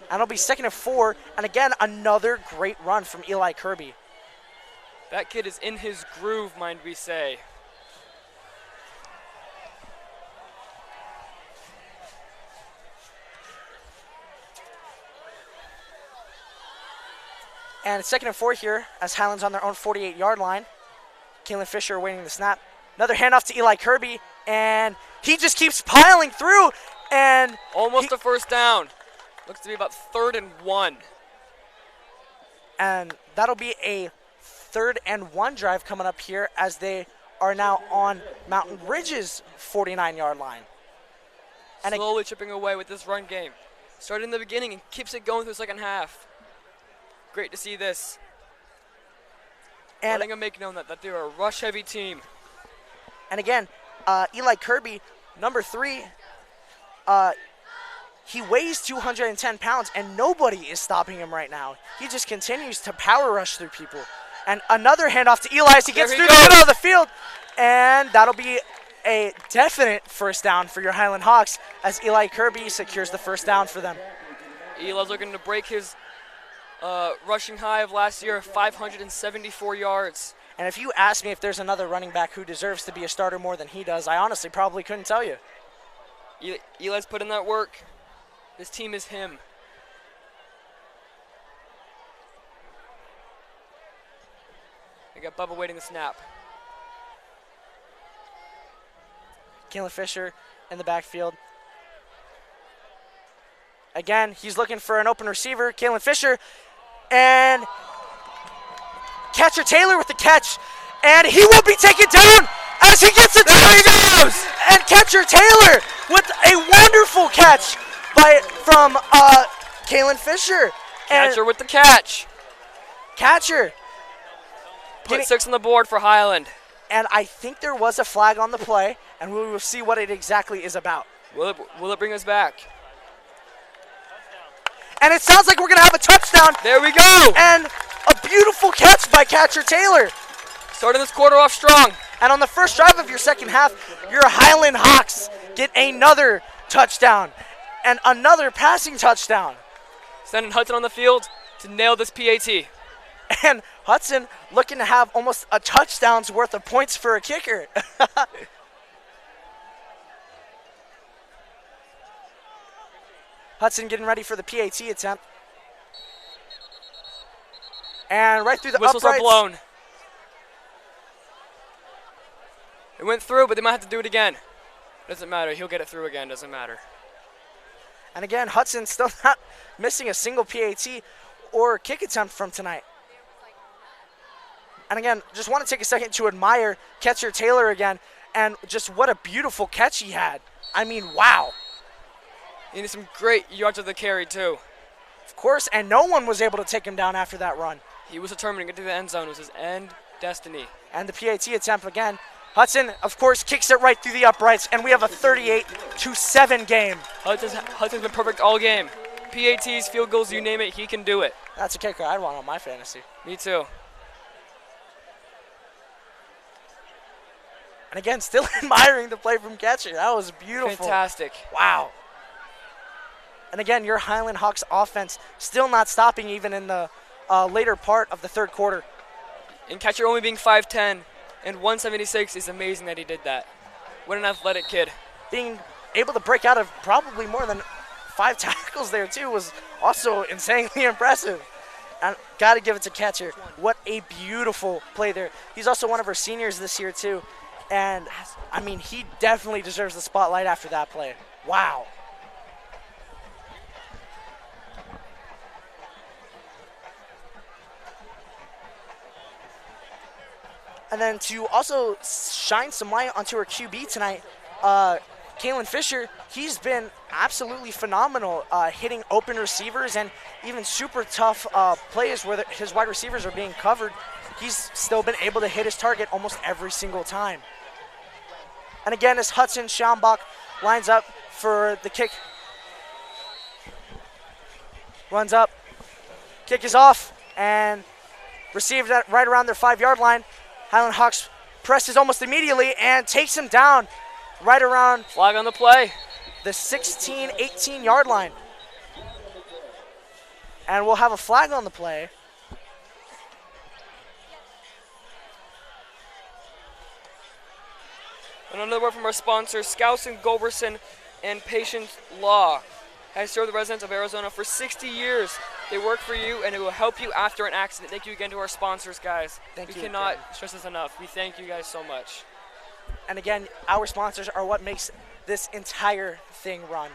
A: And it'll be 2nd and 4. And again, another great run from Eli Kirby.
B: That kid is in his groove, mind we say.
A: And it's 2nd and 4 here as Highlands on their own 48-yard line. Kalen Fisher waiting the snap. Another handoff to Eli Kirby, and he just keeps piling through. And
B: almost a first down. Looks to be about 3rd and 1.
A: And that'll be a 3rd and 1 drive coming up here as they are now on Mountain Ridge's 49-yard line.
B: And slowly chipping away with this run game. Started in the beginning and keeps it going through the second half. Great to see this. And letting them make known that they're a rush-heavy team.
A: And again, Eli Kirby, number 3, He weighs 210 pounds, and nobody is stopping him right now. He just continues to power rush through people. And another handoff to Eli as he gets through the middle of the field. And that'll be a definite first down for your Highland Hawks as Eli Kirby secures the first down for them.
B: Eli's looking to break his rushing high of last year, 574 yards.
A: And if you ask me if there's another running back who deserves to be a starter more than he does, I honestly probably couldn't tell you.
B: Eli's put in that work. This team is him. We got Bubba waiting the snap.
A: Kalen Fisher in the backfield. Again, he's looking for an open receiver. Kalen Fisher. And catcher Taylor with the catch. And he will be taken down as he gets it. There he goes! And catcher Taylor with a wonderful catch from Kalen Fisher.
B: Catcher with the catch.
A: Catcher.
B: Put 6 on the board for Highland.
A: And I think there was a flag on the play, and we will see what it exactly is about.
B: Will it bring us back?
A: And it sounds like we're going to have a touchdown.
B: There we go.
A: And a beautiful catch by catcher Taylor.
B: Starting this quarter off strong.
A: And on the first drive of your second half, your Highland Hawks get another touchdown and another passing touchdown.
B: Sending Hudson on the field to nail this PAT.
A: And Hudson looking to have almost a touchdown's worth of points for a kicker. Hudson getting ready for the PAT attempt. And right through the
B: Whistles
A: uprights.
B: are blown. It went through, but they might have to do it again. Doesn't matter. He'll get it through again. Doesn't matter.
A: And again, Hudson still not missing a single PAT or kick attempt from tonight. And again, just want to take a second to admire catcher Taylor again, and just what a beautiful catch he had. I mean, wow.
B: He needs some great yards of the carry, too.
A: Of course, and no one was able to take him down after that run.
B: He was determined to get to the end zone. It was his end destiny.
A: And the PAT attempt again. Hudson, of course, kicks it right through the uprights, and we have a 38-7 game.
B: Hudson's been perfect all game. PATs, field goals, you name it, he can do it.
A: That's a kicker I'd want on my fantasy.
B: Me too.
A: And again, still admiring the play from catcher. That was beautiful.
B: Fantastic.
A: Wow. And again, your Highland Hawks offense still not stopping even in the later part of the third quarter.
B: And catcher only being 5'10", and 176 is amazing that he did that. What an athletic kid.
A: Being able to break out of probably more than 5 tackles there too was also insanely impressive. And got to give it to catcher. What a beautiful play there. He's also one of our seniors this year too. And I mean, he definitely deserves the spotlight after that play. Wow. And then to also shine some light onto our QB tonight, Kalen Fisher, he's been absolutely phenomenal, hitting open receivers and even super tough plays where his wide receivers are being covered. He's still been able to hit his target almost every single time. And again, as Hudson Schaumbach lines up for the kick. Runs up, kick is off, and received that right around their 5-yard line. Highland Hawks presses almost immediately and takes him down right around
B: flag on the play,
A: the 16, 18-yard line. And we'll have a flag on the play.
B: And another word from our sponsors, Skousen, Goberson, and Patience Law. Has served the residents of Arizona for 60 years. They work for you, and it will help you after an accident. Thank you again to our sponsors, guys. We cannot stress this enough. We thank you guys so much.
A: And again, our sponsors are what makes this entire thing run.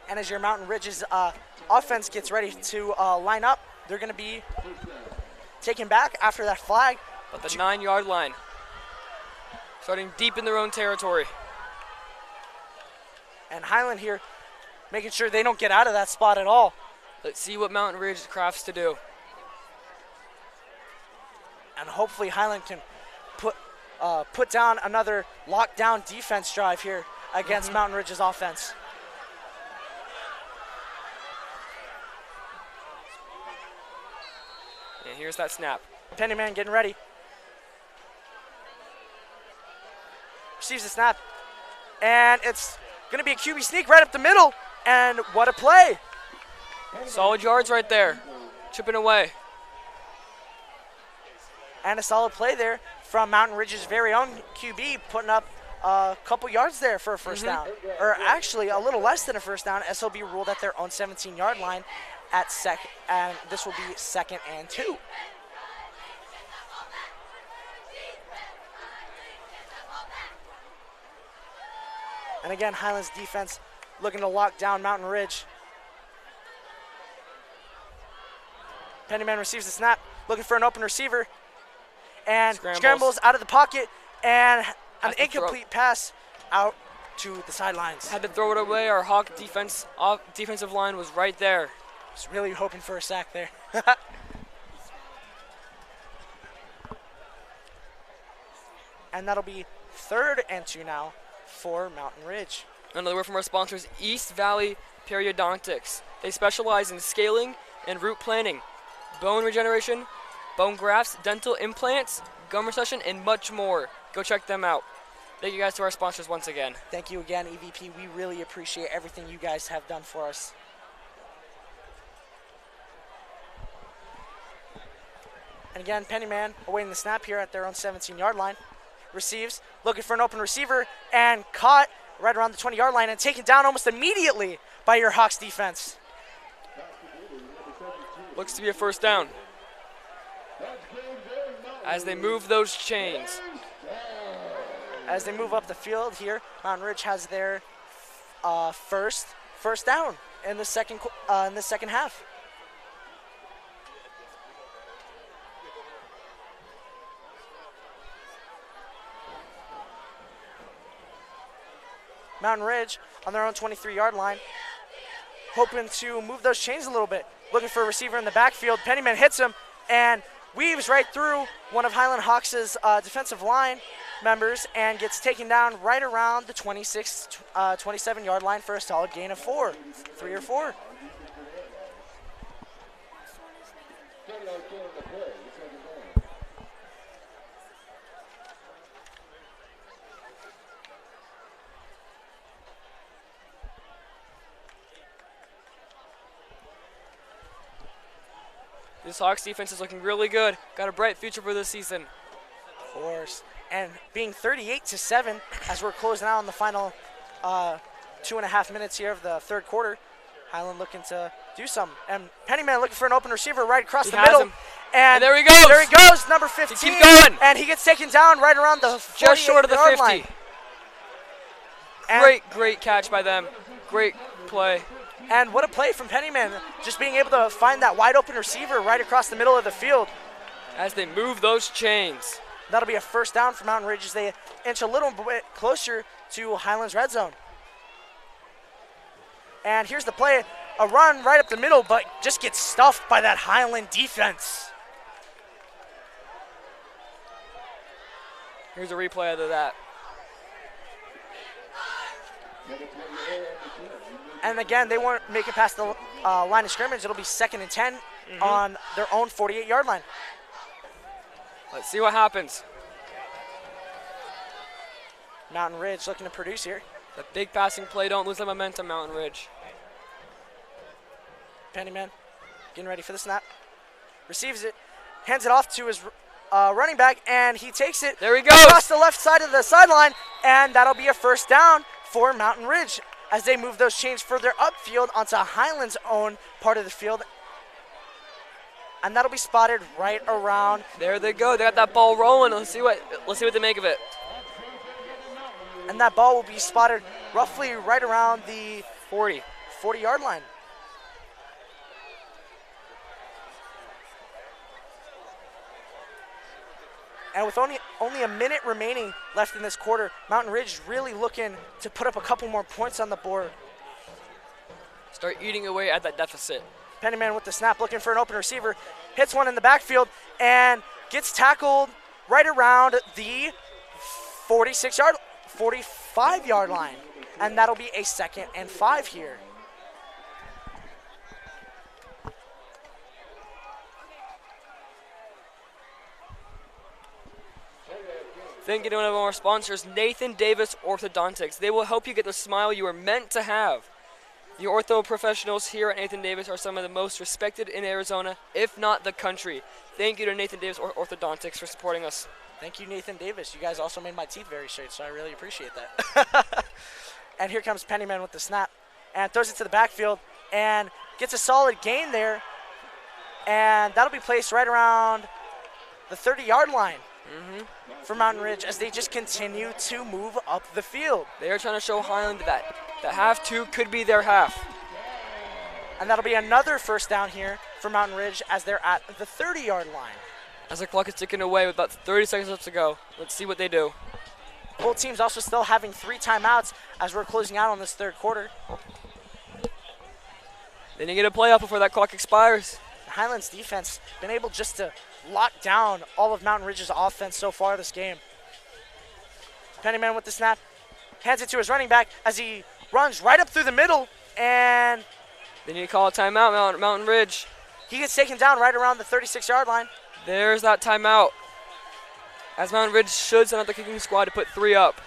A: And as your Mountain Ridges offense gets ready to line up, they're going to be taken back after that flag.
B: But the 9-yard line, starting deep in their own territory.
A: And Highland here making sure they don't get out of that spot at all.
B: Let's see what Mountain Ridge crafts to do.
A: And hopefully Highland can put down another lockdown defense drive here against Mountain Ridge's offense.
B: And here's that snap.
A: Pennyman getting ready. Receives the snap. And it's going to be a QB sneak right up the middle. And what a play.
B: Solid yards right there. Chipping away.
A: And a solid play there from Mountain Ridge's very own QB, putting up a couple yards there for a first down. Or actually a little less than a first down. SLB ruled at their own 17-yard line at second, and this will be 2nd and 2. And again, Highlands defense looking to lock down Mountain Ridge. Pennyman receives the snap, looking for an open receiver, and scrambles out of the pocket, and an incomplete pass out to the sidelines.
B: Had to throw it away. Our Hawk defensive line was right there.
A: Was really hoping for a sack there. And that'll be 3rd and 2 now for Mountain Ridge.
B: Another word from our sponsors, East Valley Periodontics. They specialize in scaling and root planning, bone regeneration, bone grafts, dental implants, gum recession, and much more. Go check them out. Thank you guys to our sponsors once again.
A: Thank you again, EVP. We really appreciate everything you guys have done for us. And again, Pennyman awaiting the snap here at their own 17-yard line. Receives, looking for an open receiver, and caught right around the 20-yard line and taken down almost immediately by your Hawks defense.
B: Looks to be a first down. As they move those chains.
A: As they move up the field here, Mountain Ridge has their first down in the second half. Mountain Ridge on their own 23-yard line, hoping to move those chains a little bit. Looking for a receiver in the backfield. Pennyman hits him and weaves right through one of Highland Hawks' defensive line members and gets taken down right around the 27-yard line for a solid gain of 3 or 4.
B: This Hawks defense is looking really good. Got a bright future for this season.
A: Of course. And being 38-7 as we're closing out on the final 2.5 minutes here of the third quarter. Highland looking to do something. And Pennyman looking for an open receiver right across the middle.
B: Him. And there he goes.
A: There he goes, number 15.
B: Keep going.
A: And he gets taken down right around the
B: just short of the 50.
A: Line.
B: Great catch by them. Great play.
A: And what a play from Pennyman, just being able to find that wide open receiver right across the middle of the field.
B: As they move those chains.
A: That'll be a first down for Mountain Ridge as they inch a little bit closer to Highlands red zone. And here's the play, a run right up the middle, but just gets stuffed by that Highland defense.
B: Here's a replay of that.
A: And again, they won't make it past the line of scrimmage. It'll be 2nd and 10 on their own 48-yard line.
B: Let's see what happens.
A: Mountain Ridge looking to produce here.
B: The big passing play, don't lose the momentum, Mountain Ridge.
A: Pennyman getting ready for the snap. Receives it, hands it off to his running back, and he takes it
B: there he goes.
A: Across the left side of the sideline, and that'll be a first down for Mountain Ridge as they move those chains further upfield onto Highland's own part of the field. And that'll be spotted right around.
B: There they go. They got that ball rolling. Let's see what they make of it.
A: And that ball will be spotted roughly right around the 40-yard line. And with only a minute remaining left in this quarter, Mountain Ridge is really looking to put up a couple more points on the board.
B: Start eating away at that deficit.
A: Pennyman with the snap, looking for an open receiver, hits one in the backfield, and gets tackled right around the 45-yard line. And that'll be a 2nd and 5 here.
B: Thank you to one of our sponsors, Nathan Davis Orthodontics. They will help you get the smile you are meant to have. The ortho professionals here at Nathan Davis are some of the most respected in Arizona, if not the country. Thank you to Nathan Davis Orthodontics for supporting us.
A: Thank you, Nathan Davis. You guys also made my teeth very straight, so I really appreciate that. And here comes Pennyman with the snap and throws it to the backfield and gets a solid gain there. And that'll be placed right around the 30-yard line for Mountain Ridge as they just continue to move up the field.
B: They are trying to show Highland that half two could be their half.
A: And that'll be another first down here for Mountain Ridge as they're at the 30-yard line.
B: As the clock is ticking away with about 30 seconds left to go, let's see what they do.
A: Both teams also still having 3 timeouts as we're closing out on this third quarter.
B: They need to get a play up before that clock expires.
A: Highlands defense been able just to lock down all of Mountain Ridge's offense so far this game. Pennyman with the snap, hands it to his running back as he runs right up through the middle, and
B: They need to call a timeout, Mountain Ridge.
A: he gets taken down right around the 36-yard line.
B: There's that timeout. As Mountain Ridge should send out the kicking squad to put 3 up.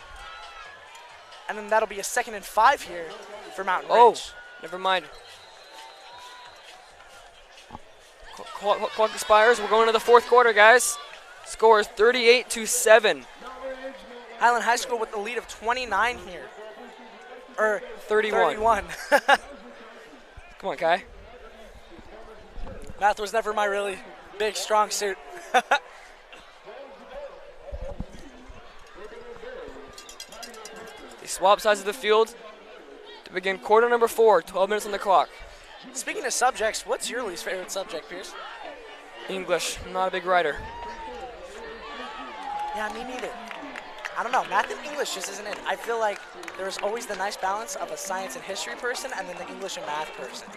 A: And then that'll be a 2nd and 5 here for Mountain
B: Oh,
A: Ridge.
B: never mind. Clock expires. We're going to the fourth quarter, guys. Score is 38-7.
A: Highland High School with the lead of 29 here. Or
B: 31. Come on, Kai.
A: Math was never my really big, strong suit.
B: They swap sides of the field to begin quarter number 4, 12 minutes on the clock.
A: Speaking of subjects, what's your least favorite subject, Pierce?
B: English. I'm not a big writer.
A: Yeah, me neither. I don't know. Math and English just isn't it. I feel like there's always the nice balance of a science and history person and then the English and math person.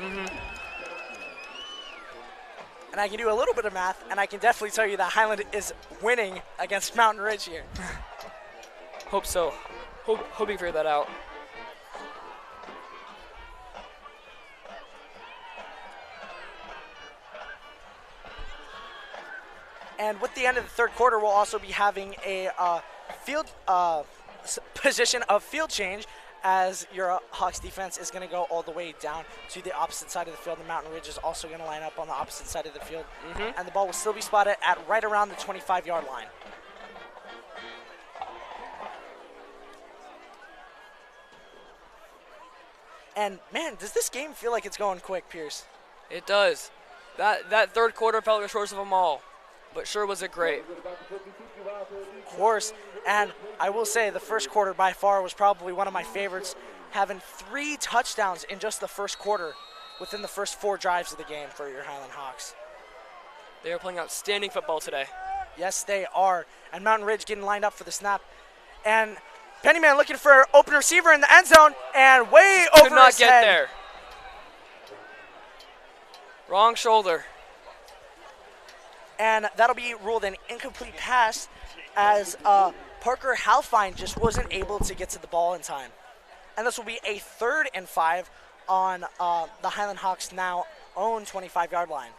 A: And I can do a little bit of math, and I can definitely tell you that Highland is winning against Mountain Ridge here.
B: Hope so. Hope you figure that out.
A: And with the end of the third quarter, we'll also be having a field position of field change as your Hawks defense is going to go all the way down to the opposite side of the field. The Mountain Ridge is also going to line up on the opposite side of the field. And the ball will still be spotted at right around the 25-yard line. And, man, does this game feel like it's going quick, Pierce?
B: It does. That third quarter felt like the shortest of them all, but sure was it great.
A: Of course, and I will say the first quarter by far was probably one of my favorites, having 3 touchdowns in just the first quarter within the first 4 drives of the game for your Highland Hawks.
B: They are playing outstanding football today.
A: Yes, they are. And Mountain Ridge getting lined up for the snap. And Pennyman looking for an open receiver in the end zone, and way over
B: Could not
A: his
B: get
A: head.
B: there. Wrong shoulder.
A: And that'll be ruled an incomplete pass as Parker Halfine just wasn't able to get to the ball in time. And this will be a 3rd and 5 on the Highland Hawks' now own 25-yard line.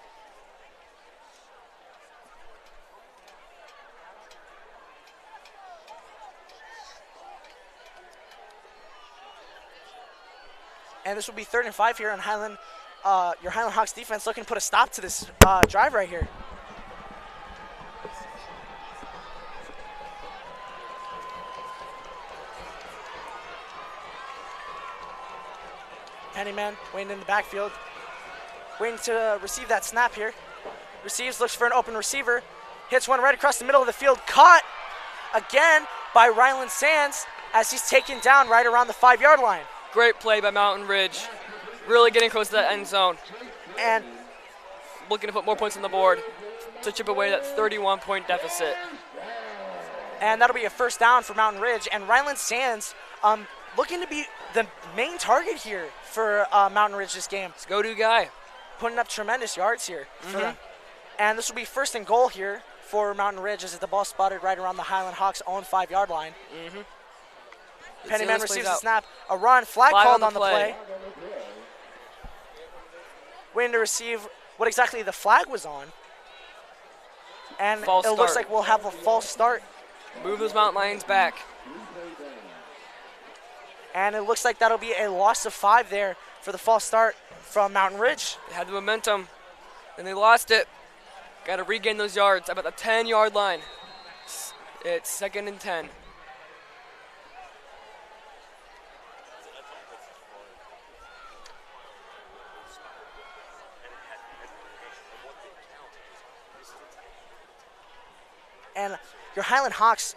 A: And this will be 3rd and 5 here on Highland. Your Highland Hawks defense looking to put a stop to this drive right here. Pennyman waiting in the backfield, waiting to receive that snap here. Receives, looks for an open receiver, hits one right across the middle of the field, caught again by Ryland Sands as he's taken down right around the 5-yard line.
B: Great play by Mountain Ridge. Really getting close to that end zone.
A: And
B: looking to put more points on the board to chip away that 31-point deficit.
A: And that'll be a first down for Mountain Ridge. And Ryland Sands looking to be the main target here for Mountain Ridge this game.
B: Let's go-to guy.
A: Putting up tremendous yards here for them. And this will be first and goal here for Mountain Ridge as the ball spotted right around the Highland Hawks' own 5-yard line. Pennyman receives the snap. A run. Flag called on the play. Waiting to receive what exactly the flag was on. And
B: False
A: it looks
B: start.
A: like we'll have a false start.
B: Move those Mountain Lions back.
A: And it looks like that'll be a loss of 5 there for the false start from Mountain Ridge.
B: They had the momentum, and they lost it. Got to regain those yards about the 10-yard line. It's 2nd and 10.
A: And your Highland Hawks,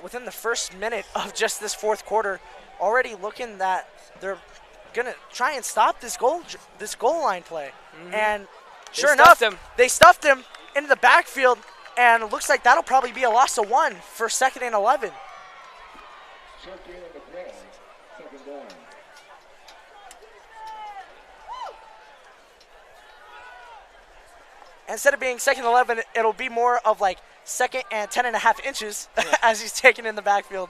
A: within the first minute of just this fourth quarter, already looking that they're gonna try and stop this goal line play. And sure enough, they stuffed him into the backfield, and it looks like that'll probably be a loss of 1 for 2nd and 11.
G: Check in at the play. Second down.
A: Instead of being 2nd and 11, it'll be more of like 2nd and 10.5 inches as he's taken in the backfield.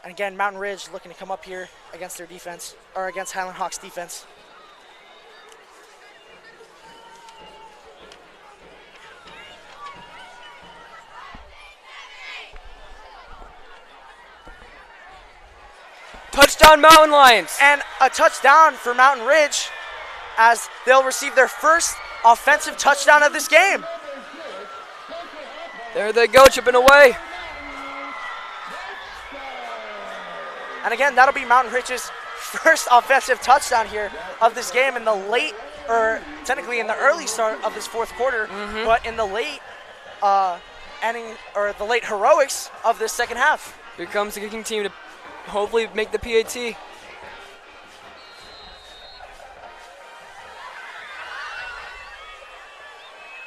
A: And again, Mountain Ridge looking to come up here against their defense, or against Highland Hawks defense.
B: Touchdown Mountain Lions.
A: And a touchdown for Mountain Ridge as they'll receive their first offensive touchdown of this game.
B: There they go, chipping away.
A: And again, that'll be Mountain Ridge's first offensive touchdown here of this game in the late, or technically in the early start of this fourth quarter, but in the late ending, or the late heroics of this second half.
B: Here comes the kicking team to hopefully make the PAT.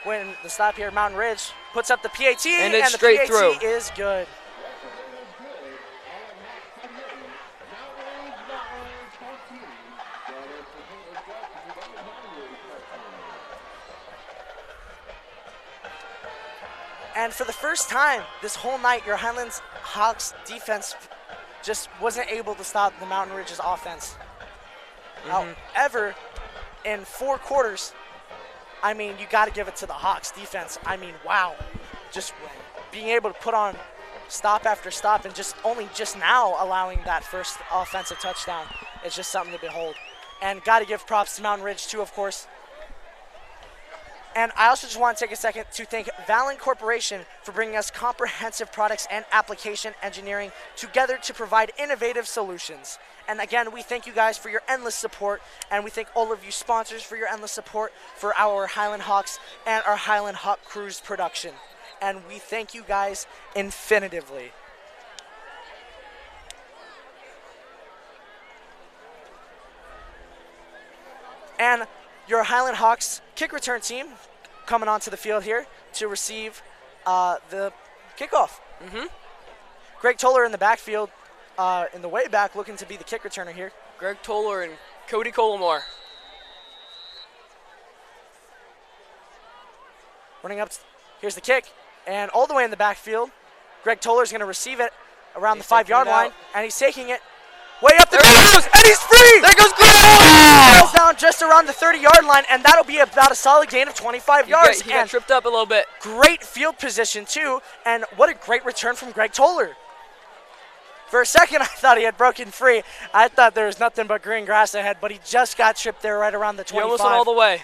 A: When the stop here, Mountain Ridge puts up the PAT,
B: And it's
A: the
B: straight
A: PAT
B: through.
A: is good. And for the first time this whole night, your Highlands Hawks defense just wasn't able to stop the Mountain Ridge's offense. However, in 4 quarters, I mean, you got to give it to the Hawks defense. I mean, wow. Just being able to put on stop after stop and just now allowing that first offensive touchdown is just something to behold. And got to give props to Mountain Ridge too, of course. And I also just want to take a second to thank Valen Corporation for bringing us comprehensive products and application engineering together to provide innovative solutions. And again, we thank you guys for your endless support, and we thank all of you sponsors for your endless support for our Highland Hawks and our Highland Hawk Cruise production. And we thank you guys infinitively. And your Highland Hawks kick return team coming onto the field here to receive the kickoff. Greg Toller in the backfield, in the way back, looking to be the kick returner here.
B: Greg Toller and Cody Colomore.
A: Running up, here's the kick, and all the way in the backfield, Greg Toller's going to receive it around the 5-yard line, and he's taking it way up the field, and he's free!
B: There goes Greg!
A: Falls down just around the 30-yard line, and that'll be about a solid gain of 25 yards.
B: He got tripped up a little bit.
A: Great field position, too, and what a great return from Greg Toller. For a second, I thought he had broken free. I thought there was nothing but green grass ahead, but he just got tripped there right around the 25.
B: He almost went all the way.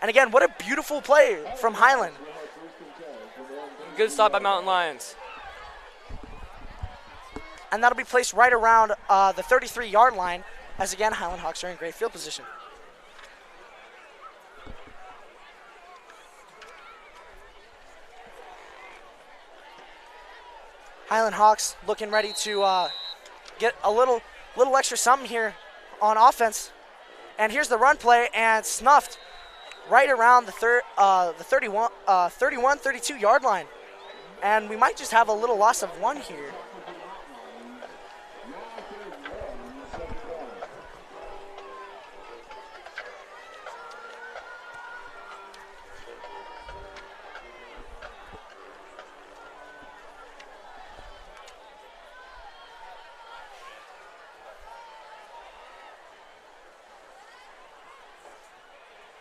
A: And again, what a beautiful play from Highland.
B: Good stop by Mountain Lions.
A: And that'll be placed right around the 33-yard line, as again, Highland Hawks are in great field position. Highland Hawks looking ready to get a little extra something here on offense. And here's the run play, and snuffed right around the 31, 32 yard line. And we might just have a little loss of one here.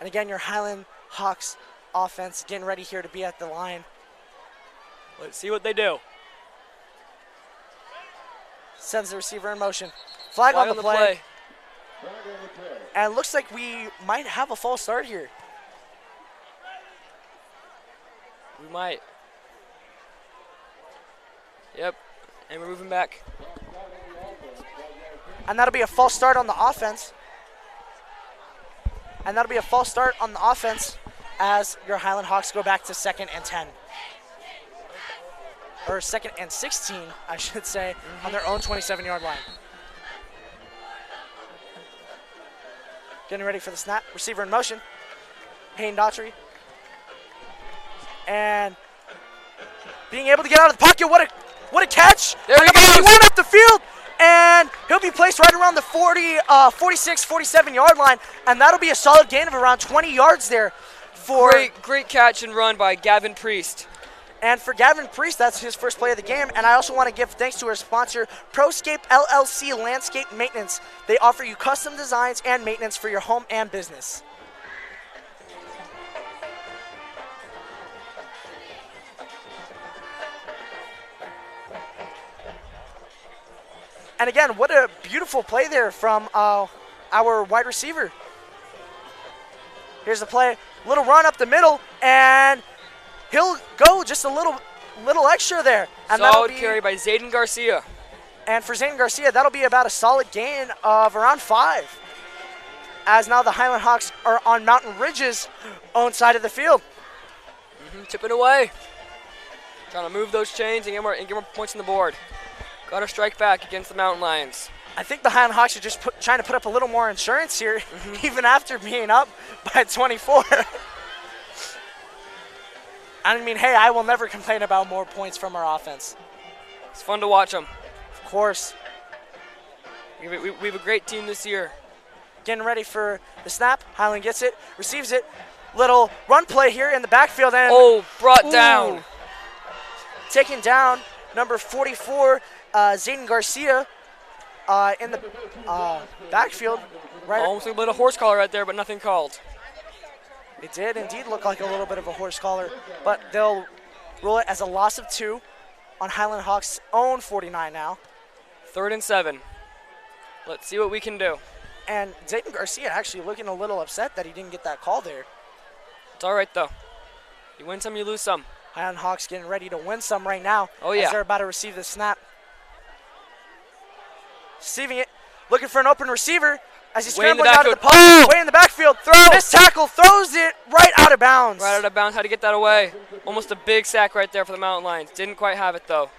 A: And again, your Highland Hawks offense getting ready here to be at the line.
B: Let's see what they do.
A: Sends the receiver in motion. Flag on the play. And it looks like we might have a false start here.
B: We might. Yep, and we're moving back.
A: And that'll be a false start on the offense. And that'll be a false start on the offense as your Highland Hawks go back to 2nd and 10. Or 2nd and 16, I should say, on their own 27-yard line. Getting ready for the snap. Receiver in motion. Hayden Daughtry. And being able to get out of the pocket. What a catch.
B: There he goes.
A: He went up the field. And he'll be placed right around the 46, 47-yard line. And that'll be a solid gain of around 20 yards there.
B: Great catch and run by Gavin Priest.
A: And for Gavin Priest, that's his first play of the game. And I also want to give thanks to our sponsor, ProScape LLC Landscape Maintenance. They offer you custom designs and maintenance for your home and business. And again, what a beautiful play there from our wide receiver. Here's the play, little run up the middle, and he'll go just a little extra there. And
B: solid carry by Zayden Garcia.
A: And for Zayden Garcia, that'll be about a solid gain of around 5. As now the Highland Hawks are on Mountain Ridge's own side of the field.
B: Tip it away. Trying to move those chains and get more points on the board. Got to strike back against the Mountain Lions.
A: I think the Highland Hawks are just trying to put up a little more insurance here, even after being up by 24. I mean, hey, I will never complain about more points from our offense.
B: It's fun to watch them.
A: Of course.
B: We have a great team this year.
A: Getting ready for the snap. Highland gets it, receives it. Little run play here in the backfield. And
B: brought down.
A: Taken down, number 44, Zayden Garcia in the backfield. Right.
B: Almost a bit of horse collar right there, but nothing called.
A: It did indeed look like a little bit of a horse collar, but they'll rule it as a loss of 2 on Highland Hawks' own 49 now.
B: 3rd and 7. Let's see what we can do.
A: And Zayden Garcia actually looking a little upset that he didn't get that call there.
B: It's all right, though. You win some, you lose some.
A: Highland Hawks getting ready to win some right now.
B: Oh, yeah.
A: As they're about to receive the snap. Receiving it, looking for an open receiver as he's scrambling out of the pocket. Way in the backfield. This tackle throws it right out of bounds.
B: Right out of bounds. How to get that away. Almost a big sack right there for the Mountain Lions. Didn't quite have it, though.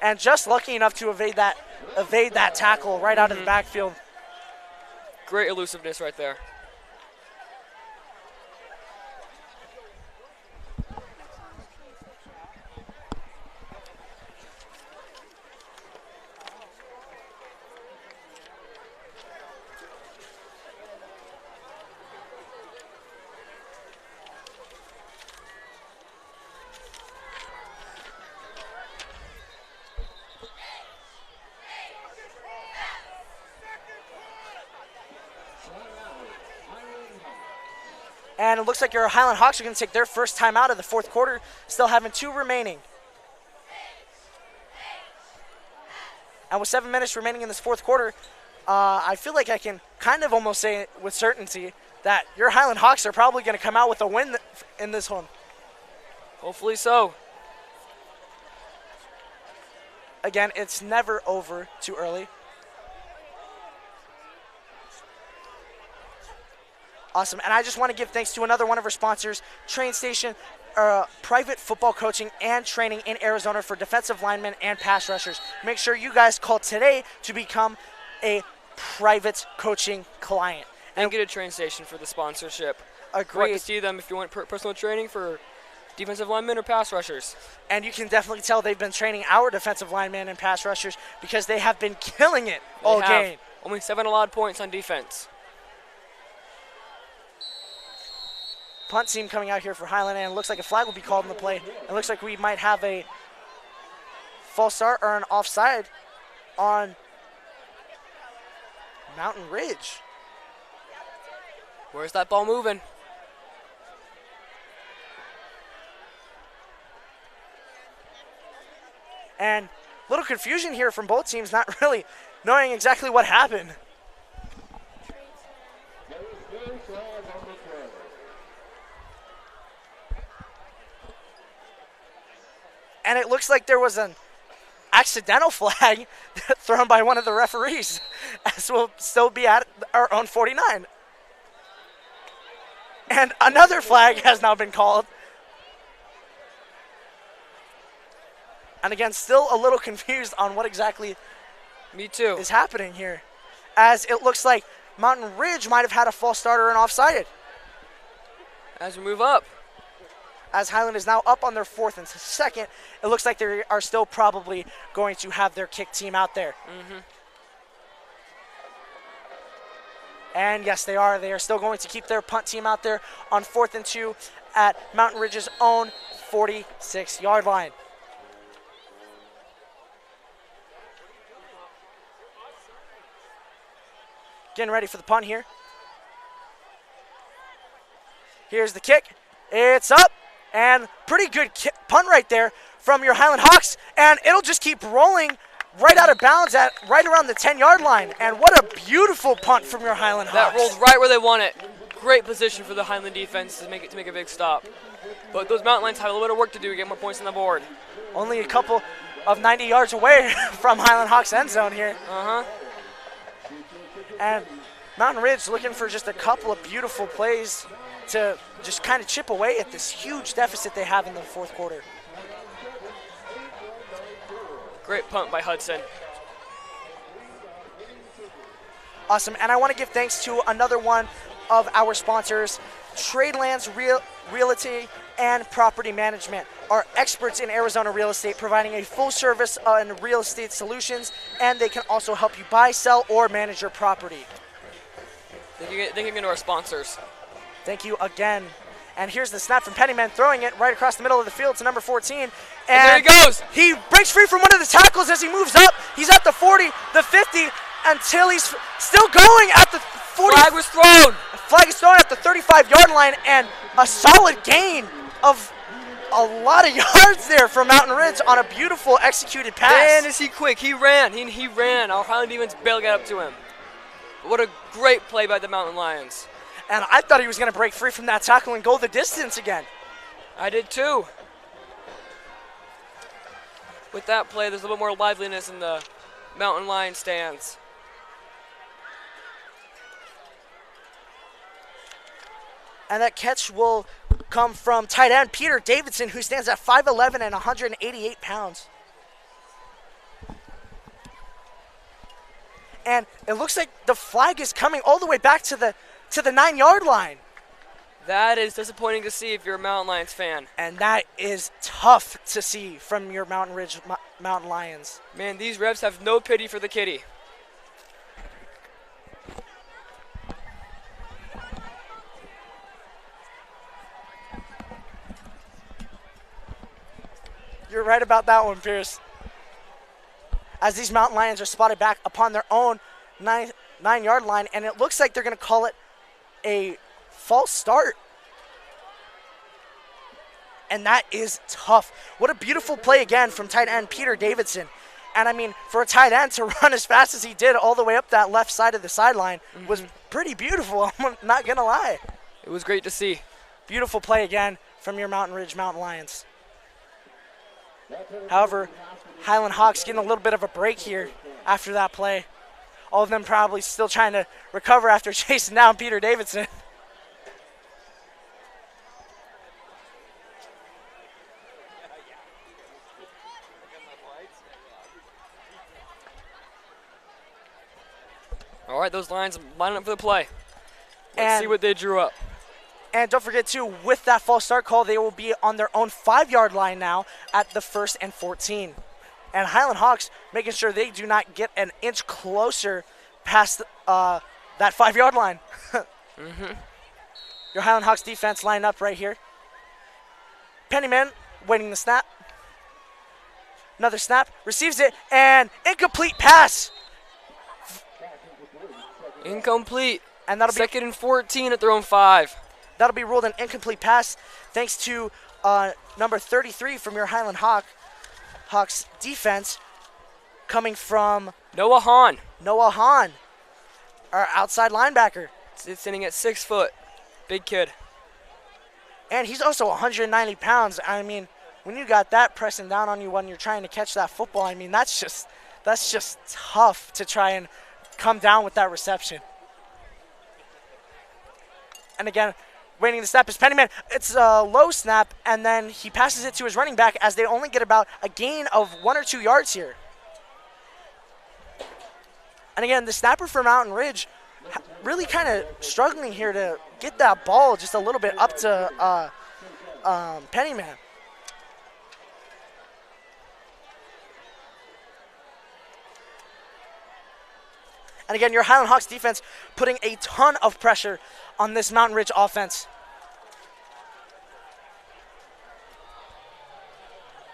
A: And just lucky enough to evade that tackle right out of the backfield.
B: Great elusiveness right there.
A: And it looks like your Highland Hawks are going to take their first time out of the 4th quarter, still having 2 remaining. And with 7 minutes remaining in this 4th quarter, I feel like I can kind of almost say with certainty that your Highland Hawks are probably going to come out with a win in this one.
B: Hopefully so.
A: Again, it's never over too early. Awesome, and I just want to give thanks to another one of our sponsors, Train Station private football coaching and training in Arizona for defensive linemen and pass rushers. Make sure you guys call today to become a private coaching client.
B: And get a train station for the sponsorship.
A: Agreed.
B: Like to see them if you want personal training for defensive linemen or pass rushers.
A: And you can definitely tell they've been training our defensive linemen and pass rushers because they have been killing it all game.
B: Only 7 allowed points on defense.
A: Punt team coming out here for Highland, and it looks like a flag will be called in the play. It looks like we might have a false start or an offside on Mountain Ridge.
B: Where's that ball moving?
A: And a little confusion here from both teams, not really knowing exactly what happened. And it looks like there was an accidental flag thrown by one of the referees, as we'll still be at our own 49. And another flag has now been called. And again, still a little confused on what exactly
B: Me too.
A: is happening here, as it looks like Mountain Ridge might have had a false start or an offside.
B: As we move up.
A: As Highland is now up on their 4th and 2nd, it looks like they are still probably going to have their kick team out there. And yes, they are. They are still going to keep their punt team out there on 4th and 2 at Mountain Ridge's own 46-yard line. Getting ready for the punt here. Here's the kick. It's up. And pretty good punt right there from your Highland Hawks. And it'll just keep rolling right out of bounds at right around the 10-yard line. And what a beautiful punt from your Highland Hawks.
B: That rolled right where they want it. Great position for the Highland defense to make a big stop. But those Mountain Lions have a little bit of work to do to get more points on the board.
A: Only a couple of 90 yards away from Highland Hawks end zone here. And Mountain Ridge looking for just a couple of beautiful plays to just kind of chip away at this huge deficit they have in the 4th quarter.
B: Great punt by Hudson.
A: Awesome, and I want to give thanks to another one of our sponsors, Tradelands Realty and Property Management, are experts in Arizona real estate, providing a full service on real estate solutions, and they can also help you buy, sell, or manage your property.
B: Thank you to our sponsors.
A: Thank you again. And here's the snap from Pennyman, throwing it right across the middle of the field to number 14. And
B: there he goes.
A: He breaks free from one of the tackles as he moves up. He's at the 40, the 50, until he's still going at the 40.
B: Flag was thrown.
A: Flag is thrown at the 35-yard line, and a solid gain of a lot of yards there from Mountain Ridge on a beautiful executed pass.
B: Man, is he quick. He ran. He ran. Our Highland defense barely got up to him. What a great play by the Mountain Lions.
A: And I thought he was going to break free from that tackle and go the distance again.
B: I did too. With that play, there's a little more liveliness in the Mountain Lion stands.
A: And that catch will come from tight end Peter Davidson, who stands at 5'11 and 188 pounds. And it looks like the flag is coming all the way back to the 9-yard line.
B: That is disappointing to see if you're a Mountain Lions fan.
A: And that is tough to see from your Mountain Ridge Mountain Lions.
B: Man, these refs have no pity for the kitty.
A: You're right about that one, Pierce. As these Mountain Lions are spotted back upon their own 9-yard line, and it looks like they're going to call it a false start. And that is tough. What a beautiful play again from tight end Peter Davidson. And I mean, for a tight end to run as fast as he did all the way up that left side of the sideline was pretty beautiful, I'm not going to lie.
B: It was great to see.
A: Beautiful play again from your Mountain Ridge Mountain Lions. However, Highland Hawks getting a little bit of a break here after that play. All of them probably still trying to recover after chasing down Peter Davidson.
B: right, those lines lining up for the play. Let's
A: And-
B: see what they drew up.
A: And don't forget, too, with that false start call, they will be on their own 5-yard line now at the 1st and 14. And Highland Hawks making sure they do not get an inch closer past that 5-yard line. Your Highland Hawks defense lined up right here. Pennyman waiting the snap. Another snap, receives it, and incomplete pass.
B: Incomplete.
A: And that'll be
B: 2nd and 14 at their own 5.
A: That'll be ruled an incomplete pass thanks to number 33 from your Highland Hawks defense coming from
B: Noah Hahn.
A: Noah Hahn, our outside linebacker.
B: Sitting at 6 foot. Big kid.
A: And he's also 190 pounds. I mean, when you got that pressing down on you when you're trying to catch that football, I mean, that's just tough to try and come down with that reception. And again, waiting the snap is Pennyman. It's a low snap, and then he passes it to his running back as they only get about a gain of 1 or 2 yards here. And again, the snapper for Mountain Ridge really kind of struggling here to get that ball just a little bit up to Pennyman. And again, your Highland Hawks defense putting a ton of pressure on this Mountain Ridge offense.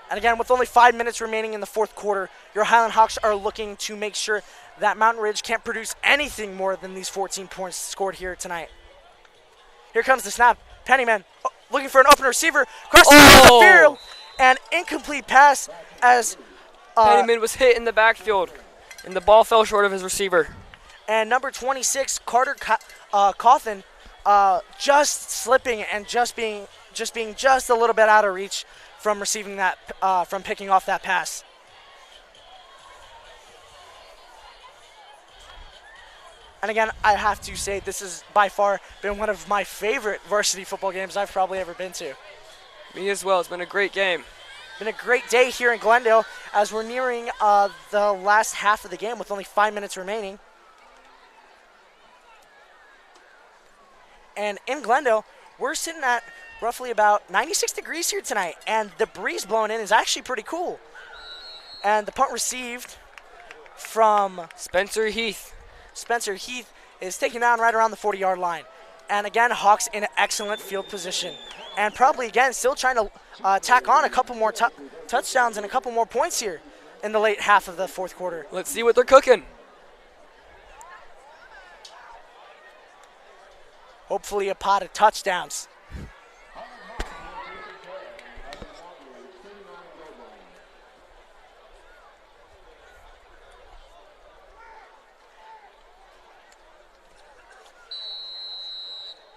A: And again, with only 5 minutes remaining in the 4th quarter, your Highland Hawks are looking to make sure that Mountain Ridge can't produce anything more than these 14 points scored here tonight. Here comes the snap. Pennyman looking for an open receiver. Crossing the field. And incomplete pass as
B: Pennyman was hit in the backfield, and the ball fell short of his receiver.
A: And number 26, Carter Cawthon, just slipping and just being just a little bit out of reach from receiving that, from picking off that pass. And again, I have to say this has by far been one of my favorite varsity football games I've probably ever been to.
B: Me as well. It's been a great game.
A: Been a great day here in Glendale as we're nearing the last half of the game with only 5 minutes remaining. And in Glendale, we're sitting at roughly about 96 degrees here tonight, and the breeze blowing in is actually pretty cool. And the punt received from
B: Spencer Heath
A: is taken down right around the 40-yard line. And again, Hawks in excellent field position. And probably, again, still trying to tack on a couple more touchdowns and a couple more points here in the late half of the 4th quarter.
B: Let's see what they're cooking.
A: Hopefully a pot of touchdowns.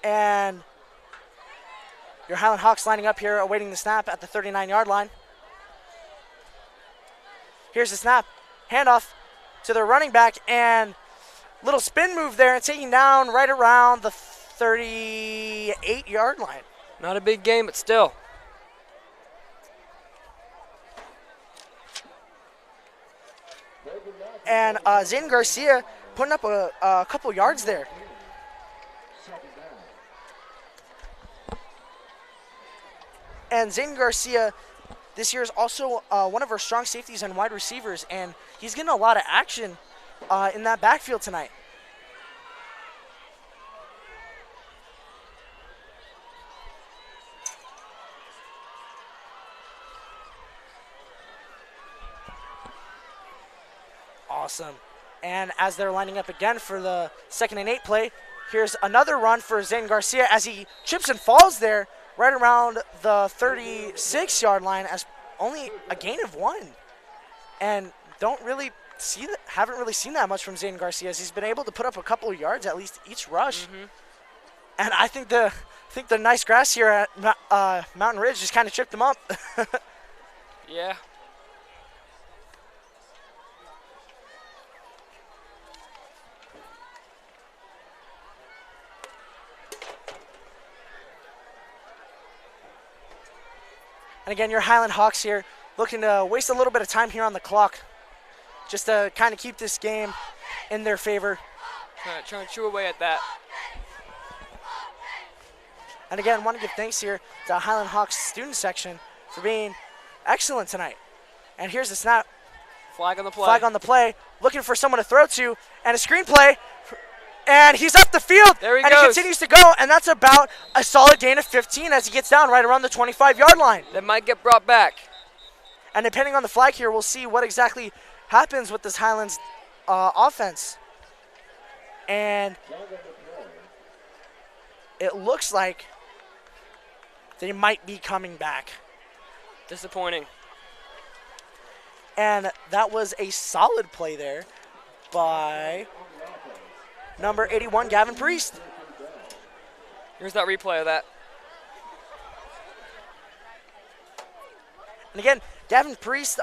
A: And your Highland Hawks lining up here awaiting the snap at the 39-yard line. Here's the snap. Handoff to their running back, and little spin move there and taking down right around the 38-yard line.
B: Not a big game, but still.
A: And Zayden Garcia putting up a couple yards there. And Zayden Garcia this year is also one of our strong safeties and wide receivers, and he's getting a lot of action in that backfield tonight. Awesome. And as they're lining up again for the 2nd and 8 play, here's another run for Zayden Garcia as he trips and falls there right around the 36-yard line as only a gain of 1. And haven't really seen that much from Zayden Garcia as he's been able to put up a couple of yards at least each rush. And I think the nice grass here at Mountain Ridge just kind of tripped him up.
B: Yeah.
A: And again, your Highland Hawks here looking to waste a little bit of time here on the clock just to kind of keep this game in their favor.
B: Trying to chew away at that.
A: And again, want to give thanks here to Highland Hawks student section for being excellent tonight. And here's the snap.
B: Flag on the play.
A: Flag on the play. Looking for someone to throw to. And a screenplay. And he's up the field.
B: There he
A: and
B: goes.
A: he continues to go. And that's about a solid gain of 15 as he gets down right around the 25-yard line.
B: That might get brought back.
A: And depending on the flag here, we'll see what exactly happens with this Highlands offense. And it looks like they might be coming back.
B: Disappointing.
A: And that was a solid play there by number 81, Gavin Priest.
B: Here's that replay of that.
A: And again, Gavin Priest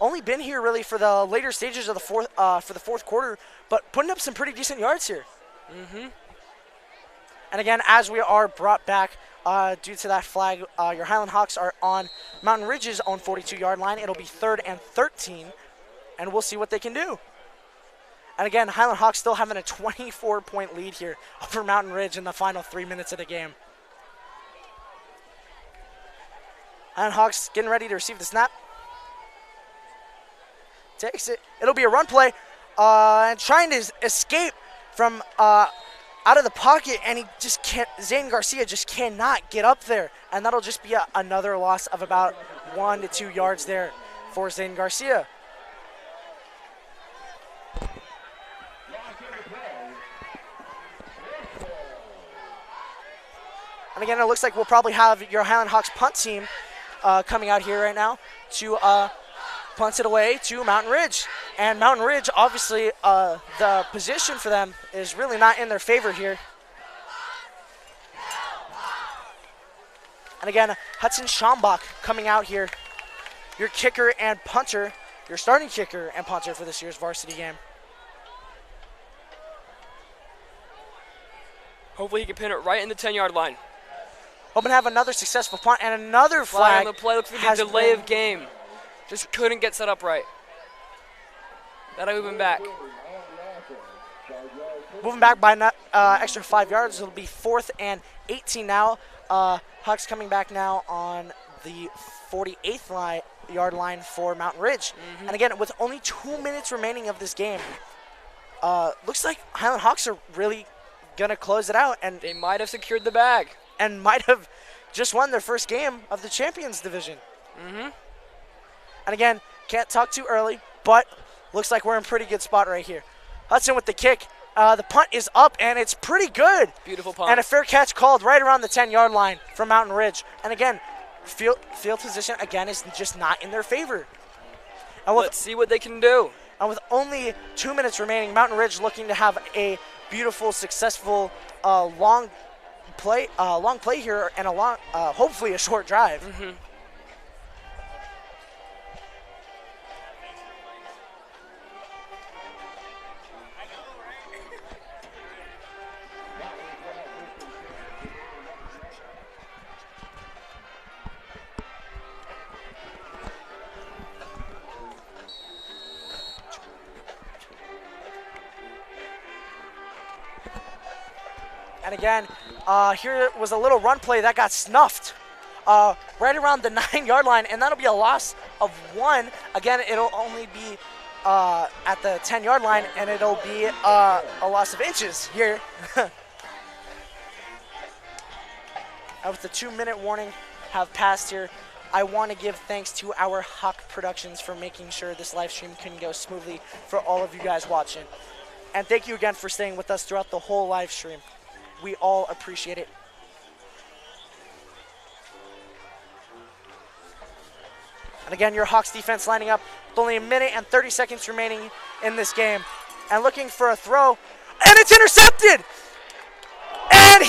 A: only been here really for the later stages of the fourth quarter, but putting up some pretty decent yards here.
B: Mm-hmm.
A: And again, as we are brought back due to that flag, your Highland Hawks are on Mountain Ridge's own 42-yard line. It'll be 3rd and 13, and we'll see what they can do. And again, Highland Hawks still having a 24-point lead here over Mountain Ridge in the final 3 minutes of the game. Highland Hawks getting ready to receive the snap. Takes it. It'll be a run play. And trying to escape from out of the pocket, and he just can't. Zane Garcia just cannot get up there. And that'll just be another loss of about 1 to 2 yards there for Zane Garcia. And again, it looks like we'll probably have your Highland Hawks punt team coming out here right now to punt it away to Mountain Ridge. And Mountain Ridge, obviously, the position for them is really not in their favor here. And again, Hudson Schambach coming out here, your kicker and punter, your starting kicker and punter for this year's varsity game.
B: Hopefully he can pin it right in the 10-yard line.
A: Hoping to have another successful punt and another flag.
B: On the play. Looks like a delay of game. Just couldn't get set up right. That'll move him back.
A: Moving back by extra 5 yards. It'll be 4th and 18 now. Hawks coming back now on the 48th yard line for Mountain Ridge. Mm-hmm. And again, with only 2 minutes remaining of this game, looks like Highland Hawks are really going to close it out. And
B: they might have secured the bag.
A: And might have just won their first game of the Champions Division.
B: Mm-hmm.
A: And again, can't talk too early, but looks like we're in a pretty good spot right here. Hudson with the kick. The punt is up, and it's pretty good.
B: Beautiful punt.
A: And a fair catch called right around the 10-yard line from Mountain Ridge. And again, field position, again, is just not in their favor. And
B: let's see what they can do.
A: And with only 2 minutes remaining, Mountain Ridge looking to have a beautiful, successful, long play here, and hopefully a short drive.
B: Mm-hmm.
A: And again, here was a little run play that got snuffed right around the 9-yard line, and that'll be a loss of 1. Again, it'll only be at the 10-yard line, and it'll be a loss of inches here. With the 2-minute warning have passed here, I want to give thanks to our Hawk Productions for making sure this live stream can go smoothly for all of you guys watching. And thank you again for staying with us throughout the whole live stream. We all appreciate it. And again, your Hawks defense lining up with only 1 minute and 30 seconds remaining in this game. And looking for a throw. And it's intercepted! And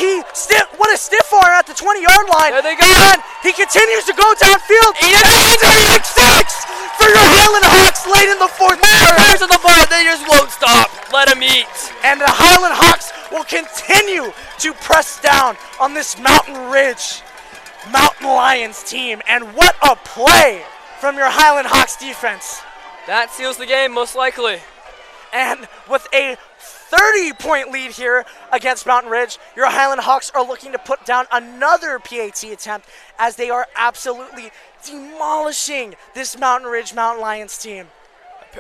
A: what a stiff arm at the 20-yard line.
B: There they go.
A: And he continues to go downfield. And it's 6 for your Highland Hawks late in the fourth quarter.
B: There's the ball. They just won't stop. Let them eat.
A: And the Highland Hawks will continue to press down on this Mountain Ridge Mountain Lions team. And what a play from your Highland Hawks defense.
B: That seals the game, most likely.
A: And with a 30-point lead here against Mountain Ridge. Your Highland Hawks are looking to put down another PAT attempt as they are absolutely demolishing this Mountain Ridge Mountain Lions team.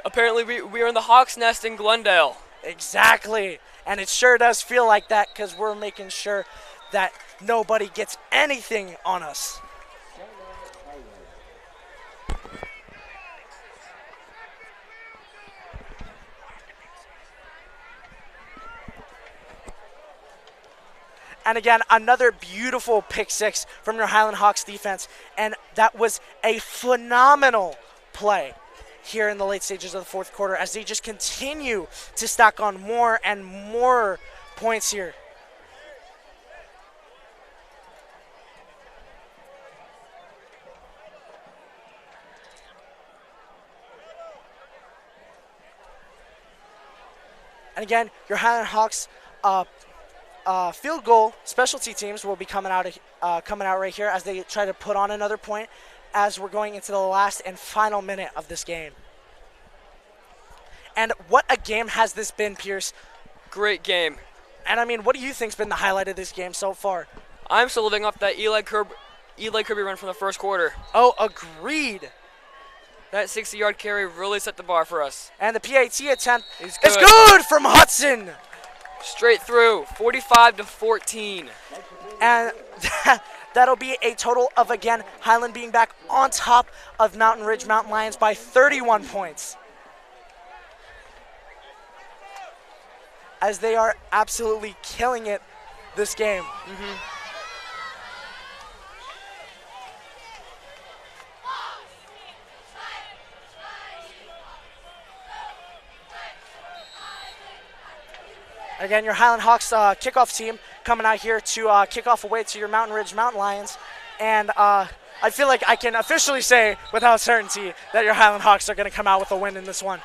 B: Apparently, we are in the Hawks' nest in Glendale.
A: Exactly. And it sure does feel like that because we're making sure that nobody gets anything on us. And again, another beautiful pick six from your Highland Hawks defense. And that was a phenomenal play here in the late stages of the fourth quarter as they just continue to stack on more and more points here. And again, your Highland Hawks field goal specialty teams will be coming out right here as they try to put on another point as we're going into the last and final minute of this game. And what a game has this been, Pierce.
B: Great game.
A: And I mean, what do you think's been the highlight of this game so far?
B: I'm still living off that Eli Kirby run from the first quarter.
A: Oh, agreed.
B: That 60-yard carry really set the bar for us.
A: And the PAT attempt
B: is
A: good from Hudson.
B: Straight through, 45-14.
A: And that'll be a total of, again, Highland being back on top of Mountain Ridge Mountain Lions by 31 points. As they are absolutely killing it this game. Again, your Highland Hawks kickoff team coming out here to kick off away to your Mountain Ridge Mountain Lions. And I feel like I can officially say without certainty that your Highland Hawks are going to come out with a win in this one.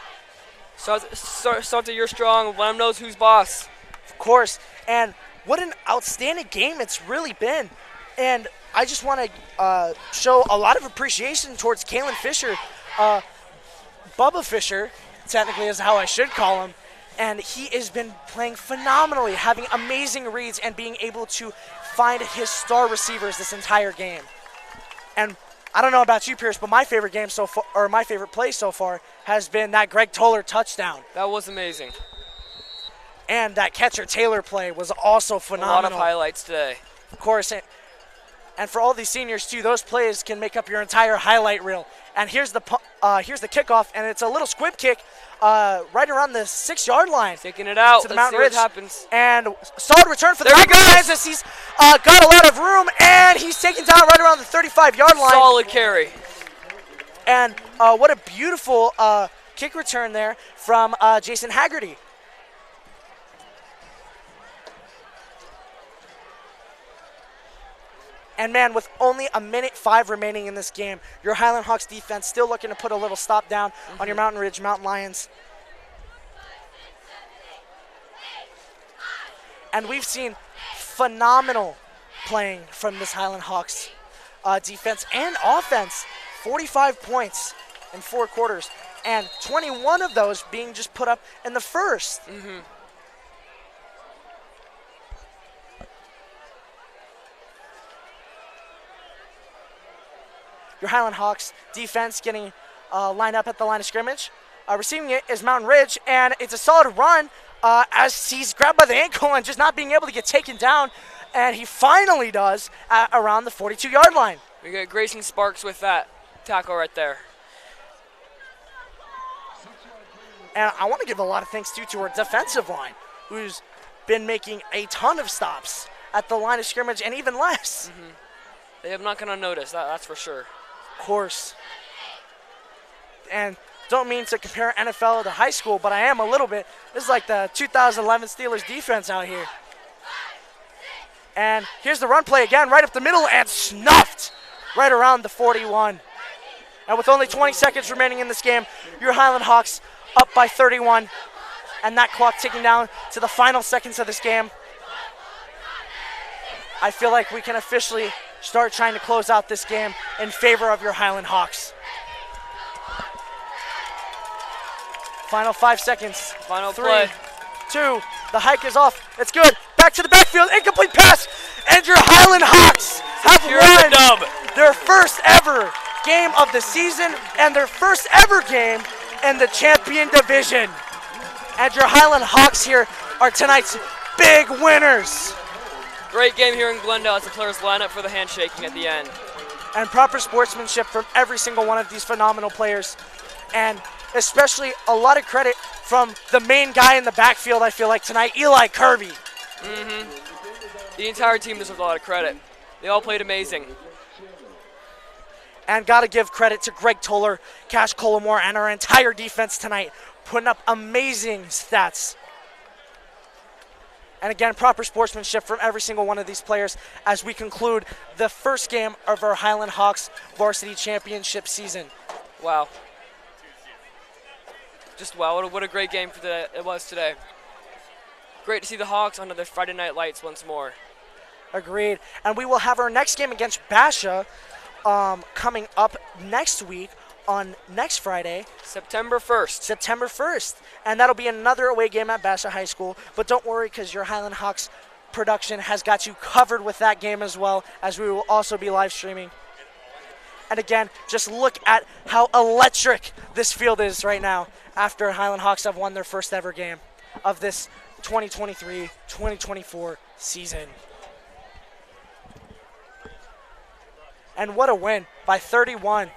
B: Start to you're strong. Let them know who's boss.
A: Of course. And what an outstanding game it's really been. And I just want to show a lot of appreciation towards Kalen Fisher. Bubba Fisher, technically is how I should call him. And he has been playing phenomenally, having amazing reads and being able to find his star receivers this entire game. And I don't know about you, Pierce, but my favorite game so far, or my favorite play so far, has been that Greg Toller touchdown.
B: That was amazing.
A: And that catcher Taylor play was also phenomenal.
B: A lot of highlights today.
A: Of course, and for all these seniors too, those plays can make up your entire highlight reel. And here's the kickoff, and it's a little squib kick right around the 6-yard line.
B: Taking it out.
A: To the
B: Let's
A: Mountain
B: see
A: Ridge.
B: what happens.
A: And solid return for the
B: There he
A: Mountain Lions as he's got a lot of room, and he's taken down right around the 35-yard line.
B: Solid carry.
A: And what a beautiful kick return there from Jason Haggerty. And man, with only 1:05 remaining in this game, your Highland Hawks defense still looking to put a little stop down on your Mountain Ridge Mountain Lions. And we've seen phenomenal playing from this Highland Hawks defense and offense. 45 points in 4 quarters, and 21 of those being just put up in the first. Your Highland Hawks defense getting lined up at the line of scrimmage. Receiving it is Mountain Ridge, and it's a solid run as he's grabbed by the ankle and just not being able to get taken down, and he finally does around the 42-yard line.
B: We got Grayson Sparks with that tackle right there.
A: And I want to give a lot of thanks to our defensive line, who's been making a ton of stops at the line of scrimmage and even less.
B: They have not going to notice, that's for sure.
A: Of course. And don't mean to compare NFL to high school, but I am a little bit. This is like the 2011 Steelers defense out here. And here's the run play again, right up the middle, and snuffed right around the 41. And with only 20 seconds remaining in this game, your Highland Hawks up by 31. And that clock ticking down to the final seconds of this game. I feel like we can officially start trying to close out this game in favor of your Highland Hawks. Final 5 seconds.
B: Final
A: 3,
B: play.
A: 2, The hike is off. It's good. Back to the backfield. Incomplete pass. And your Highland Hawks have won their first ever game of the season and their first ever game in the champion division. And your Highland Hawks here are tonight's big winners.
B: Great game here in Glendale as the players line up for the handshaking at the end.
A: And proper sportsmanship from every single one of these phenomenal players. And especially a lot of credit from the main guy in the backfield, I feel like, tonight, Eli Kirby.
B: The entire team deserves a lot of credit. They all played amazing.
A: And got to give credit to Greg Toller, Cash Colomore, and our entire defense tonight, putting up amazing stats. And again, proper sportsmanship from every single one of these players as we conclude the first game of our Highland Hawks varsity championship season.
B: Wow. Just wow, what a great game it was today. Great to see the Hawks under the Friday night lights once more.
A: Agreed. And we will have our next game against Basha coming up next week on next Friday.
B: September 1st.
A: September 1st. And that'll be another away game at Basha High School. But don't worry, because your Highland Hawks production has got you covered with that game as well, as we will also be live streaming. And again, just look at how electric this field is right now after Highland Hawks have won their first ever game of this 2023-2024 season. And what a win by 31.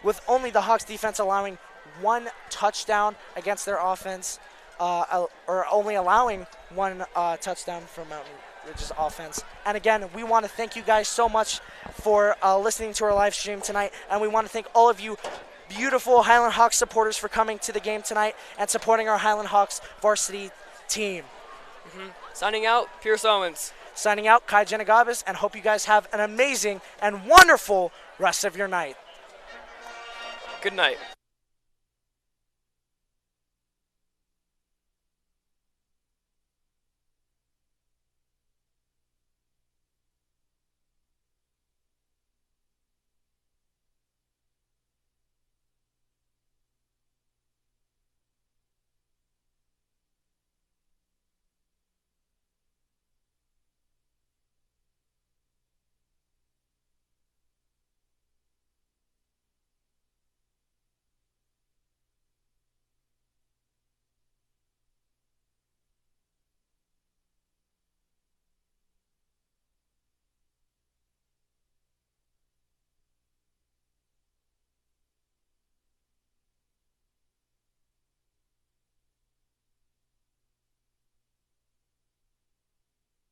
A: With only the Hawks defense allowing one touchdown against their offense, or only allowing one touchdown from Mountain Ridge's offense. And again, we want to thank you guys so much for listening to our live stream tonight. And we want to thank all of you beautiful Highland Hawks supporters for coming to the game tonight and supporting our Highland Hawks varsity team.
B: Signing out, Pierce Owens.
A: Signing out, Kai Jenagabis, and hope you guys have an amazing and wonderful rest of your night.
B: Good night.